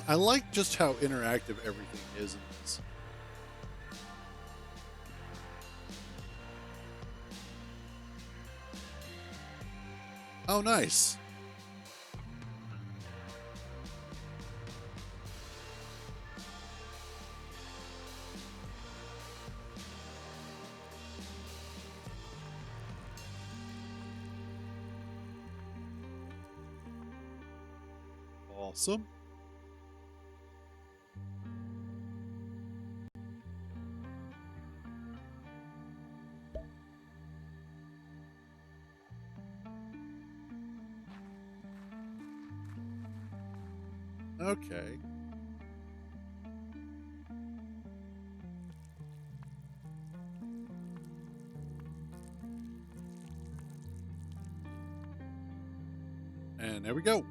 I like just how interactive everything is in this. Oh, nice. Awesome. Okay. And there we go.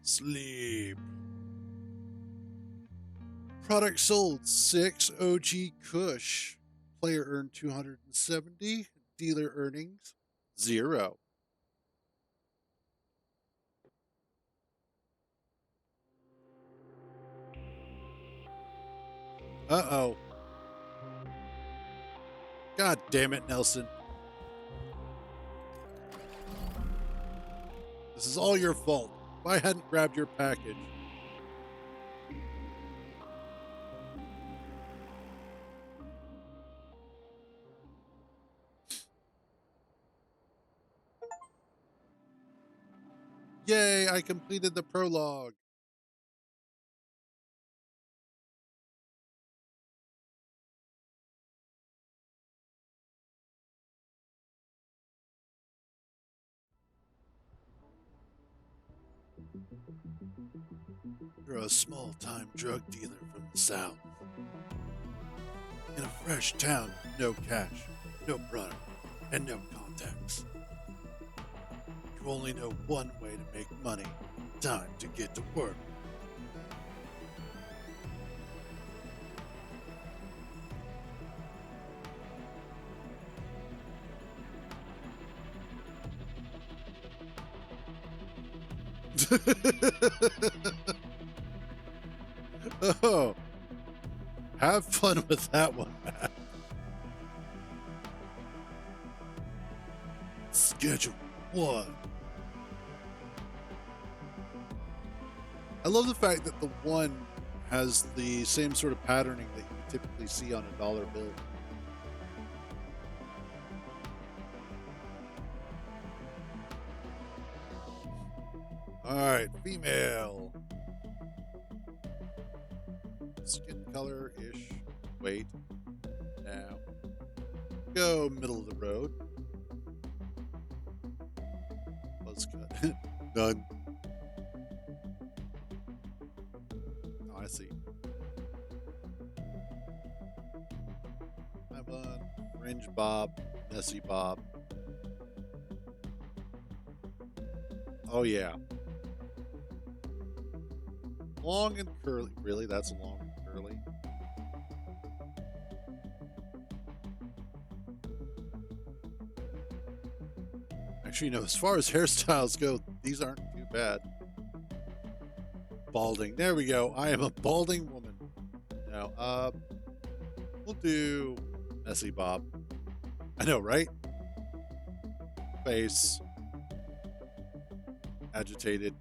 Sleep. Product sold 6 OG Kush. Player earned 270. Dealer earnings 0. Uh-oh. God damn it, Nelson. This is all your fault. If I hadn't grabbed your package. Yay, I completed the prologue. You're a small-time drug dealer from the South. In a fresh town with no cash, no product, and no contacts. You only know one way to make money. Time to get to work. Oh, have fun with that one, Matt. Schedule 1. I love the fact that the 1 has the same sort of patterning that you typically see on a dollar bill. All right, female. Skin color-ish. Wait. Now. Go middle of the road. Buzz cut. None. Oh, I see. High bun. Fringe bob. Messy bob. Oh, yeah. Long and curly. Really? That's long and curly? Actually, no, as far as hairstyles go, these aren't too bad. Balding. There we go. I am a balding woman. Now, we'll do Messy Bob. I know, right? Face, agitated.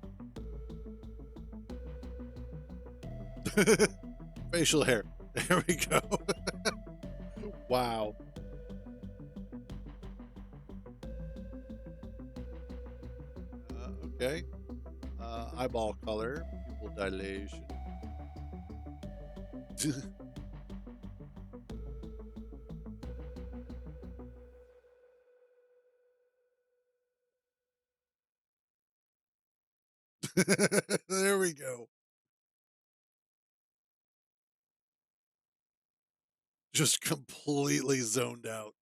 Facial hair. There we go. Wow. Okay. Eyeball color, pupil dilation. There we go. Just completely zoned out.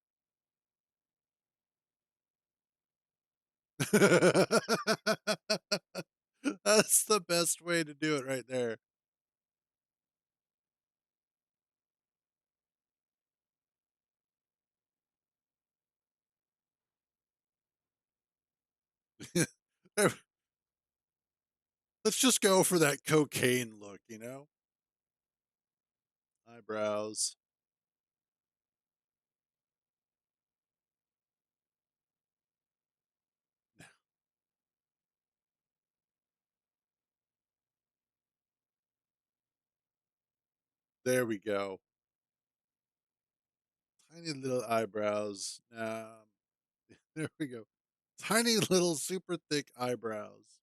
That's the best way to do it right there. Let's just go for that cocaine look, you know? Eyebrows. There we go. Tiny little eyebrows. There we go. Tiny little super thick eyebrows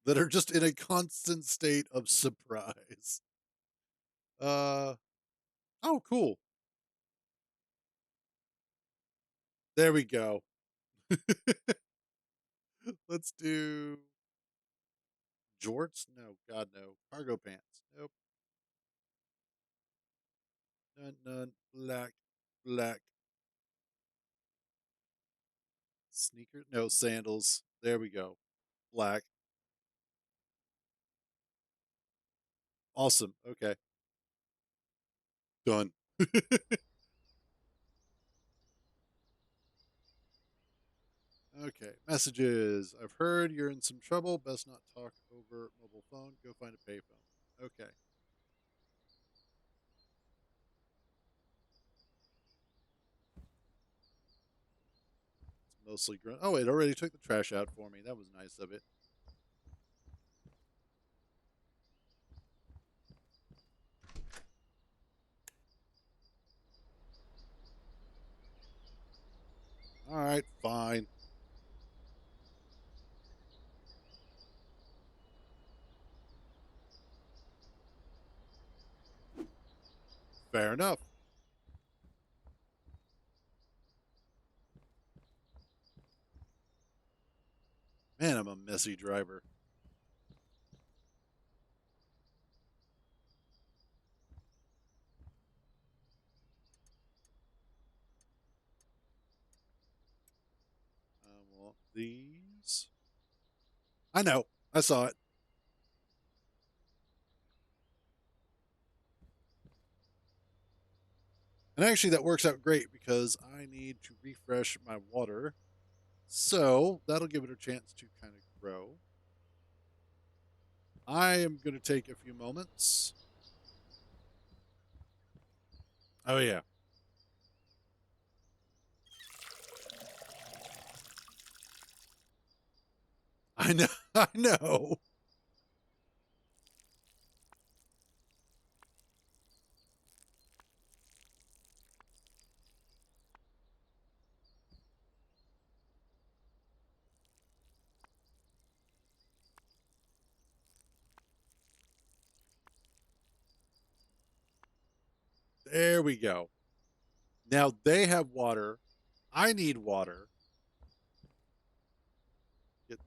that are just in a constant state of surprise. Uh oh, cool. There we go. Let's do jorts. No, God, no. Cargo pants. Nope. None, none. Black, black. Sneakers. No, sandals. There we go. Black. Awesome. Okay. Done. Okay. Messages. I've heard you're in some trouble. Best not talk over mobile phone. Go find a payphone. Okay. It's mostly grunt. Oh, it already took the trash out for me. That was nice of it. All right. Fine. Fair enough. Man, I'm a messy driver. I want these. I know. I saw it. And actually, that works out great because I need to refresh my water. So that'll give it a chance to kind of grow. I am going to take a few moments. Oh, yeah. I know. I know. There we go. Now they have water. I need water. Get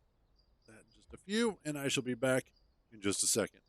that in just a few, and I shall be back in just a second.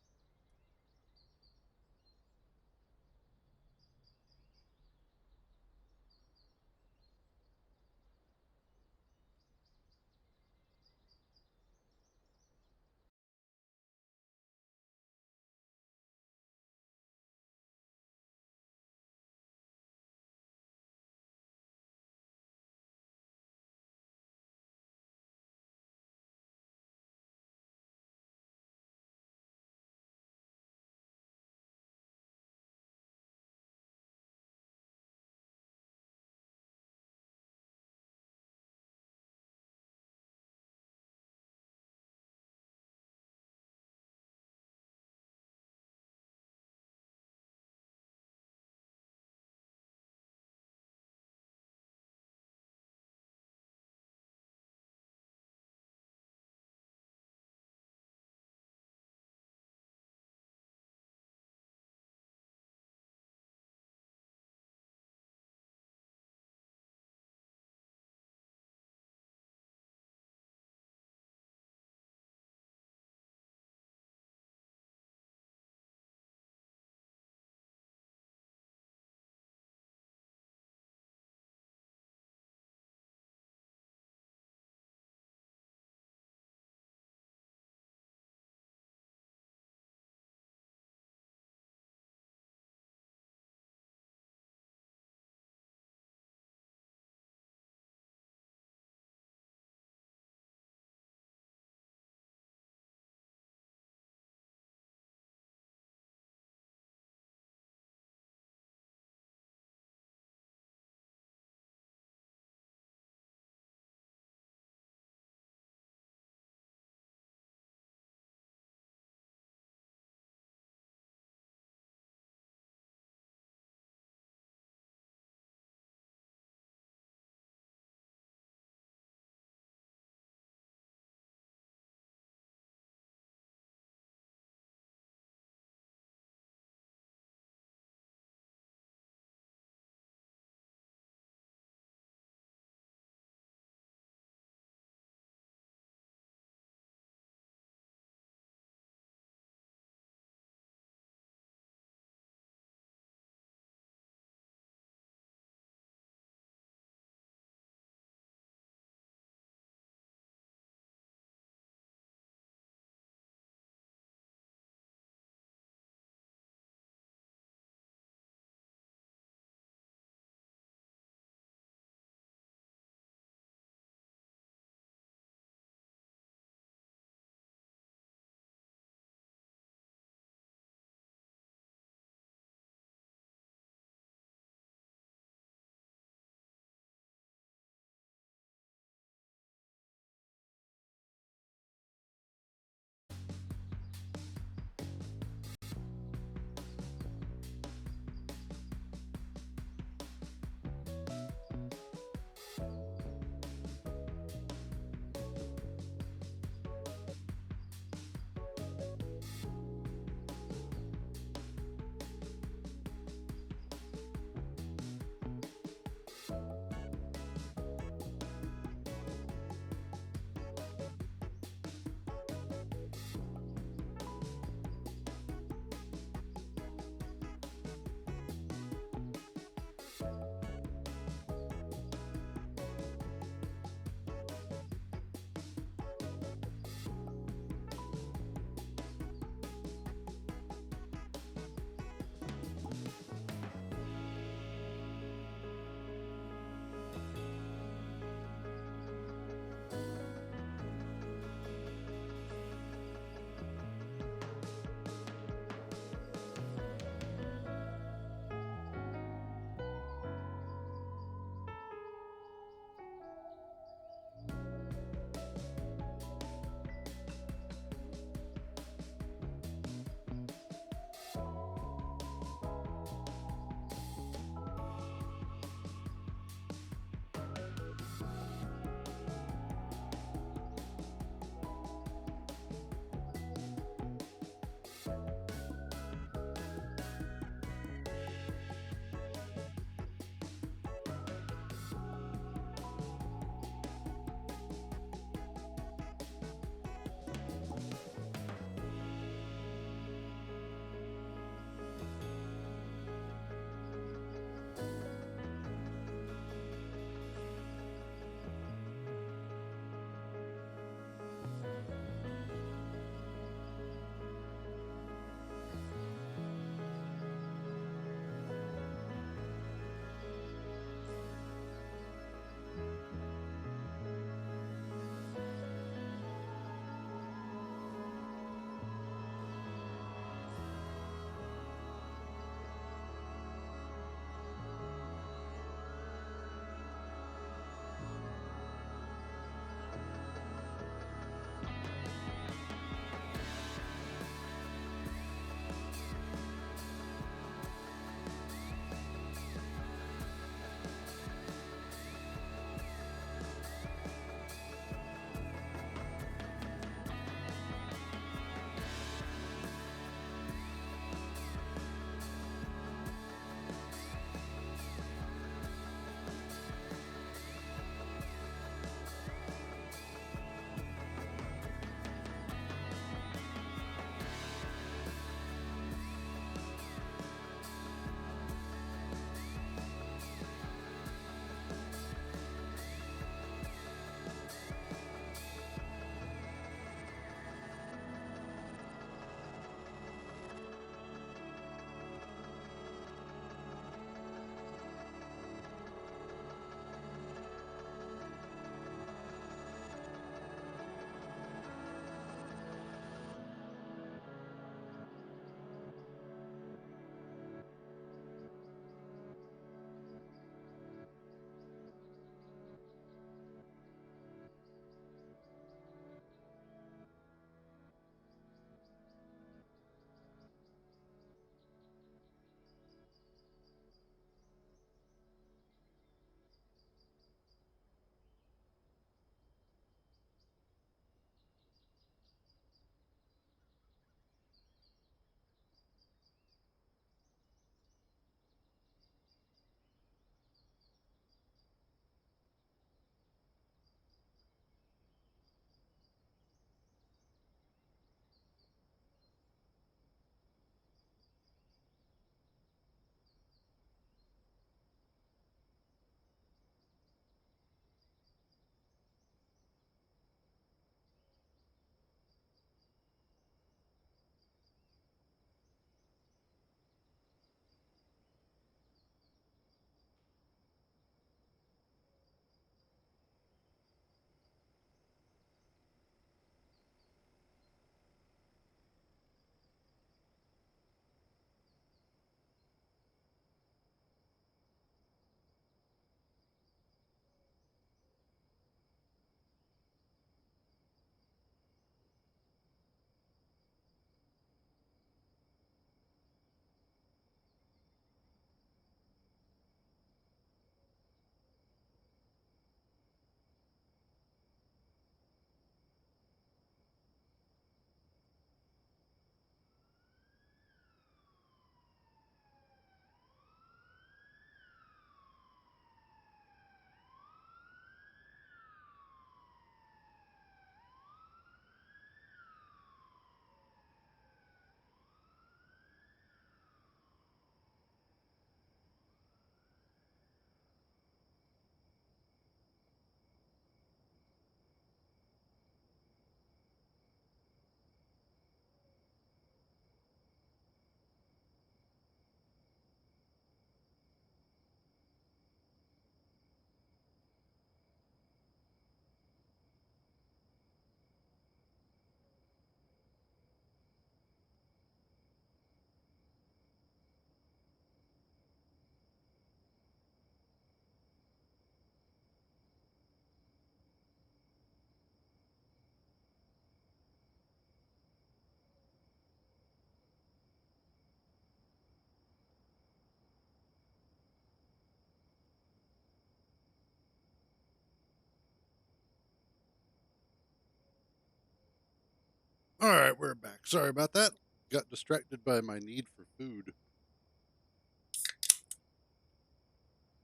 All right, we're back. Sorry about that. Got distracted by my need for food.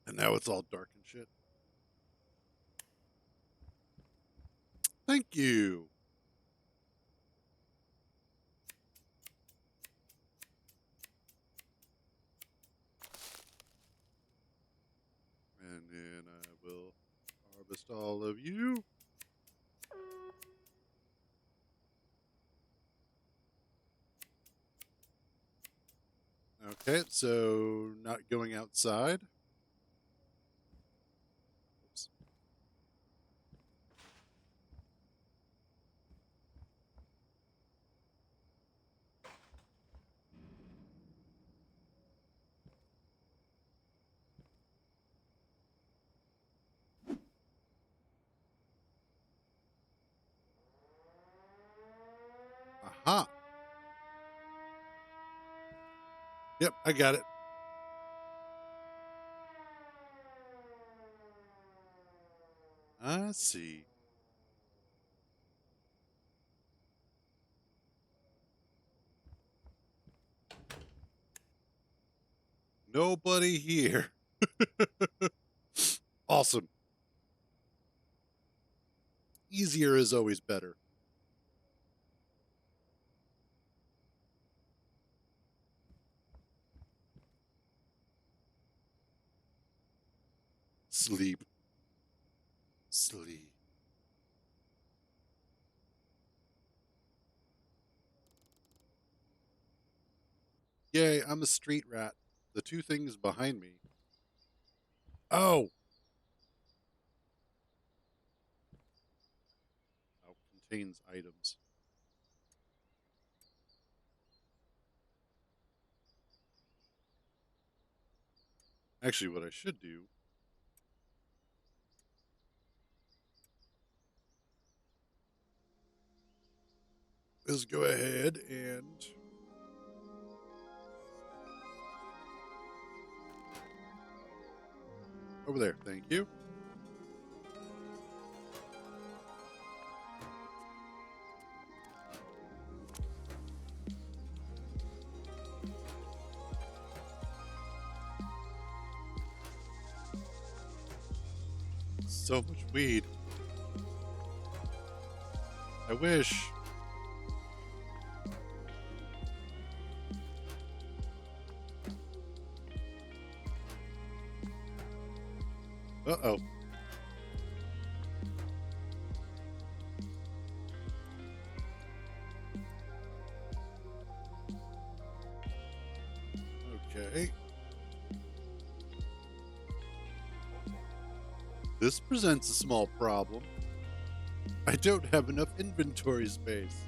And now it's all dark and shit. Thank you. And then I will harvest all of you. Okay, so not going outside. Oops. Aha. Yep, I got it. I see. Nobody here. Awesome. Easier is always better. Sleep. Sleep. Yay, I'm a street rat. The two things behind me. Oh! Oh, contains items. Actually, what I should do is go ahead and over there. Thank you. So much weed. I wish. Uh-oh. Okay. This presents a small problem. I don't have enough inventory space.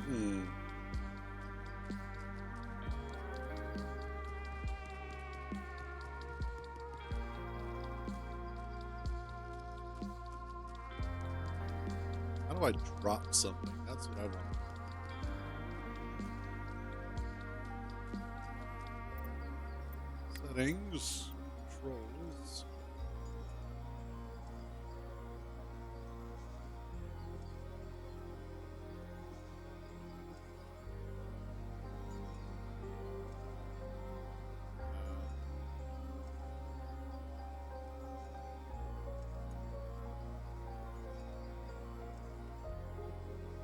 Hmm. How do I drop something? That's what I want. Settings, controls.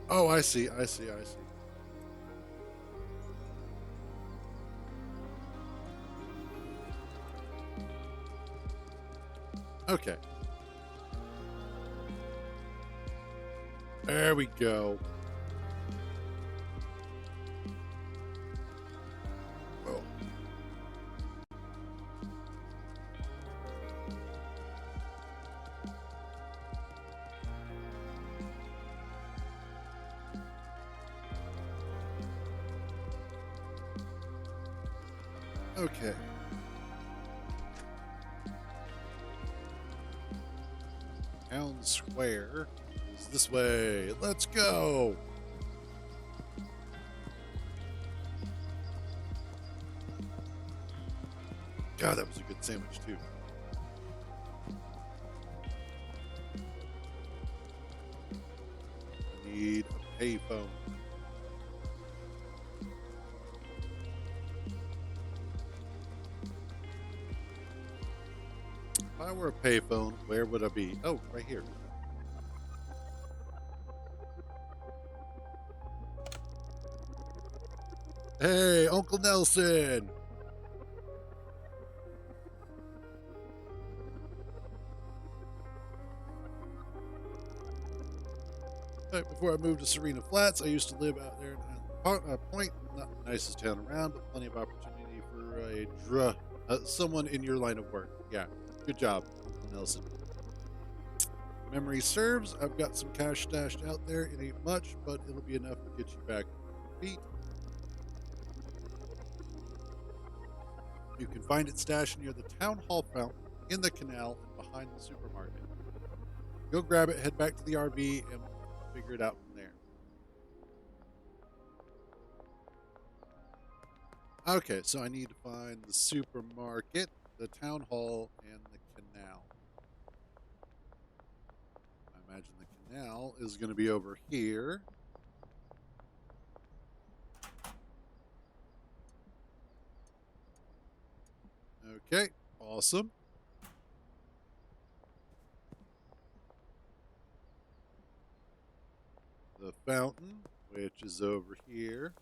Oh, I see. I see. I see. Okay. There we go. Oh. Okay. Town Square is It's this way. Let's go. God, that was a good sandwich, too. I need a payphone. If I were a payphone, where would I be? Oh, right here. Hey, Uncle Nelson. Right before I moved to Serena Flats, I used to live out there in Highland Point. Not the nicest town around, but plenty of opportunity for someone in your line of work. Yeah, good job, Uncle Nelson. Memory serves, I've got some cash stashed out there. It ain't much, but it'll be enough to get you back on your feet. You can find it stashed near the town hall fountain, in the canal, and behind the supermarket. Go grab it, head back to the RV, and we'll figure it out from there. Okay, so I need to find the supermarket, the town hall, and the canal. I imagine the canal is going to be over here. Okay, awesome. The fountain, which is over here.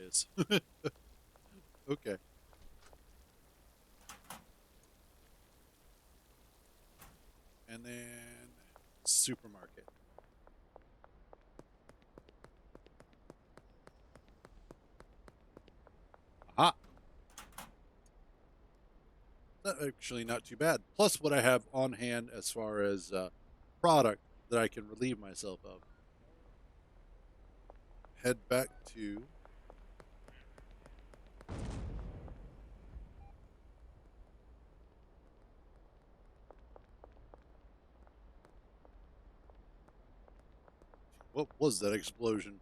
Is okay. And then supermarket. Aha. Actually, not too bad. Plus, what I have on hand as far as product that I can relieve myself of. Head back to. What was that explosion?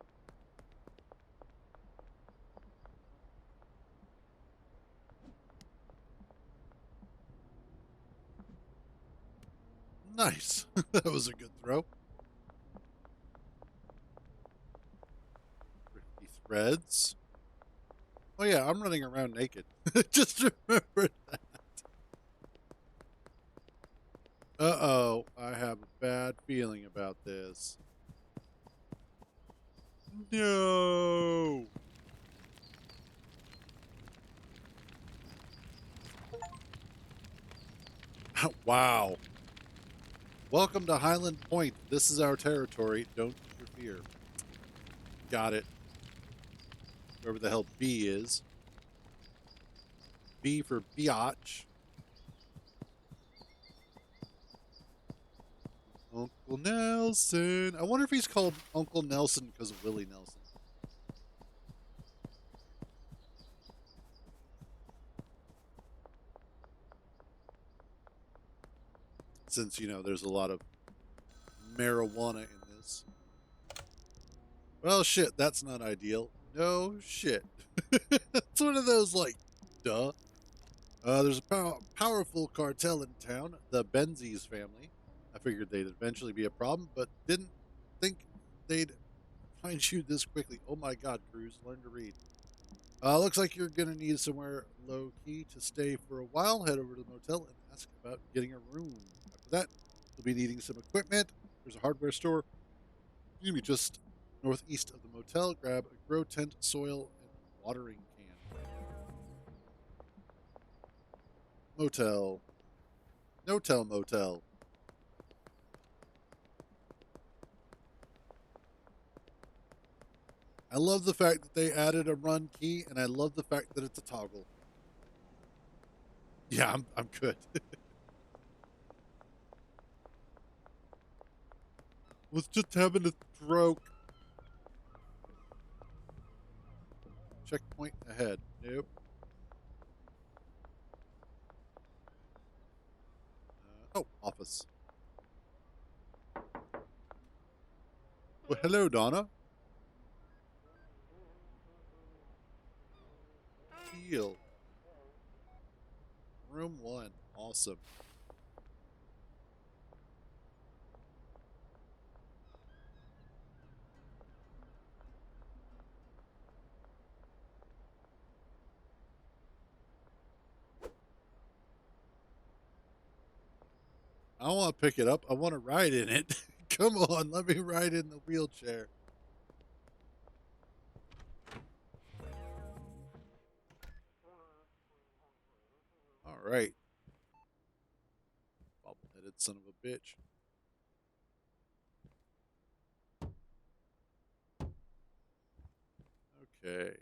Nice. That was a good throw. Thrifty threads. Oh yeah, I'm running around naked. Just remember that. Uh-oh, I have a bad feeling about this. No. Wow. Welcome to Highland Point. This is our territory. Don't interfere. Got it. Wherever the hell B is. B for biatch. Uncle Nelson. I wonder if he's called Uncle Nelson because of Willie Nelson. Since, there's a lot of marijuana in this. Well, shit, that's not ideal. No shit. It's one of those, like, duh. There's a powerful cartel in town, the Benzies family. I figured they'd eventually be a problem, but didn't think they'd find you this quickly. Oh my god, Cruz, learn to read. Looks like you're going to need somewhere low key to stay for a while. Head over to the motel and ask about getting a room. After that, you'll be needing some equipment. There's a hardware store. You can be just northeast of the motel. Grab a grow tent, soil, and watering can. Motel. No-tell motel. I love the fact that they added a run key, and I love the fact that it's a toggle. Yeah, I'm good. Was just having a stroke. Checkpoint ahead. Nope. Oh, office. Well, hello, Donna. Heal. Room 1. Awesome. I don't want to pick it up. I want to ride in it. Come on, let me ride in the wheelchair. All right. Bobble-headed son of a bitch. Okay.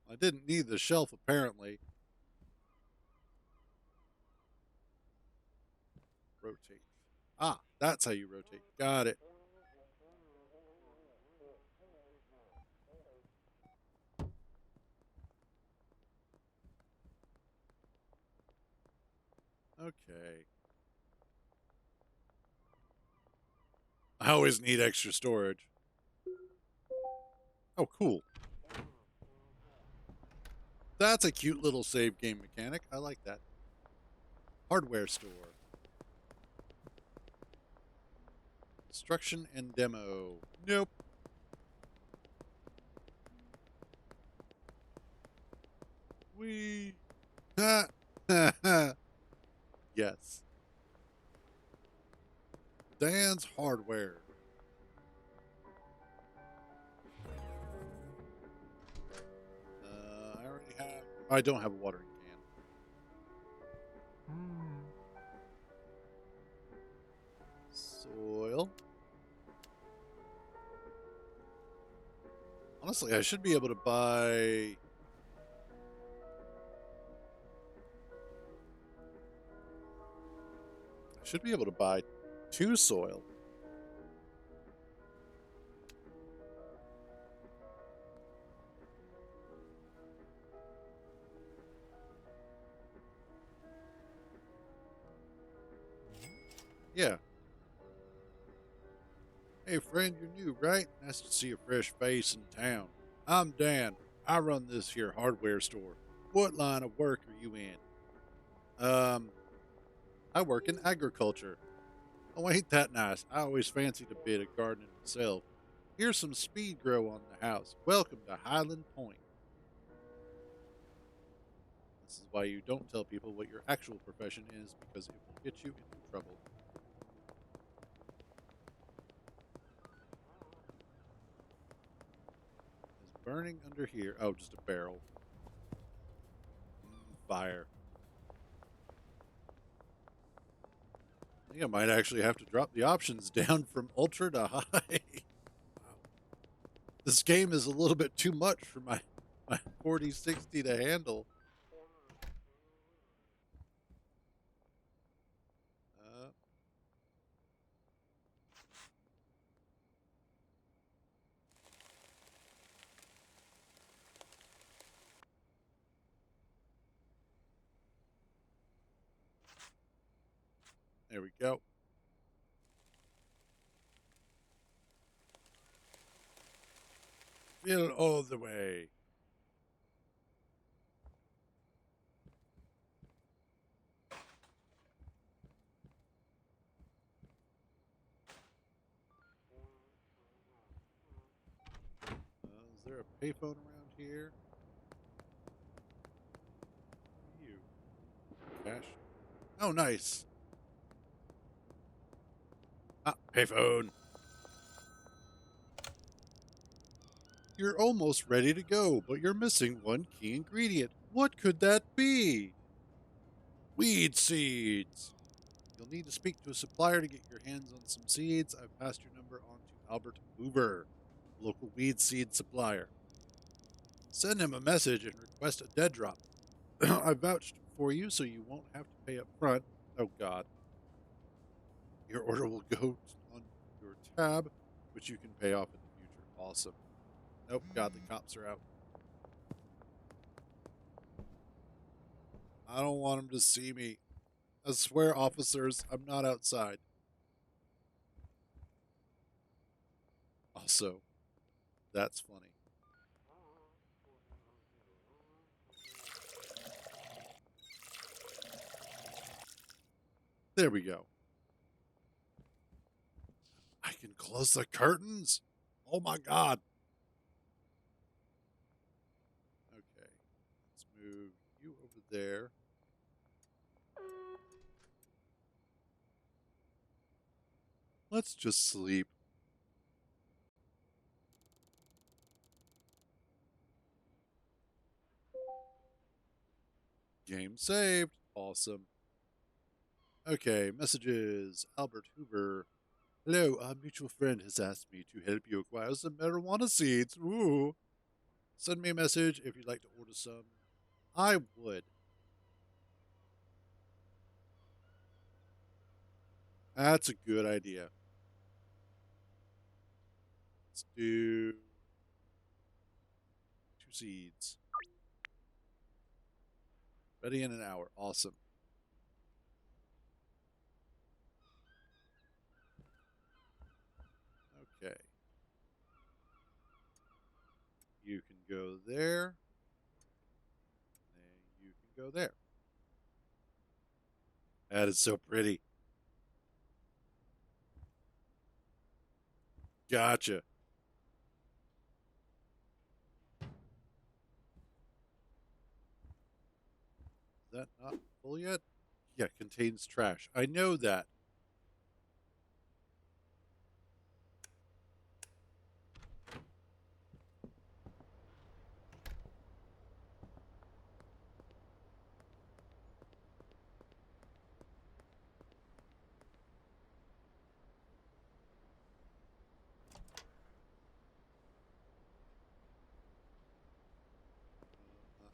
I didn't need the shelf, apparently. Rotate. Ah, that's how you rotate. Got it. Okay. I always need extra storage. Oh, cool. That's a cute little save game mechanic. I like that. Hardware store. Instruction and demo. Nope. We. Yes. Dan's hardware. I already have. I don't have a watering can. Soil. Honestly, I should be able to buy. I should be able to buy 2 soil. Yeah. Hey, friend, you're new, right? Nice to see a fresh face in town. I'm Dan. I run this here hardware store. What line of work are you in? I work in agriculture. Oh, ain't that nice? I always fancied a bit of gardening myself. Here's some speed grow on the house. Welcome to Highland Point. This is why you don't tell people what your actual profession is, because it will get you into trouble. Is burning under here? Oh, just a barrel. Fire. I think I might actually have to drop the options down from ultra to high. Wow. This game is a little bit too much for my 4060 to handle. Uh, there we go. Fill all the way. Is there a payphone around here? You. Cash. Oh, nice. Ah, payphone. You're almost ready to go, but you're missing one key ingredient. What could that be? Weed seeds. You'll need to speak to a supplier to get your hands on some seeds. I've passed your number on to Albert Hoover, local weed seed supplier. Send him a message and request a dead drop. I vouched for you, so you won't have to pay up front. Oh, God. Your order will go on your tab, which you can pay off in the future. Awesome. Nope, God, the cops are out. I don't want him to see me. I swear, officers, I'm not outside. Also, that's funny. There we go. I can close the curtains. Oh my God. Okay. Let's move you over there. Let's just sleep. Game saved. Awesome. Okay, messages. Albert Hoover. Hello, a mutual friend has asked me to help you acquire some marijuana seeds. Ooh. Send me a message if you'd like to order some. I would. That's a good idea. Let's do 2 seeds. Ready in an hour. Awesome. Okay. You can go there. And you can go there. That is so pretty. Gotcha. Is that not full yet? Yeah, contains trash. I know that.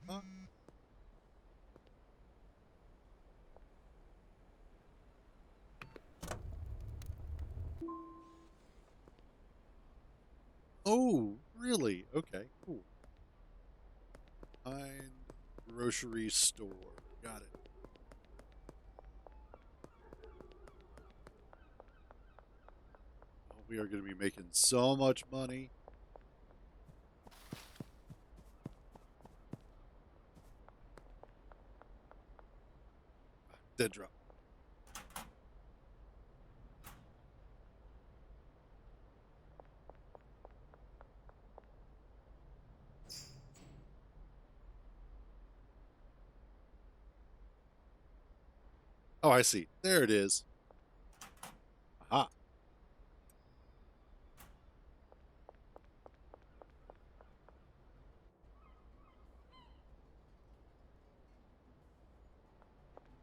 Uh-huh. Oh, really? Okay, cool. Find grocery store. Got it. Oh, we are going to be making so much money. Dead drop. Oh, I see. There it is. Aha.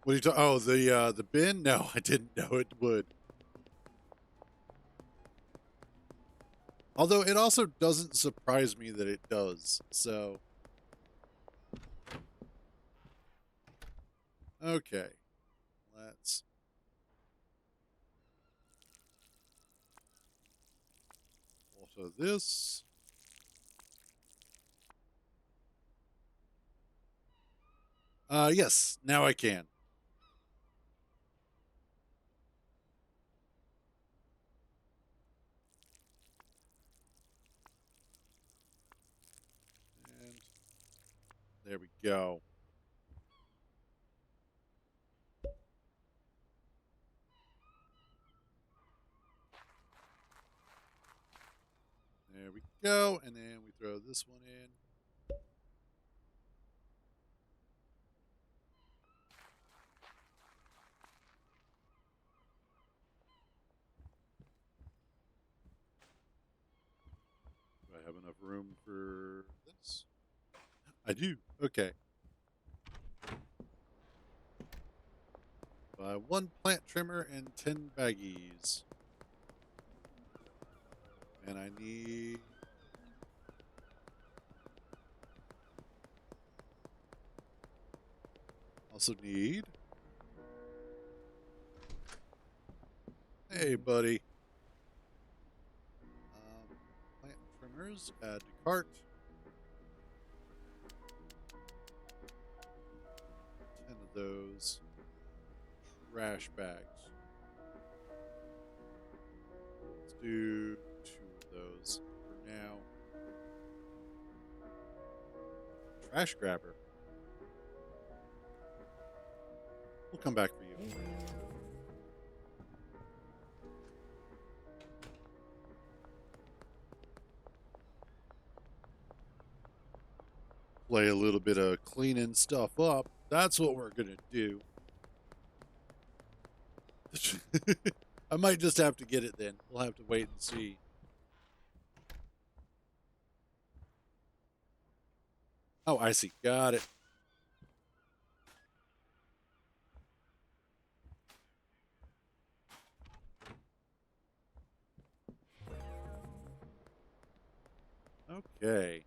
What are you talking? Oh, the bin? No, I didn't know it would. Although it also doesn't surprise me that it does. So, okay. Let's also this. Yes, now I can. And there we go. There we go. And then we throw this one in. Do I have enough room for this? I do. Okay. Buy 1 plant trimmer and 10 baggies. And I need. Also need. Hey, buddy. Plant trimmers. Add to cart. 10 of trash bags. Let's do 2 of those for now. Trash grabber. We'll come back for you. Play a little bit of cleaning stuff up. That's what we're going to do. I might just have to get it then. We'll have to wait and see. Oh, I see. Got it. Okay.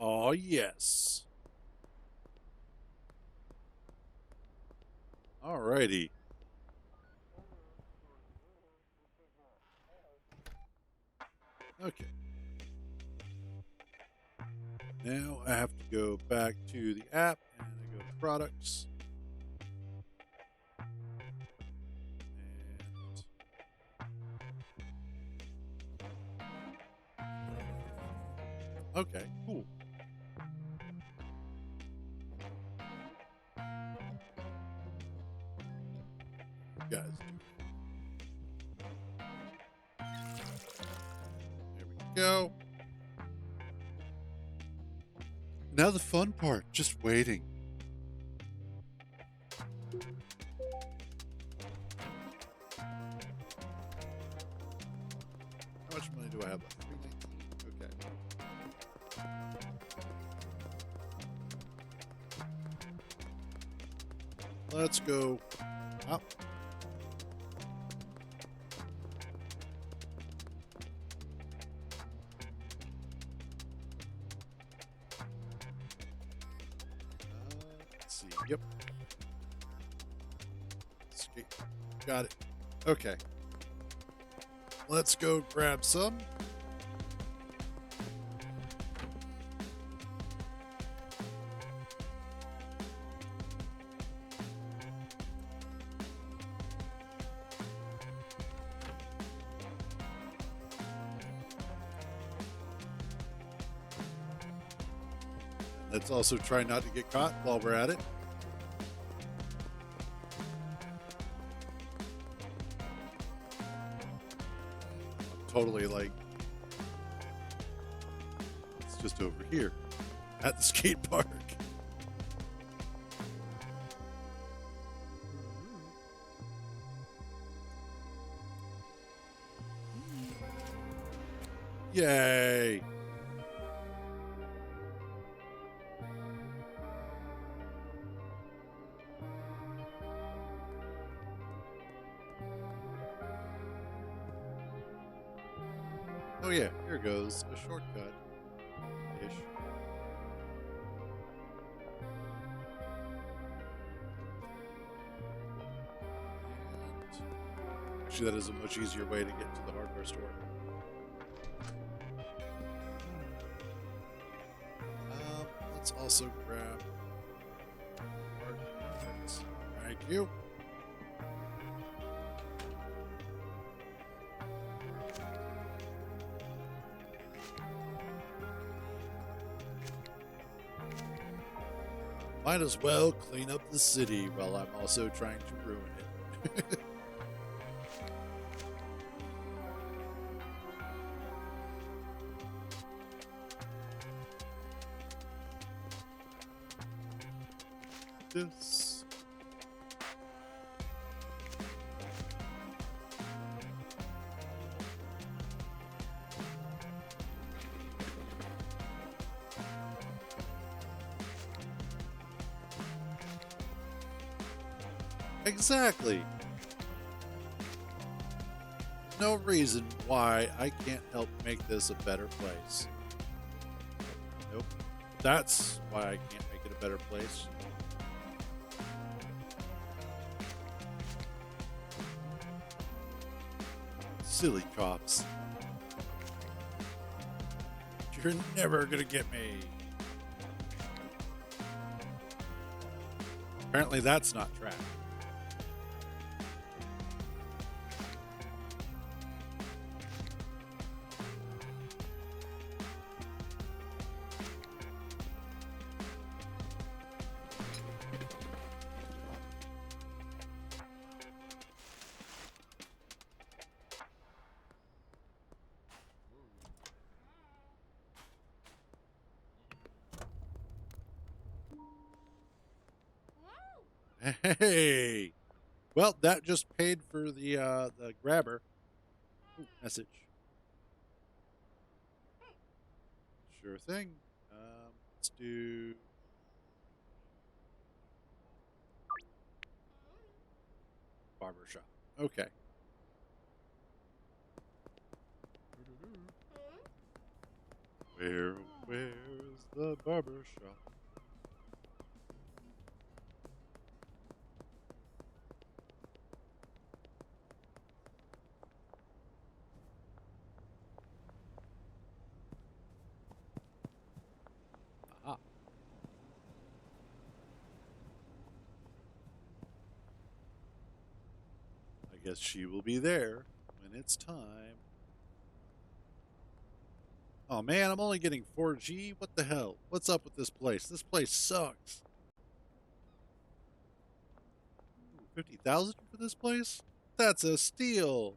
Oh, yes. Alrighty. Okay. Now I have to go back to the app and I go to products. And okay, cool. You guys do. There we go. Now the fun part, just waiting. How much money do I have left? 319. Okay. Let's go up. Let's see. Yep. Escape. Got it. Okay. Let's go grab some. Let's also try not to get caught while we're at it. Totally like, it's just over here at the skate park. Yay. Oh yeah, here goes a shortcut-ish. And actually, that is a much easier way to get to the hardware store. Let's also grab parts. Thank you. Might as well clean up the city while I'm also trying to ruin it. This. Exactly. No reason why I can't help make this a better place. Nope. That's why I can't make it a better place. Silly cops. You're never gonna get me. Apparently that's not track. Hey, well, that just paid for the grabber. Ooh, message. Sure thing. Let's do barbershop. Okay. Where's the barbershop? Aha. I guess she will be there when it's time. Oh man, I'm only getting 4G? What the hell? What's up with this place? This place sucks. Ooh, 50,000 for this place? That's a steal.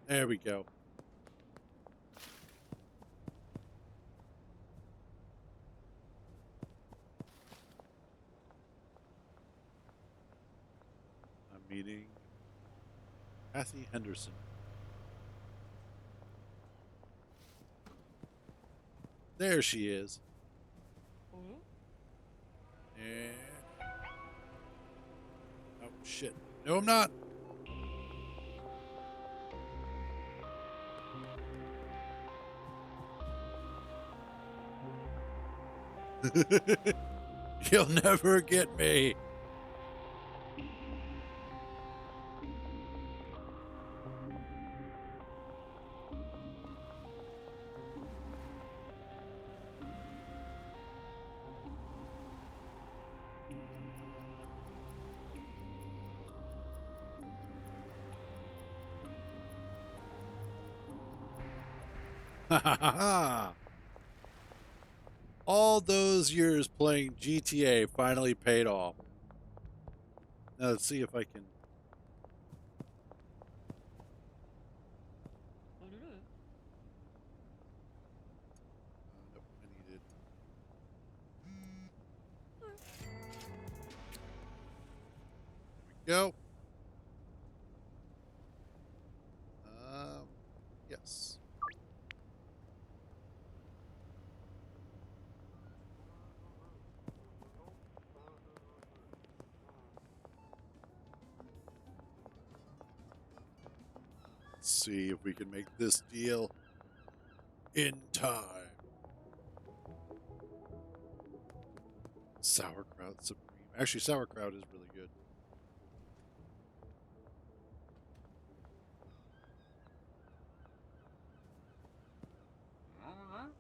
There we go. I'm meeting Kathy Henderson. There she is. And oh shit. No, I'm not. You'll never get me. Ha ha ha ha. All those years playing GTA finally paid off. Now let's see if I can. Nope, I needed. There we go. Yes. Let's see if we can make this deal in time. Sauerkraut Supreme. Actually, sauerkraut is really good. And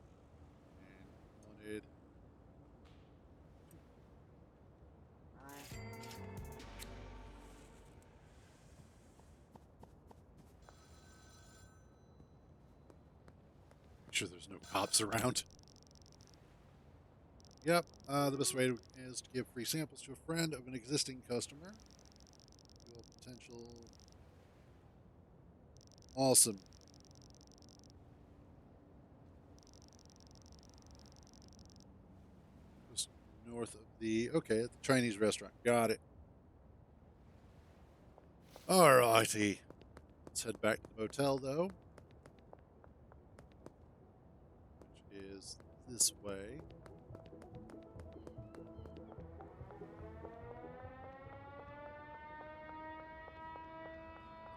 wanted. Make sure there's no cops around. Yep. The best way is to give free samples to a friend of an existing customer. Dual potential. Awesome. Just north of the. Okay, at the Chinese restaurant. Got it. Alrighty. Let's head back to the motel, though. Which is this way.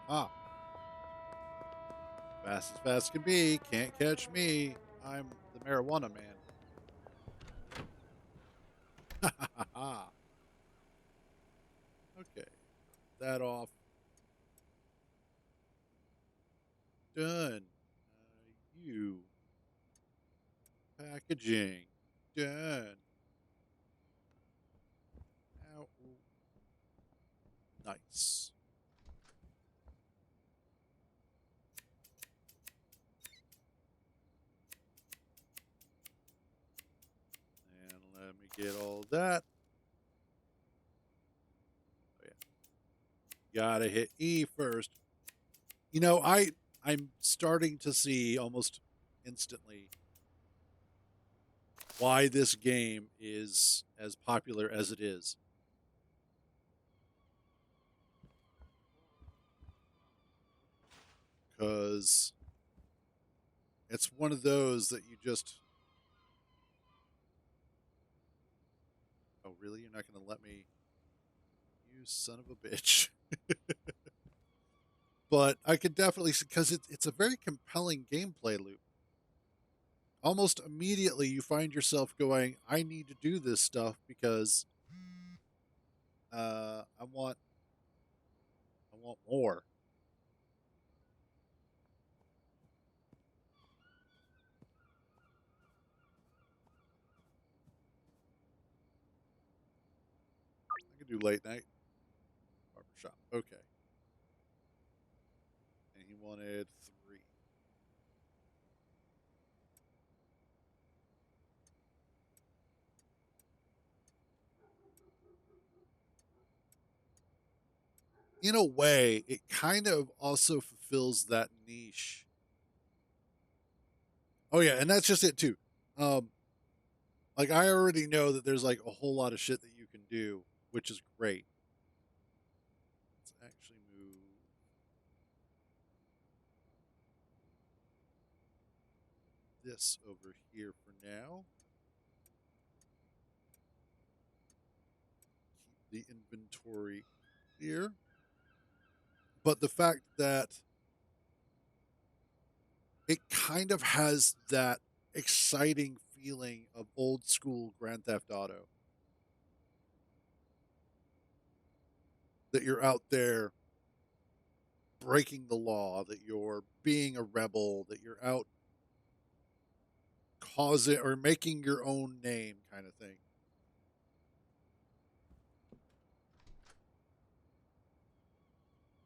Ah. Fast as fast can be. Can't catch me. I'm the marijuana man. Done. You. Packaging. Done. Ow. Nice. And let me get all that. Oh, yeah. Gotta hit E first. You know, I'm starting to see almost instantly why this game is as popular as it is. Because it's one of those that you just. Oh, really? You're not going to let me. You son of a bitch. But I could definitely see, because it's a very compelling gameplay loop. Almost immediately, you find yourself going, I need to do this stuff because I want more. I could do late night barbershop. Okay. And he wanted 3. In a way, it kind of also fulfills that niche. Oh yeah, and that's just it too. Um, like I already know that there's like a whole lot of shit that you can do, which is great. Let's actually move this over here for now. Keep the inventory here. But the fact that it kind of has that exciting feeling of old school Grand Theft Auto, that you're out there breaking the law, that you're being a rebel, that you're out causing or making your own name kind of thing.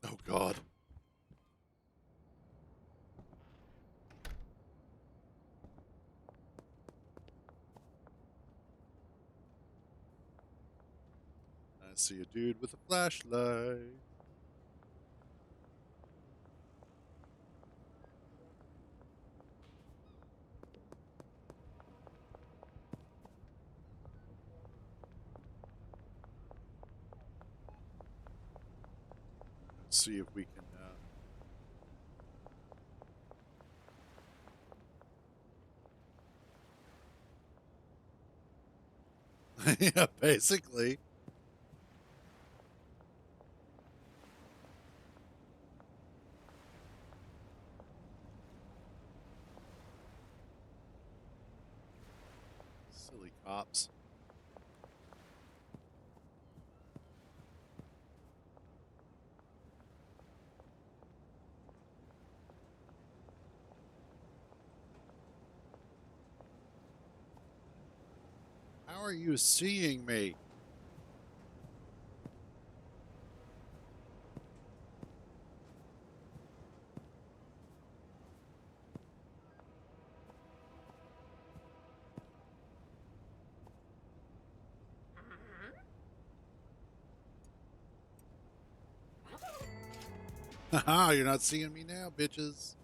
Oh God. I see a dude with a flashlight. Let's see if we can yeah, basically. Silly cops. How are you seeing me? Haha, you're not seeing me now, bitches.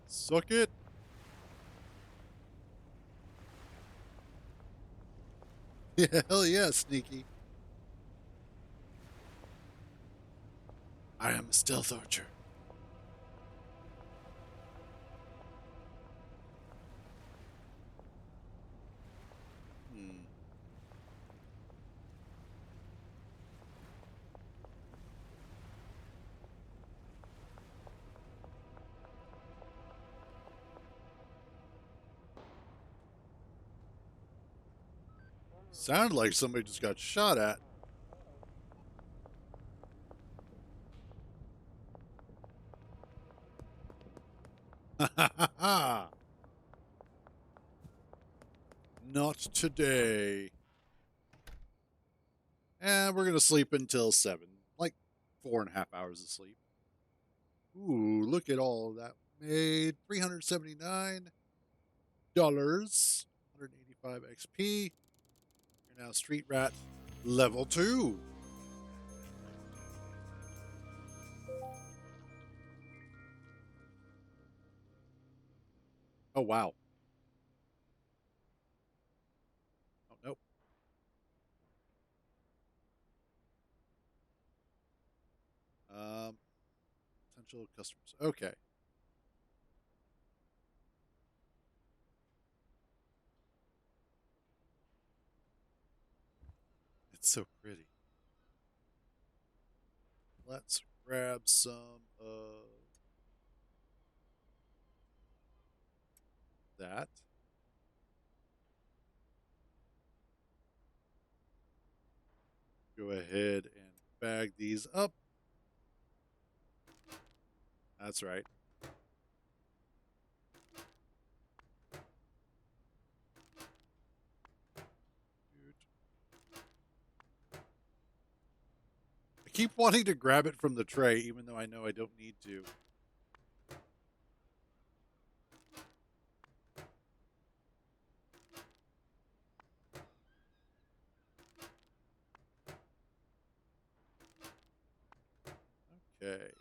Suck it. Yeah, hell yeah, sneaky. I am a stealth archer. Hmm. Sounded like somebody just got shot at. Ha ha ha ha! Not today. And we're going to sleep until 7. Like 4.5 hours of sleep. Ooh, look at all that. Made $379. 185 XP. You're now Street Rat level 2. Oh, wow. Oh, nope. Potential customers. Okay. It's so pretty. Let's grab some of that. Go ahead and bag these up. That's right. I keep wanting to grab it from the tray, even though I know I don't need to. Okay.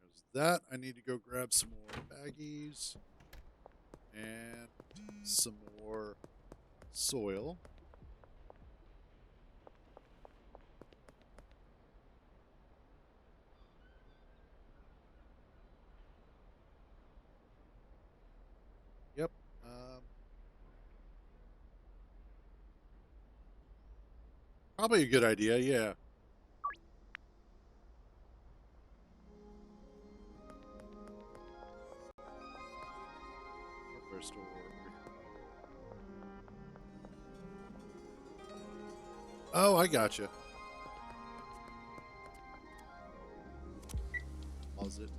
There's that. I need to go grab some more baggies and some more soil. Yep. Probably a good idea, yeah. Hardware store. Oh, I gotcha. Pause it.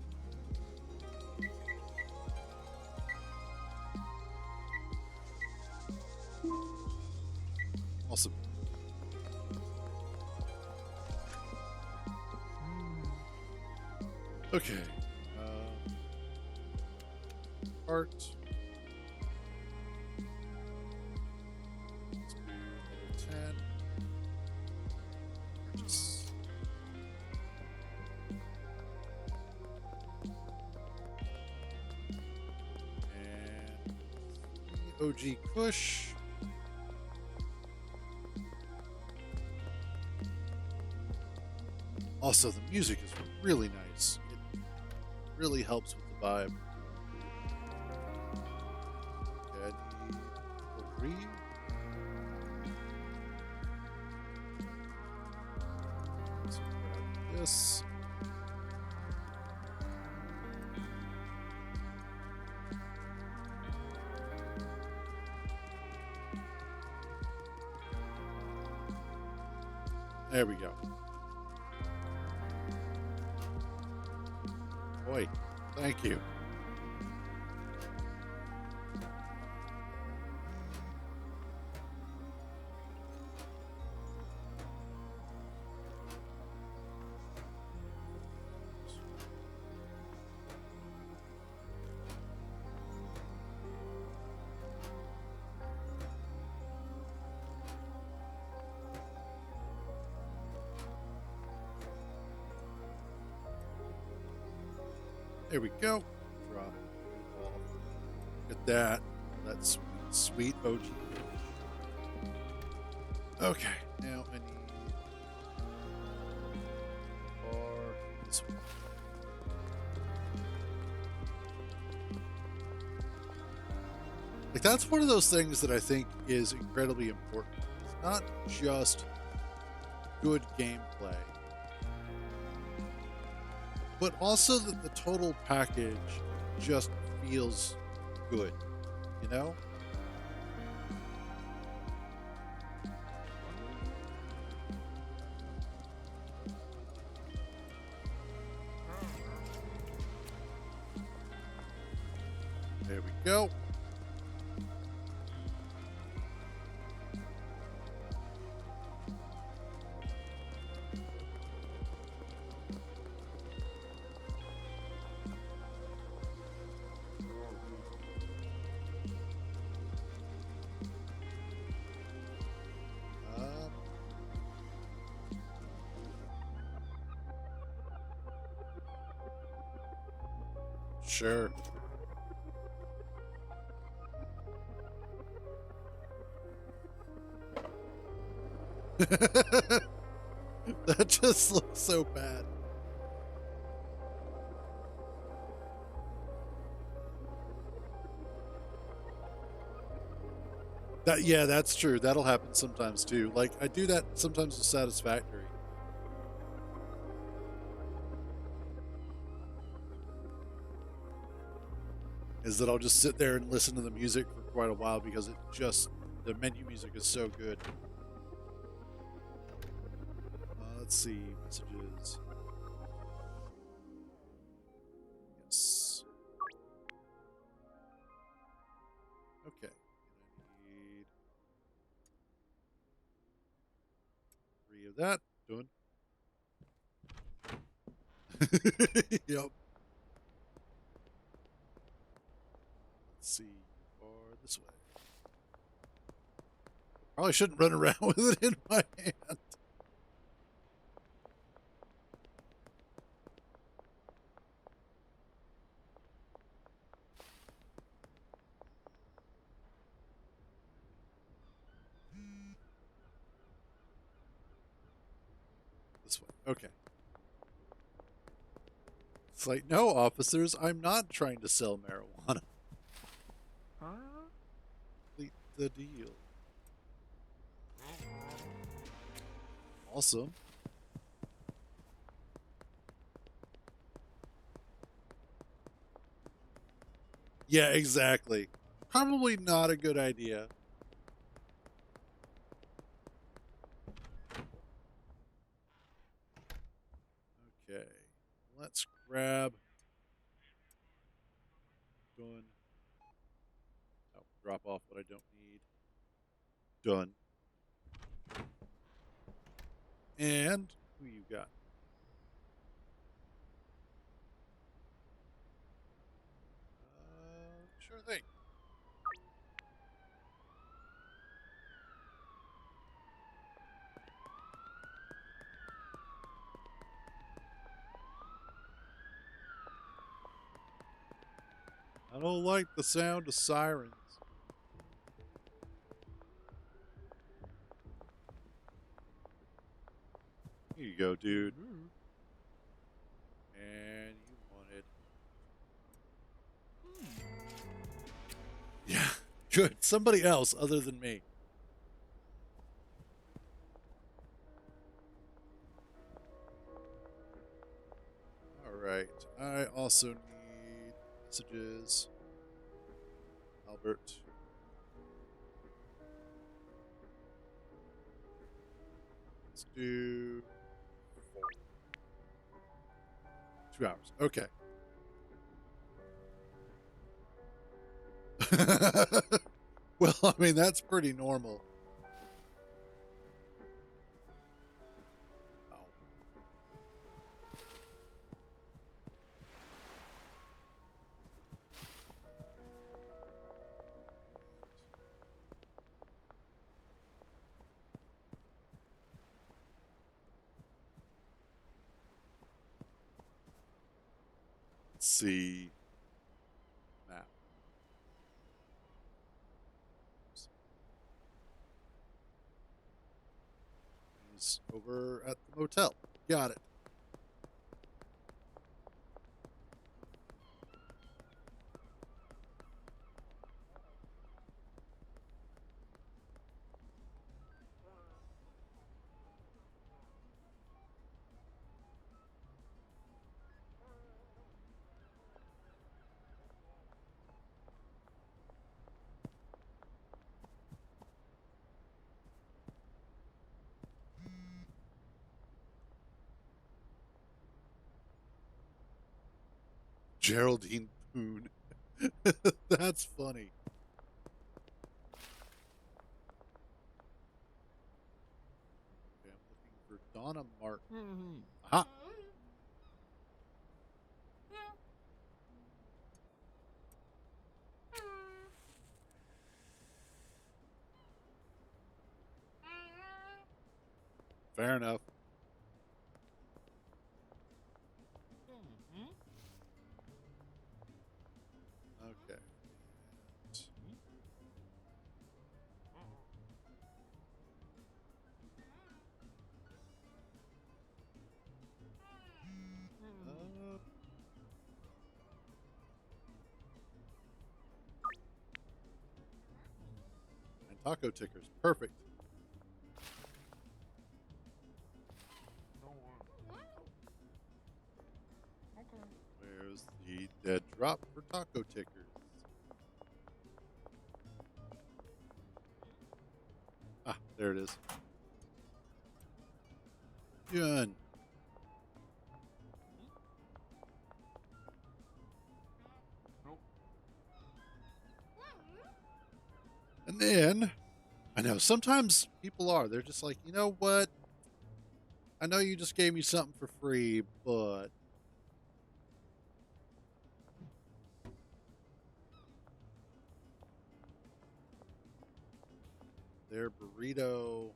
Awesome. Okay. Art. Let's do level 10. Purchase. And OG Kush. Also, the music is really nice. It really helps with the vibe. Okay, I need 3. So grab this. There we go. Boy, thank you. There we go. Drop it off. Look at that. That's sweet OG. Okay, now I need this one. Like, that's one of those things that I think is incredibly important. It's not just good gameplay, but also that the total package just feels good, you know? There we go. Um, sure. That just looks so bad. Yeah, that's true. That'll happen sometimes too. Like I do that sometimes with Satisfactory. Is that I'll just sit there and listen to the music for quite a while because the menu music is so good. Let's see messages. Yes. Okay. And I need 3 of that. Done. Yep. Let's see. Or this way. Probably shouldn't run around with it in my hand. This way. Okay. It's like, no, officers, I'm not trying to sell marijuana. Complete the deal. Awesome. Yeah, exactly. Probably not a good idea. Okay. Let's grab. Done. Oh, drop off what I don't need. Done. And who you got? Sure thing. I don't like the sound of sirens. Here you go, dude. And you wanted. Yeah, good. Somebody else other than me. All right. I also need messages. Albert. Let's do 2 hours. Okay. Well, I mean, that's pretty normal. Oh. Let's see. Map. He's over at the motel. Got it. Geraldine Poon. That's funny. Okay, I'm looking for Donna Martin. Aha. Fair enough. Okay. Uh, and taco tickers. Perfect. Where's the dead drop for taco tickers? Ah, there it is. Done. And then, I know sometimes people are. They're just like, you know what? I know you just gave me something for free, but their burrito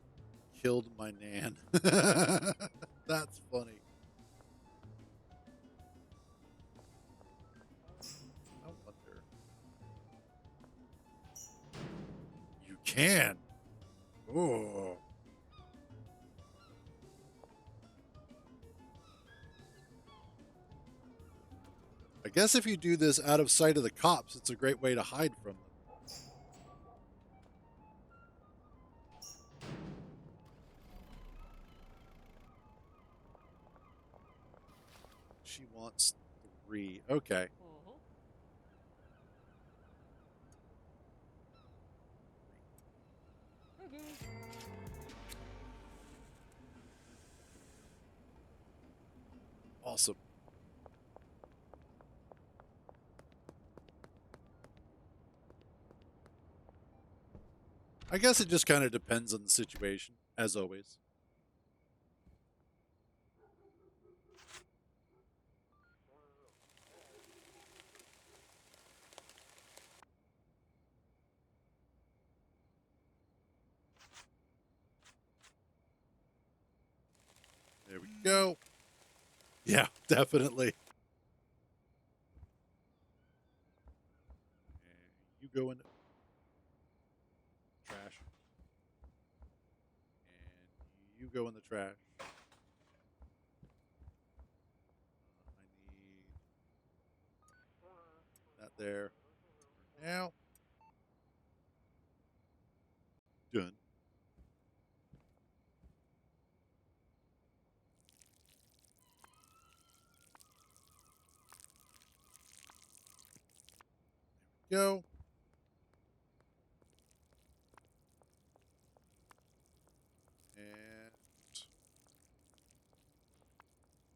killed my nan. That's funny. I wonder. You can. Oh. I guess if you do this out of sight of the cops, it's a great way to hide from them. She wants 3. Okay. Awesome. I guess it just kind of depends on the situation, as always. There we go. Yeah, definitely. And you go in the trash. And you go in the trash. I need that there. Now. Done. Go. And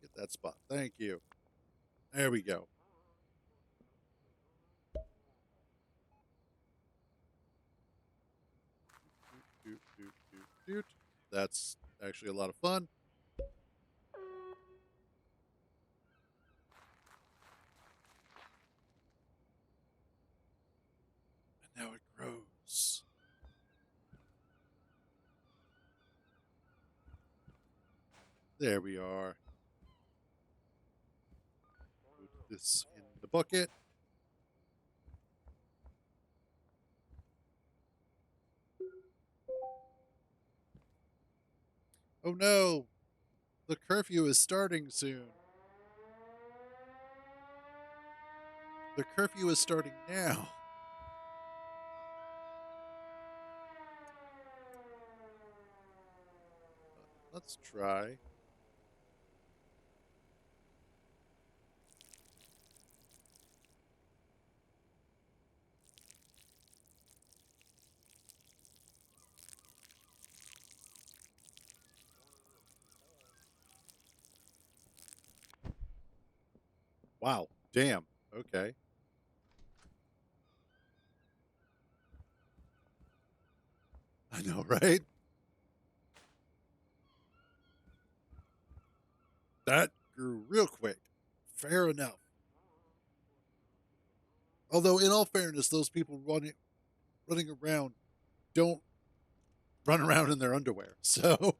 get that spot. Thank you. There we go. Doot, doot, doot, doot. That's actually a lot of fun. And now it grows. There we are. Put this in the bucket. Oh no! The curfew is starting soon. The curfew is starting now. Let's try. Wow. Damn. Okay. I know, right? That grew real quick. Fair enough. Although, in all fairness, those people running around don't run around in their underwear. So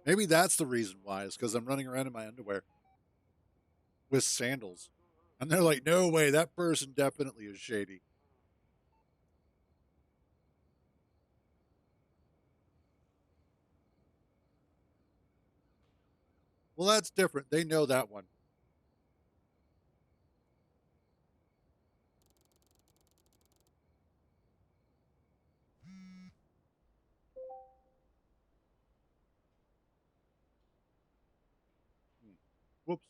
maybe that's the reason why, is because I'm running around in my underwear with sandals. And they're like, no way, that person definitely is shady. Well, that's different. They know that one. Hmm. Whoops.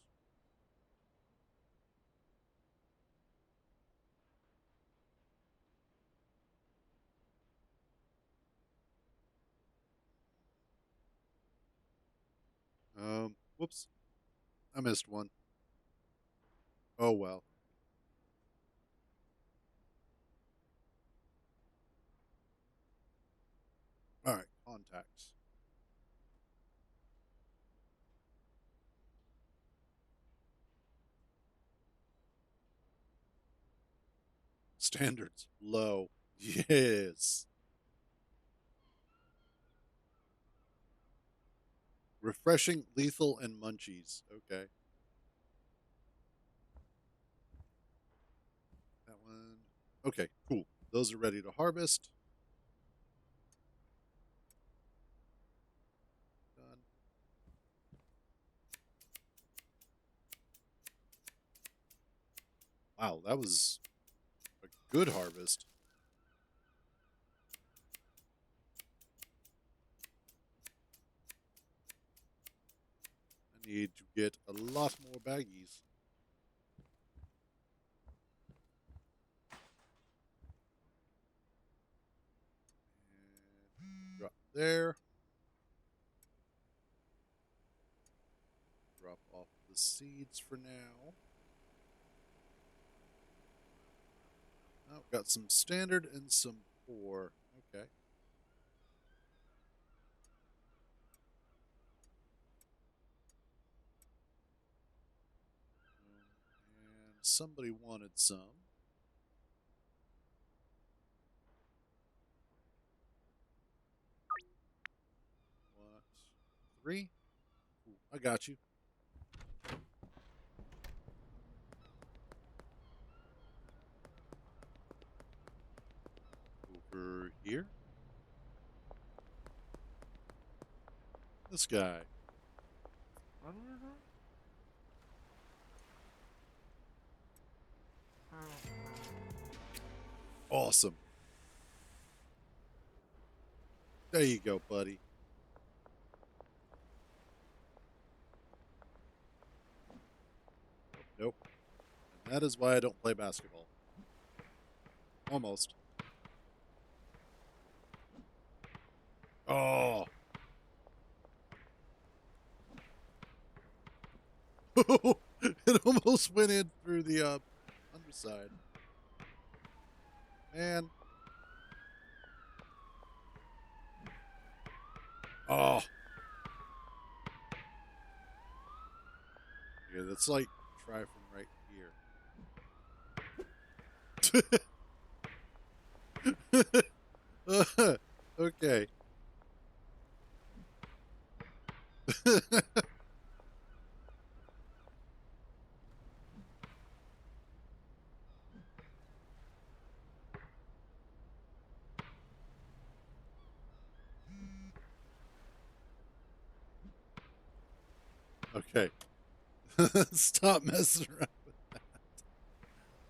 Whoops. I missed one. Oh, well. All right. Contacts. Standards. Low. Yes. Refreshing, lethal, and munchies. Okay. That one. Okay, cool. Those are ready to harvest. Done. Wow, that was a good harvest. I need to get a lot more baggies. And drop there. Drop off the seeds for now. Oh, got some standard and some poor. Okay. And somebody wanted some. What? Three? Ooh, I got you. Over here. This guy. Awesome. There you go, buddy. Nope. And that is why I don't play basketball. Almost. Oh. It almost went in through the underside. Man. Oh. Yeah, that's like try from right here. Okay. Okay. Stop messing around with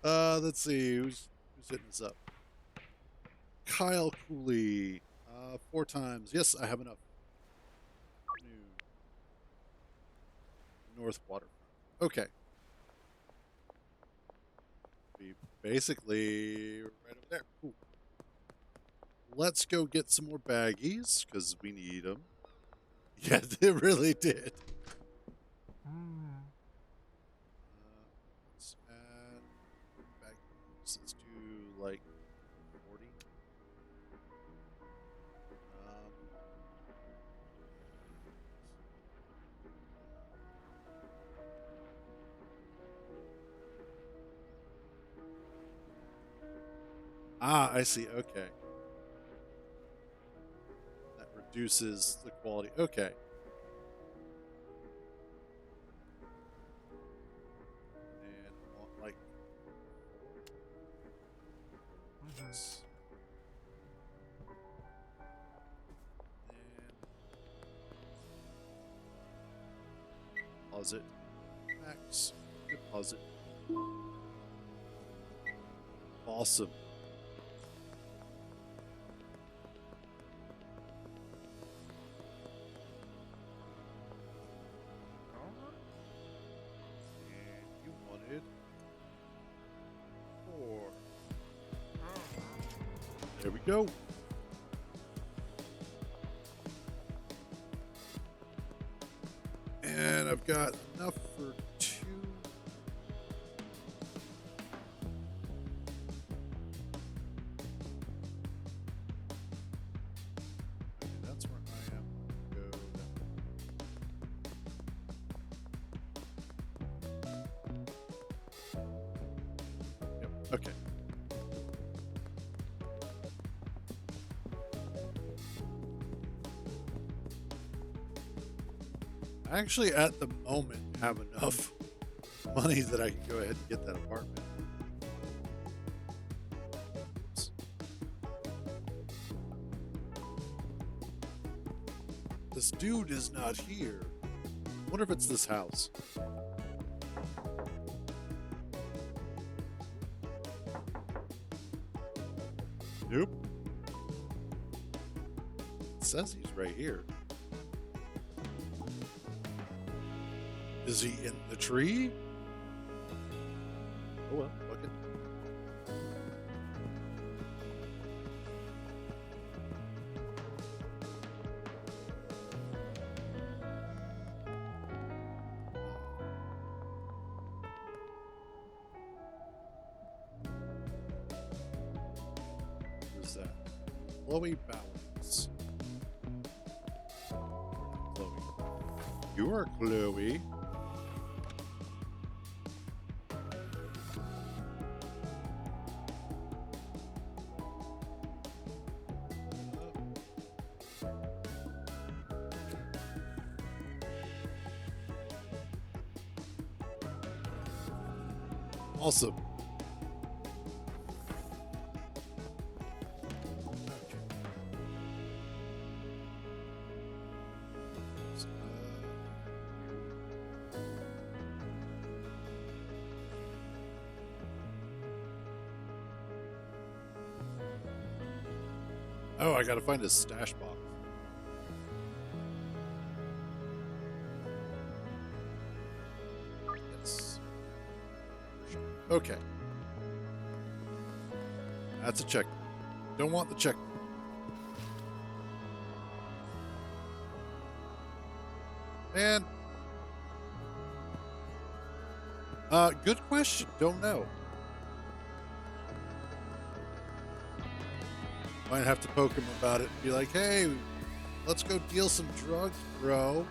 that. Let's see who's hitting us up. Kyle Cooley. 4 times. Yes, I have enough. New North Waterfront. Okay. Be basically right over there. Cool. Let's go get some more baggies because we need them. Yes, it really did. Let's add back. Let's do like 40. I see. Okay. That reduces the quality. Okay. And I want like 4. Yes. And deposit. Max. Deposit. Awesome. And you wanted 4. There we go. And I've got enough for 2. Okay, that's where I am. Go that way. Yep. Okay. I actually, at the moment, have enough money that I can go ahead and get that apartment. Oops. This dude is not here. I wonder if it's this house. Nope. It says he's right here. Is he in the tree? Oh well, fuck it. Who's that? Chloe Balance. Chloe. You are Chloe. Awesome. Oh, I gotta find his stash box. Yes. Okay. That's a check. Don't want the check. Man. Good question. Don't know. Might have to poke him about it and be like, hey, let's go deal some drugs, bro.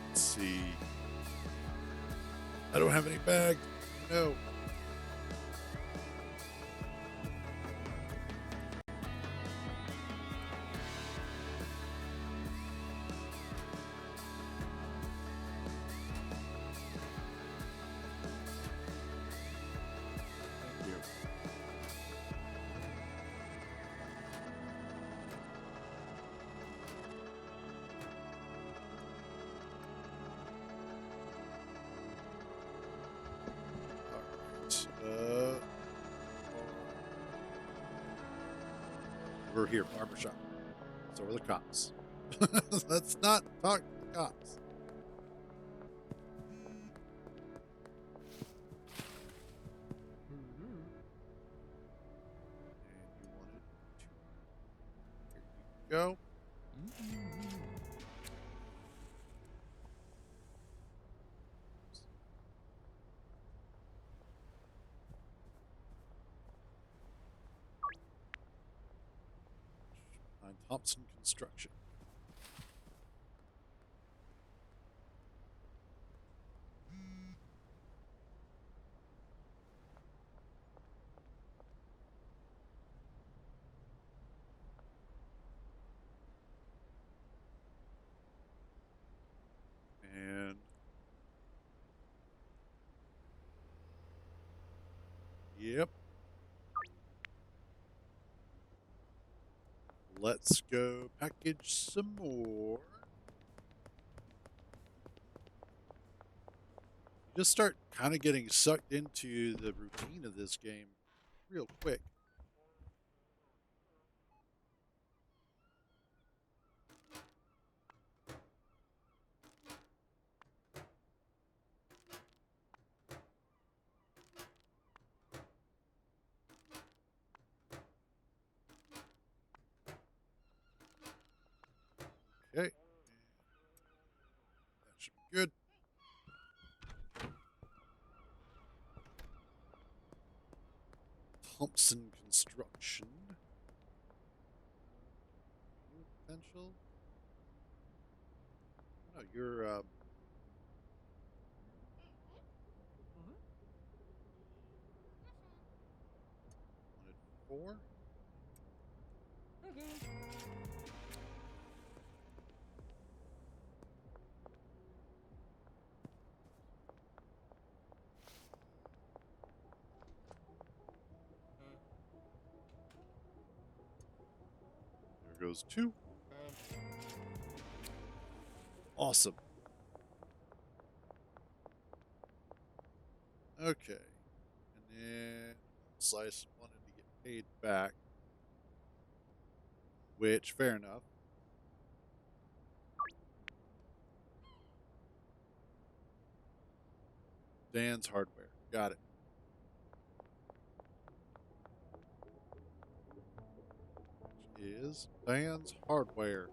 Let's see. I don't have any bag. No. Thank you. All right. We're here, barbershop. So are the cops. Let's not talk to the cops. And you wanted to. Here you go. On Thompson Construction. And yep. Let's go package some more. You just start kind of getting sucked into the routine of this game real quick. Okay. That should be good. Thompson Construction. New potential. No, you're wanted 4. There goes 2. Awesome. Okay. And then Slice wanted to get paid back, which, fair enough. Dan's Hardware. Got it. Which is Dan's Hardware.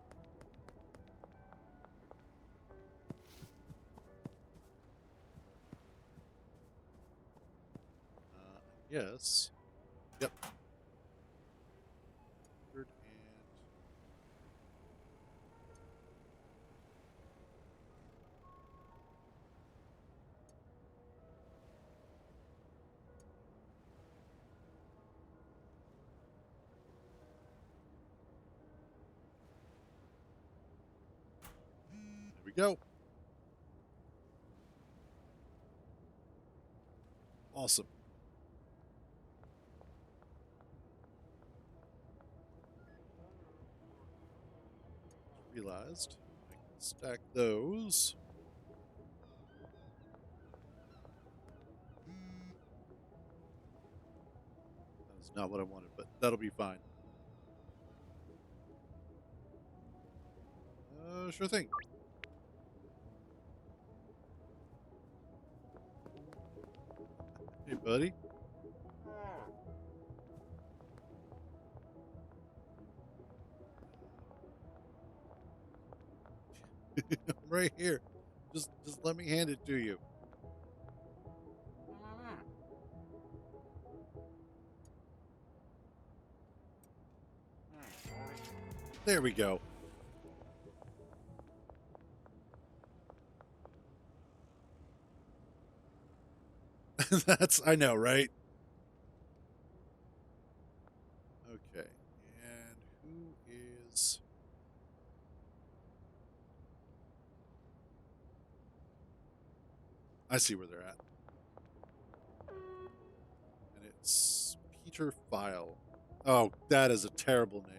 Yes. Yep. And there we go. Awesome. Realized I can stack those. That is not what I wanted, but that'll be fine. Sure thing. Hey, buddy. I'm right here. Just let me hand it to you. There we go. I know, right? Okay. And who is... I see where they're at. And it's Peter File. Oh, that is a terrible name.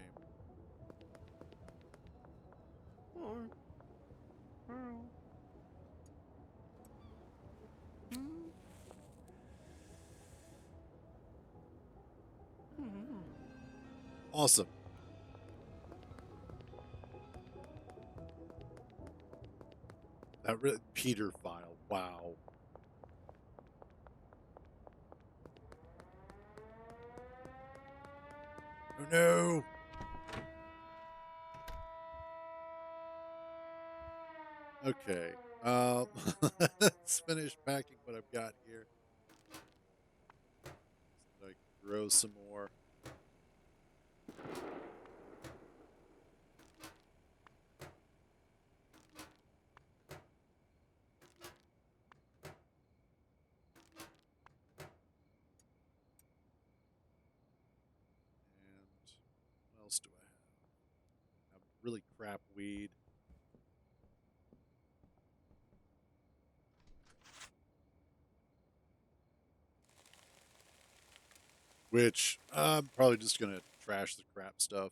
Awesome. That really, Peter file. Wow. Oh no. Okay. Let's finish packing what I've got here so that I can grow some more. And what else do I have? I have really crap weed. Which I'm probably just going to trash the crap stuff.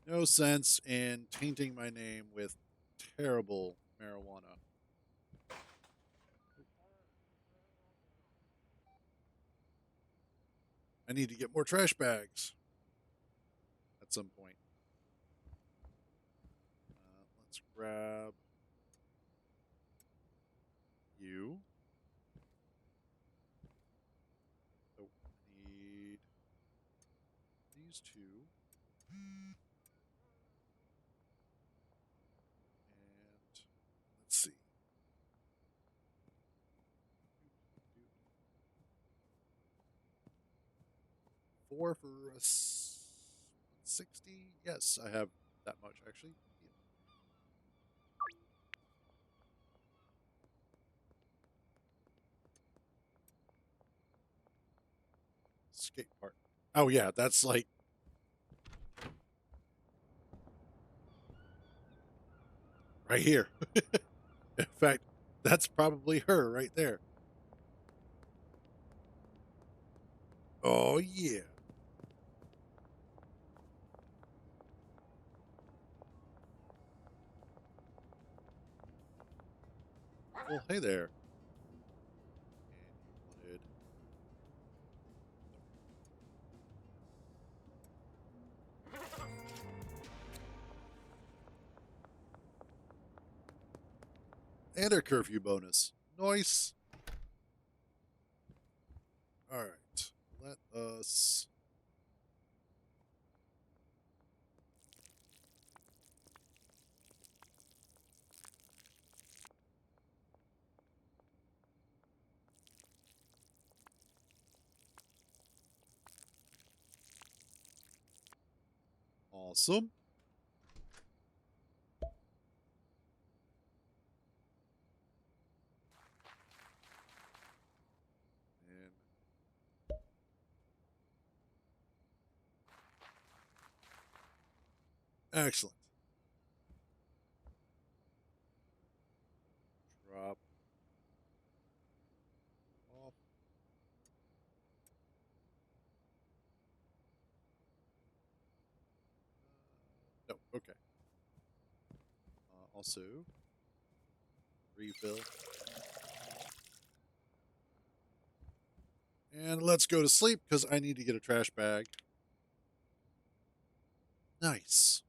No sense in tainting my name with terrible marijuana. I need to get more trash bags at some point. Let's grab you. Oh, I need these two. And let's see. 4 for 60. Yes, I have that much actually. Yeah. Skate park. Oh yeah, that's like right here. In fact, that's probably her right there. Oh yeah. Well, hey there. And you wanted. And a curfew bonus. Nice. All right. Let us. Awesome. And excellent. Drop off. No, okay. Also, refill. And let's go to sleep because I need to get a trash bag. Nice.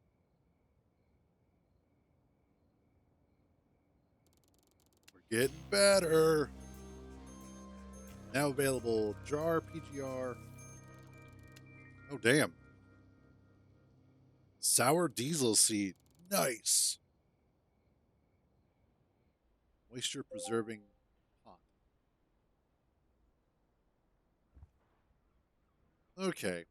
We're getting better. Now available jar PGR. Oh, damn. Sour diesel seed. Nice. Moisture preserving pot. Okay.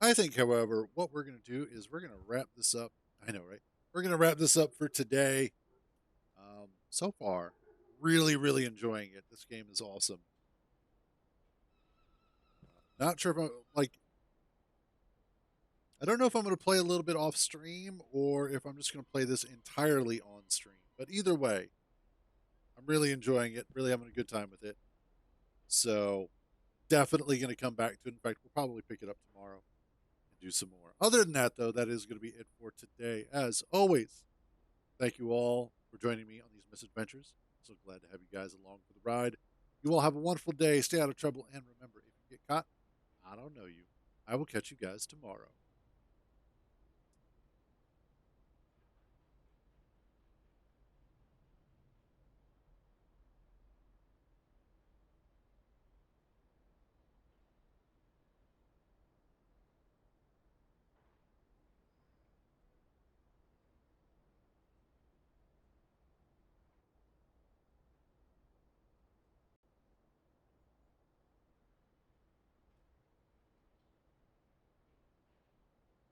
I think, however, what we're going to do is we're going to wrap this up. I know, right? We're going to wrap this up for today. So far, really, really enjoying it. This game is awesome. Not sure if I'm like, I don't know if I'm going to play a little bit off stream or if I'm just going to play this entirely on stream. But either way, I'm really enjoying it, really having a good time with it. So definitely going to come back to it. In fact, we'll probably pick it up tomorrow and do some more. Other than that, though, that is going to be it for today. As always, thank you all for joining me on these misadventures. So glad to have you guys along for the ride. You all have a wonderful day. Stay out of trouble. And remember, if you get caught, I don't know you. I will catch you guys tomorrow.